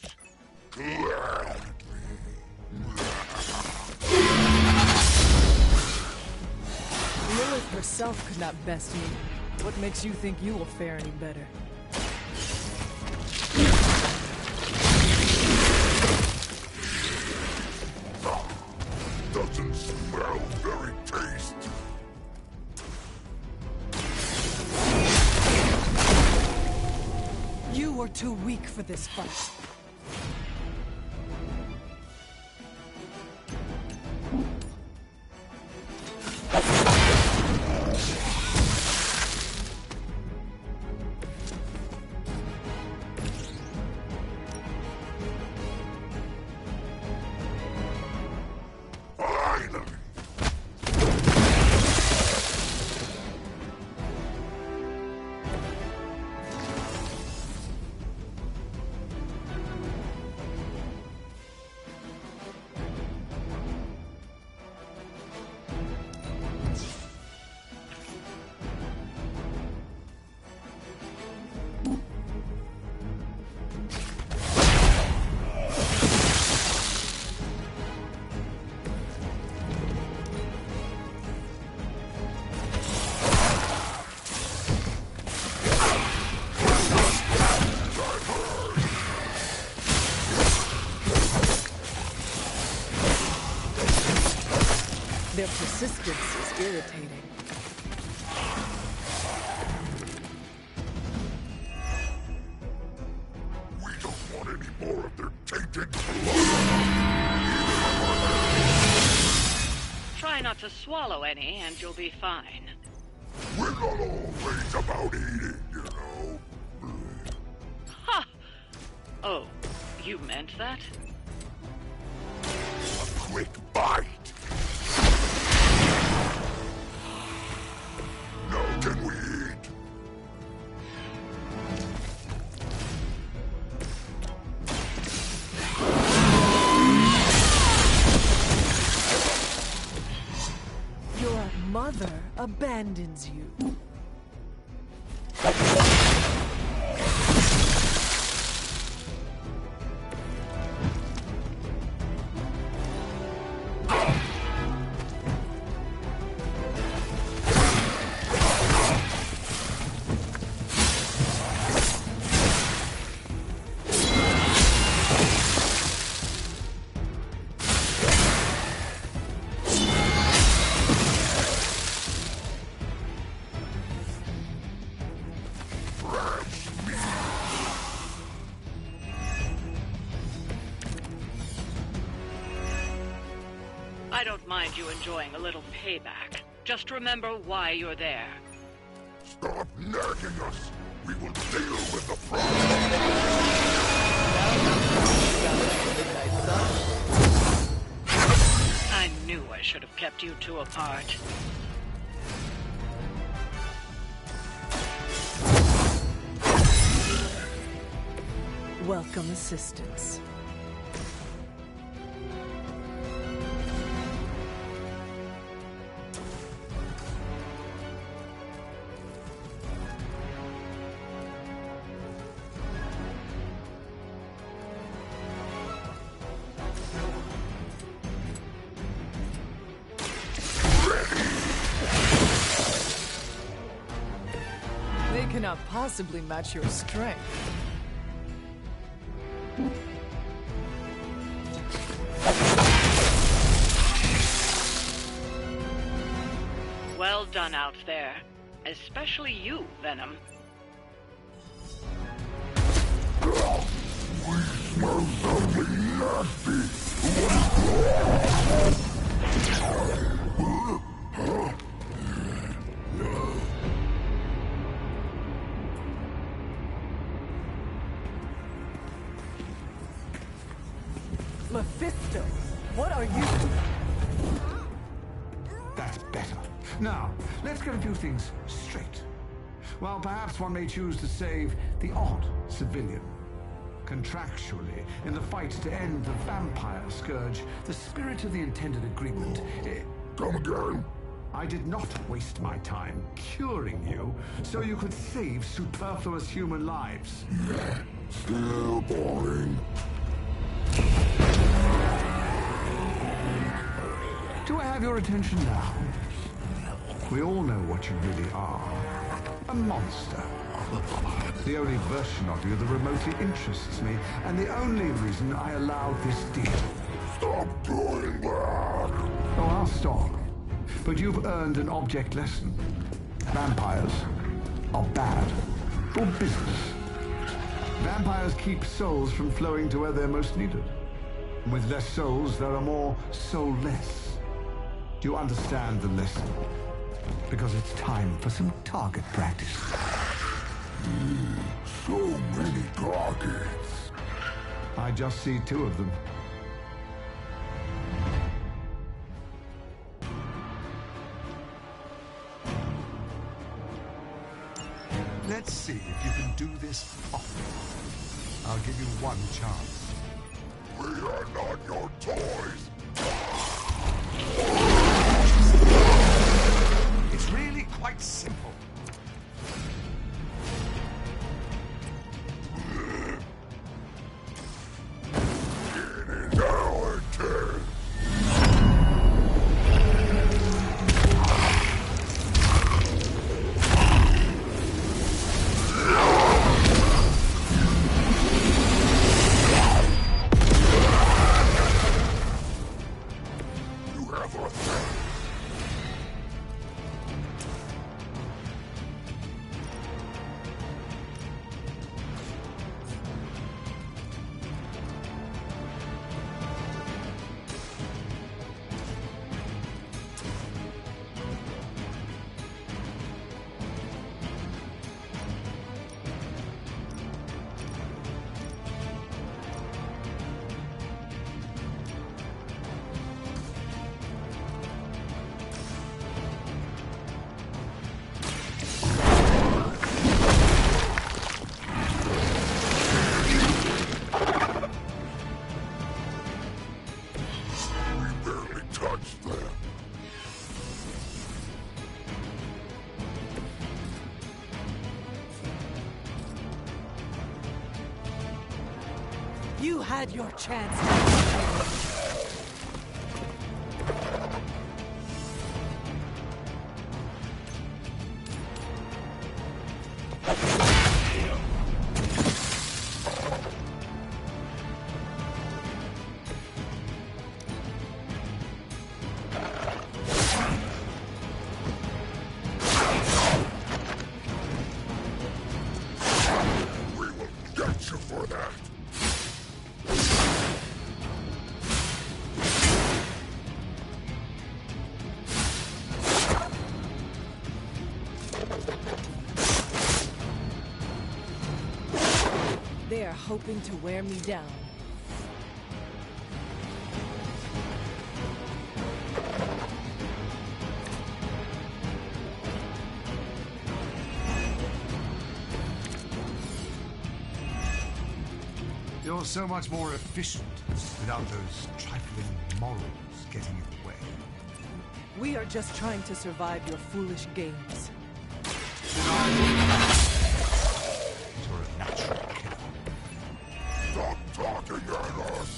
Lilith herself could not best me. What makes you think you will fare any better? Doesn't smell very tasty. You are too weak for this fight. Their persistence is irritating. We don't want any more of their tainted Try not to swallow any, and you'll be fine. We're not always about eating, you know. Ha! Oh, you meant that? A quick bite. Now can we eat? Your mother abandons you. I don't mind you enjoying a little payback. Just remember why you're there. Stop nagging us. We will deal with the problem. I knew I should have kept you two apart. Welcome assistance. They cannot possibly match your strength. Well done out there. Especially you, Venom. Smell something nasty. Mephisto, what are you? That's better. Now, let's get a few things straight. While perhaps one may choose to save the odd civilian, Contractually, in the fight to end the vampire scourge, the spirit of the intended agreement... Come again? I did not waste my time curing you so you could save superfluous human lives. Still boring. Do I have your attention now? We all know what you really are. A monster. The only version of you that remotely interests me, and the only reason I allowed this deal. Stop doing that! Oh, I'll stop. But you've earned an object lesson. Vampires are bad for business. Vampires keep souls from flowing to where they're most needed. With less souls, there are more soulless. Do you understand the lesson? Because it's time for some target practice. So many targets. I just see 2 of them. Let's see if you can do this properly. I'll give you one chance. We are not your toys. It's really quite simple. It is our turn. You had your chance. We will get you for that. They are hoping to wear me down. You're so much more efficient without those trifling morals getting in the way. We are just trying to survive your foolish games. You're a natural killer. Stop talking at us.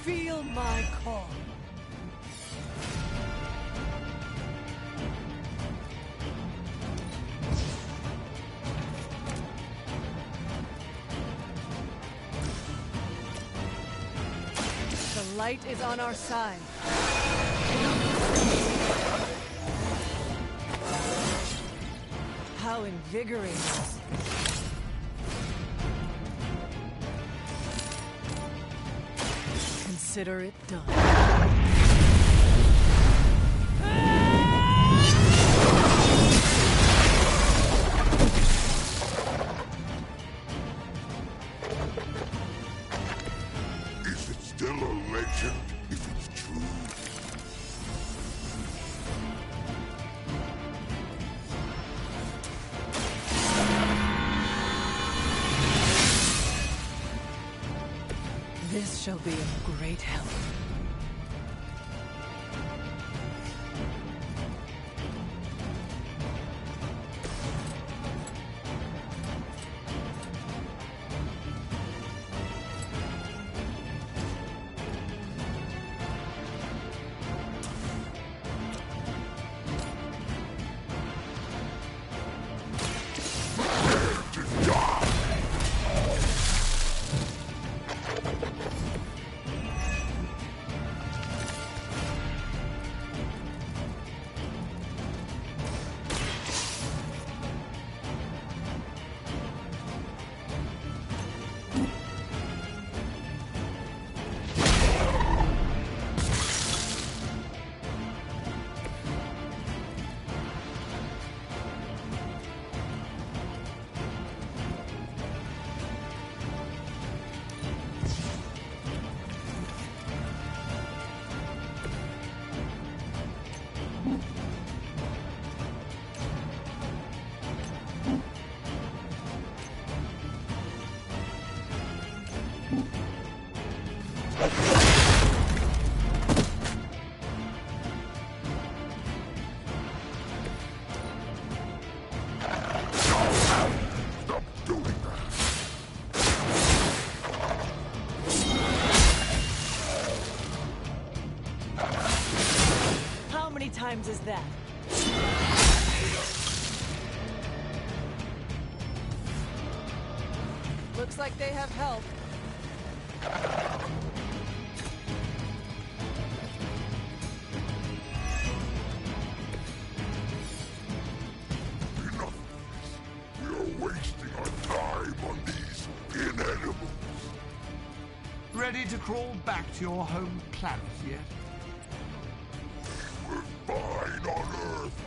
Feel my call. The light is on our side. How invigorating. Consider it done. This shall be of great help. Times is that? Looks like they have help. Enough. We are wasting our time on these inedibles. Ready to crawl back to your home planet yet? Fine on Earth,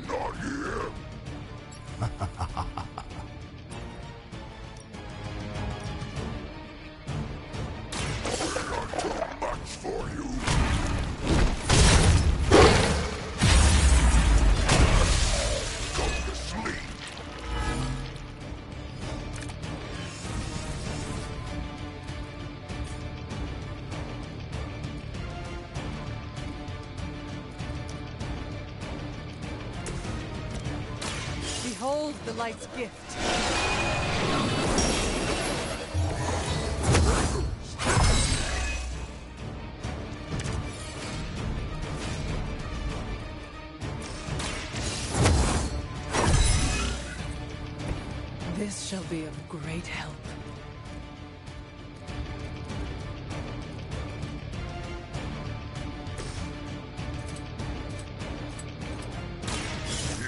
not here. We're not too much for you. Go to sleep. Behold the light's gift. This shall be of great help.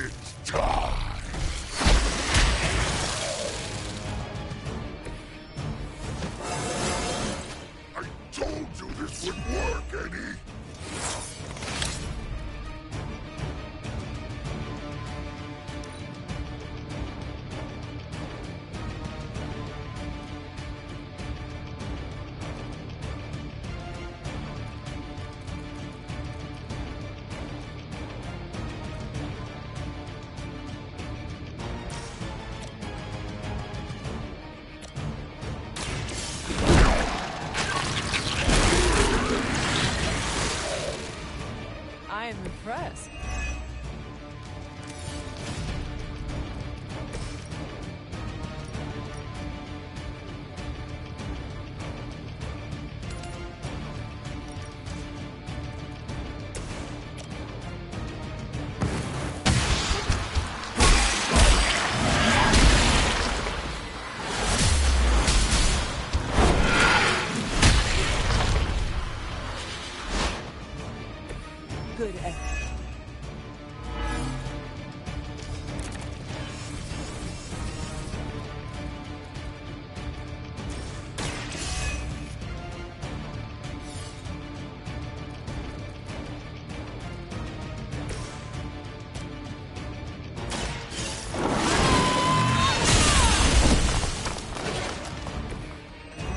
It's time. Told you this would work, Eddie. I am impressed. Good effort.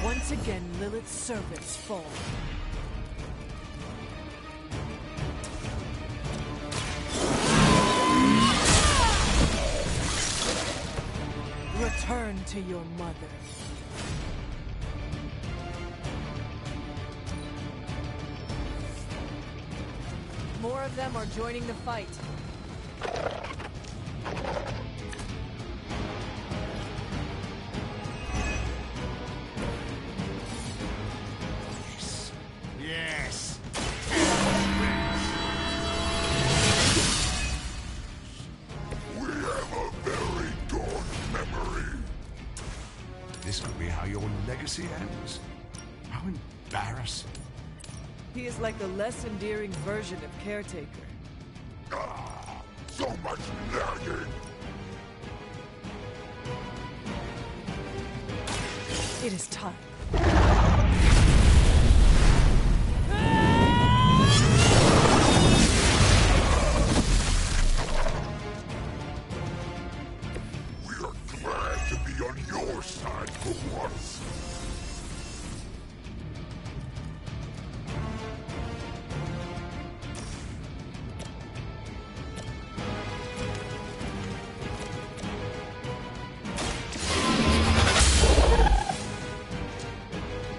Once again, Lilith's servants fall. Return to your mother. More of them are joining the fight. Yes. We have a very dark memory. This could be how your legacy ends. How embarrassing. He is like a less endearing version of Caretaker. So much nagging. It is time. We are glad to be on your side for once.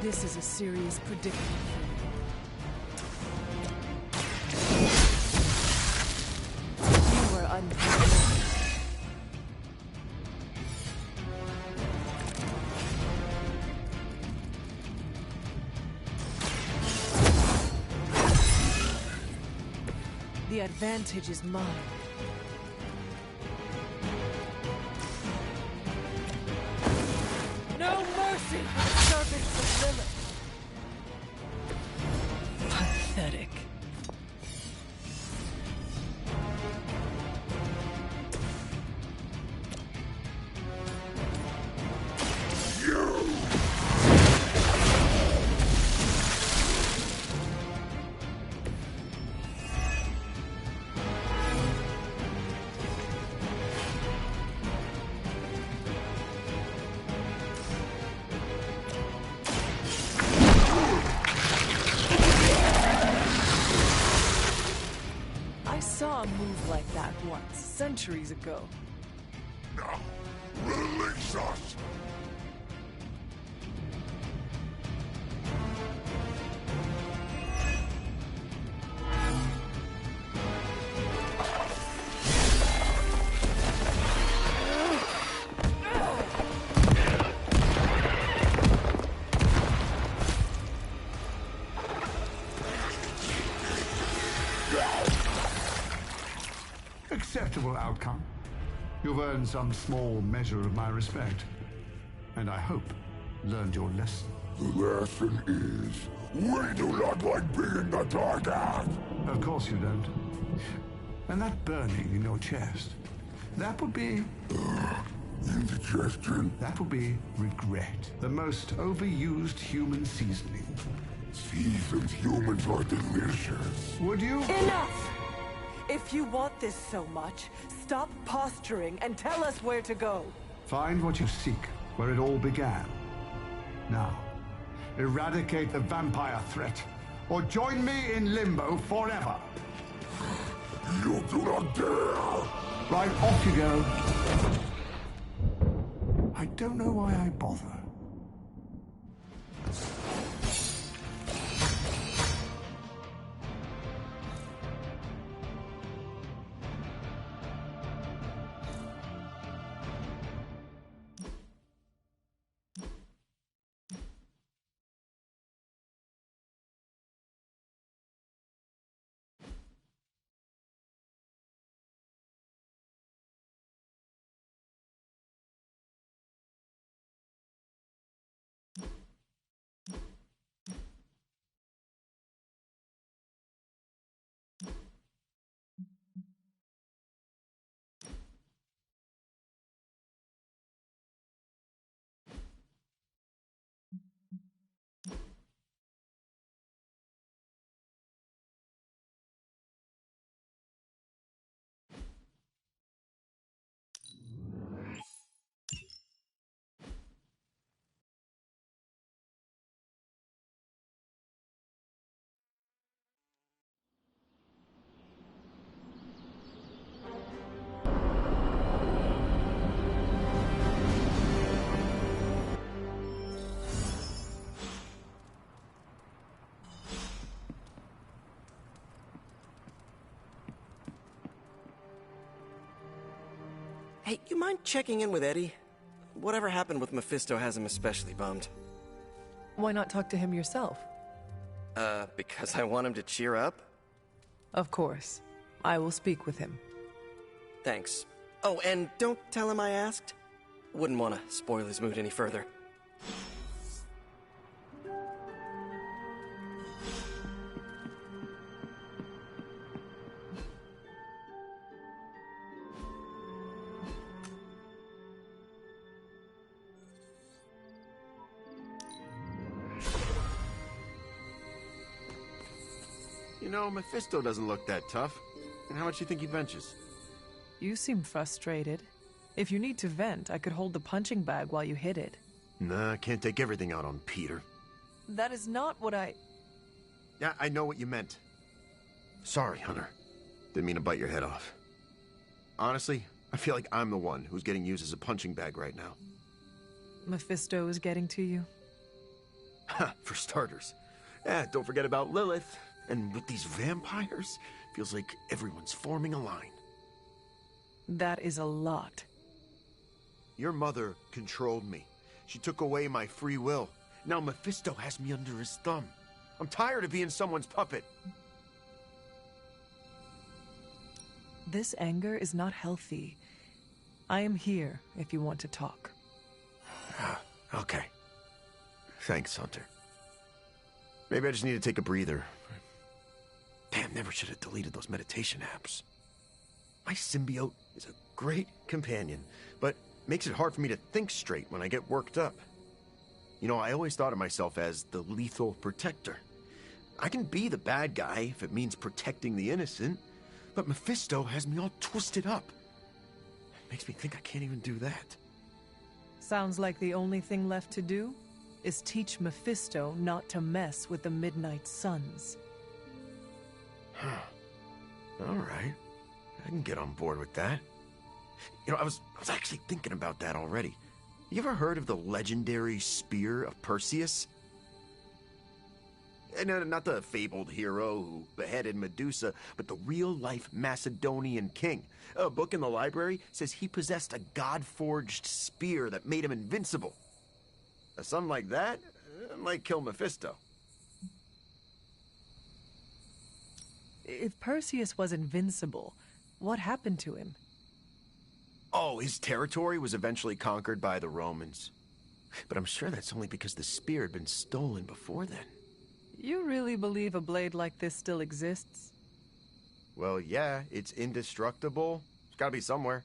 This is a serious predicament for you. You were unprepared. The advantage is mine. No mercy for the servants of Lilith. Pathetic. I saw a move like that once, centuries ago. Now, release us. Acceptable outcome. You've earned some small measure of my respect. And I hope learned your lesson. The lesson is, we do not like being the target. Of course you don't. And that burning in your chest, that would be... indigestion. That would be regret. The most overused human seasoning. Seasoned humans are delicious. Would you? Enough! If you want this so much, stop posturing and tell us where to go. Find what you seek, where it all began. Now, eradicate the vampire threat, or join me in limbo forever. You do not dare! Right, off you go. I don't know why I bother. Hey, you mind checking in with Eddie? Whatever happened with Mephisto has him especially bummed. Why not talk to him yourself? Because I want him to cheer up? Of course. I will speak with him. Thanks. Oh, and don't tell him I asked. Wouldn't want to spoil his mood any further. You know, Mephisto doesn't look that tough. And how much do you think he benches? You seem frustrated. If you need to vent, I could hold the punching bag while you hit it. Nah, I can't take everything out on Peter. That is not what I... Yeah, I know what you meant. Sorry, Hunter. Didn't mean to bite your head off. Honestly, I feel like I'm the one who's getting used as a punching bag right now. Mephisto is getting to you? Ha, for starters. Don't forget about Lilith. And with these vampires, feels like everyone's forming a line. That is a lot. Your mother controlled me. She took away my free will. Now Mephisto has me under his thumb. I'm tired of being someone's puppet. This anger is not healthy. I am here if you want to talk. Okay. Thanks, Hunter. Maybe I just need to take a breather. Damn, never should have deleted those meditation apps. My symbiote is a great companion, but makes it hard for me to think straight when I get worked up. You know, I always thought of myself as the lethal protector. I can be the bad guy if it means protecting the innocent, but Mephisto has me all twisted up. It makes me think I can't even do that. Sounds like the only thing left to do is teach Mephisto not to mess with the Midnight Suns. All right. I can get on board with that. You know, I was actually thinking about that already. You ever heard of the legendary Spear of Perseus? No, not the fabled hero who beheaded Medusa, but the real-life Macedonian king. A book in the library says he possessed a god-forged spear that made him invincible. Something like that might kill Mephisto. If Perseus was invincible, what happened to him? Oh, his territory was eventually conquered by the Romans. But I'm sure that's only because the spear had been stolen before then. You really believe a blade like this still exists? Well, yeah, it's indestructible. It's gotta be somewhere.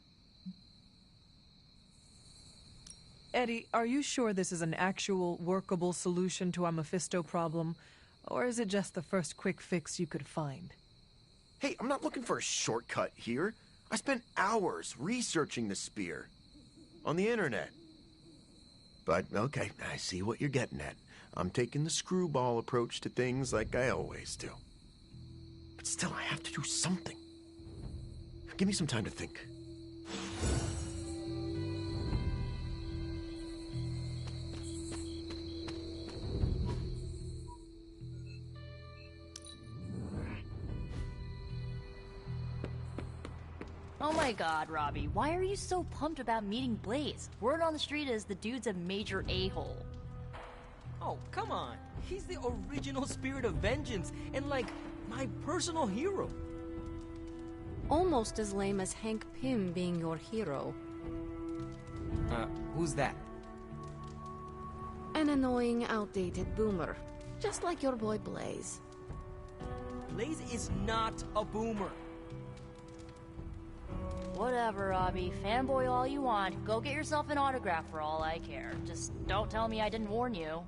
Eddie, are you sure this is an actual, workable solution to our Mephisto problem? Or is it just the first quick fix you could find? Hey, I'm not looking for a shortcut here. I spent hours researching the spear. On the internet. But, okay, I see what you're getting at. I'm taking the screwball approach to things like I always do. But still, I have to do something. Give me some time to think. Oh my god, Robbie, why are you so pumped about meeting Blaze? Word on the street is the dude's a major a-hole. Oh, come on. He's the original Spirit of Vengeance and, like, my personal hero. Almost as lame as Hank Pym being your hero. Who's that? An annoying, outdated boomer. Just like your boy Blaze. Blaze is not a boomer. Whatever, Robbie. Fanboy all you want. Go get yourself an autograph for all I care. Just don't tell me I didn't warn you.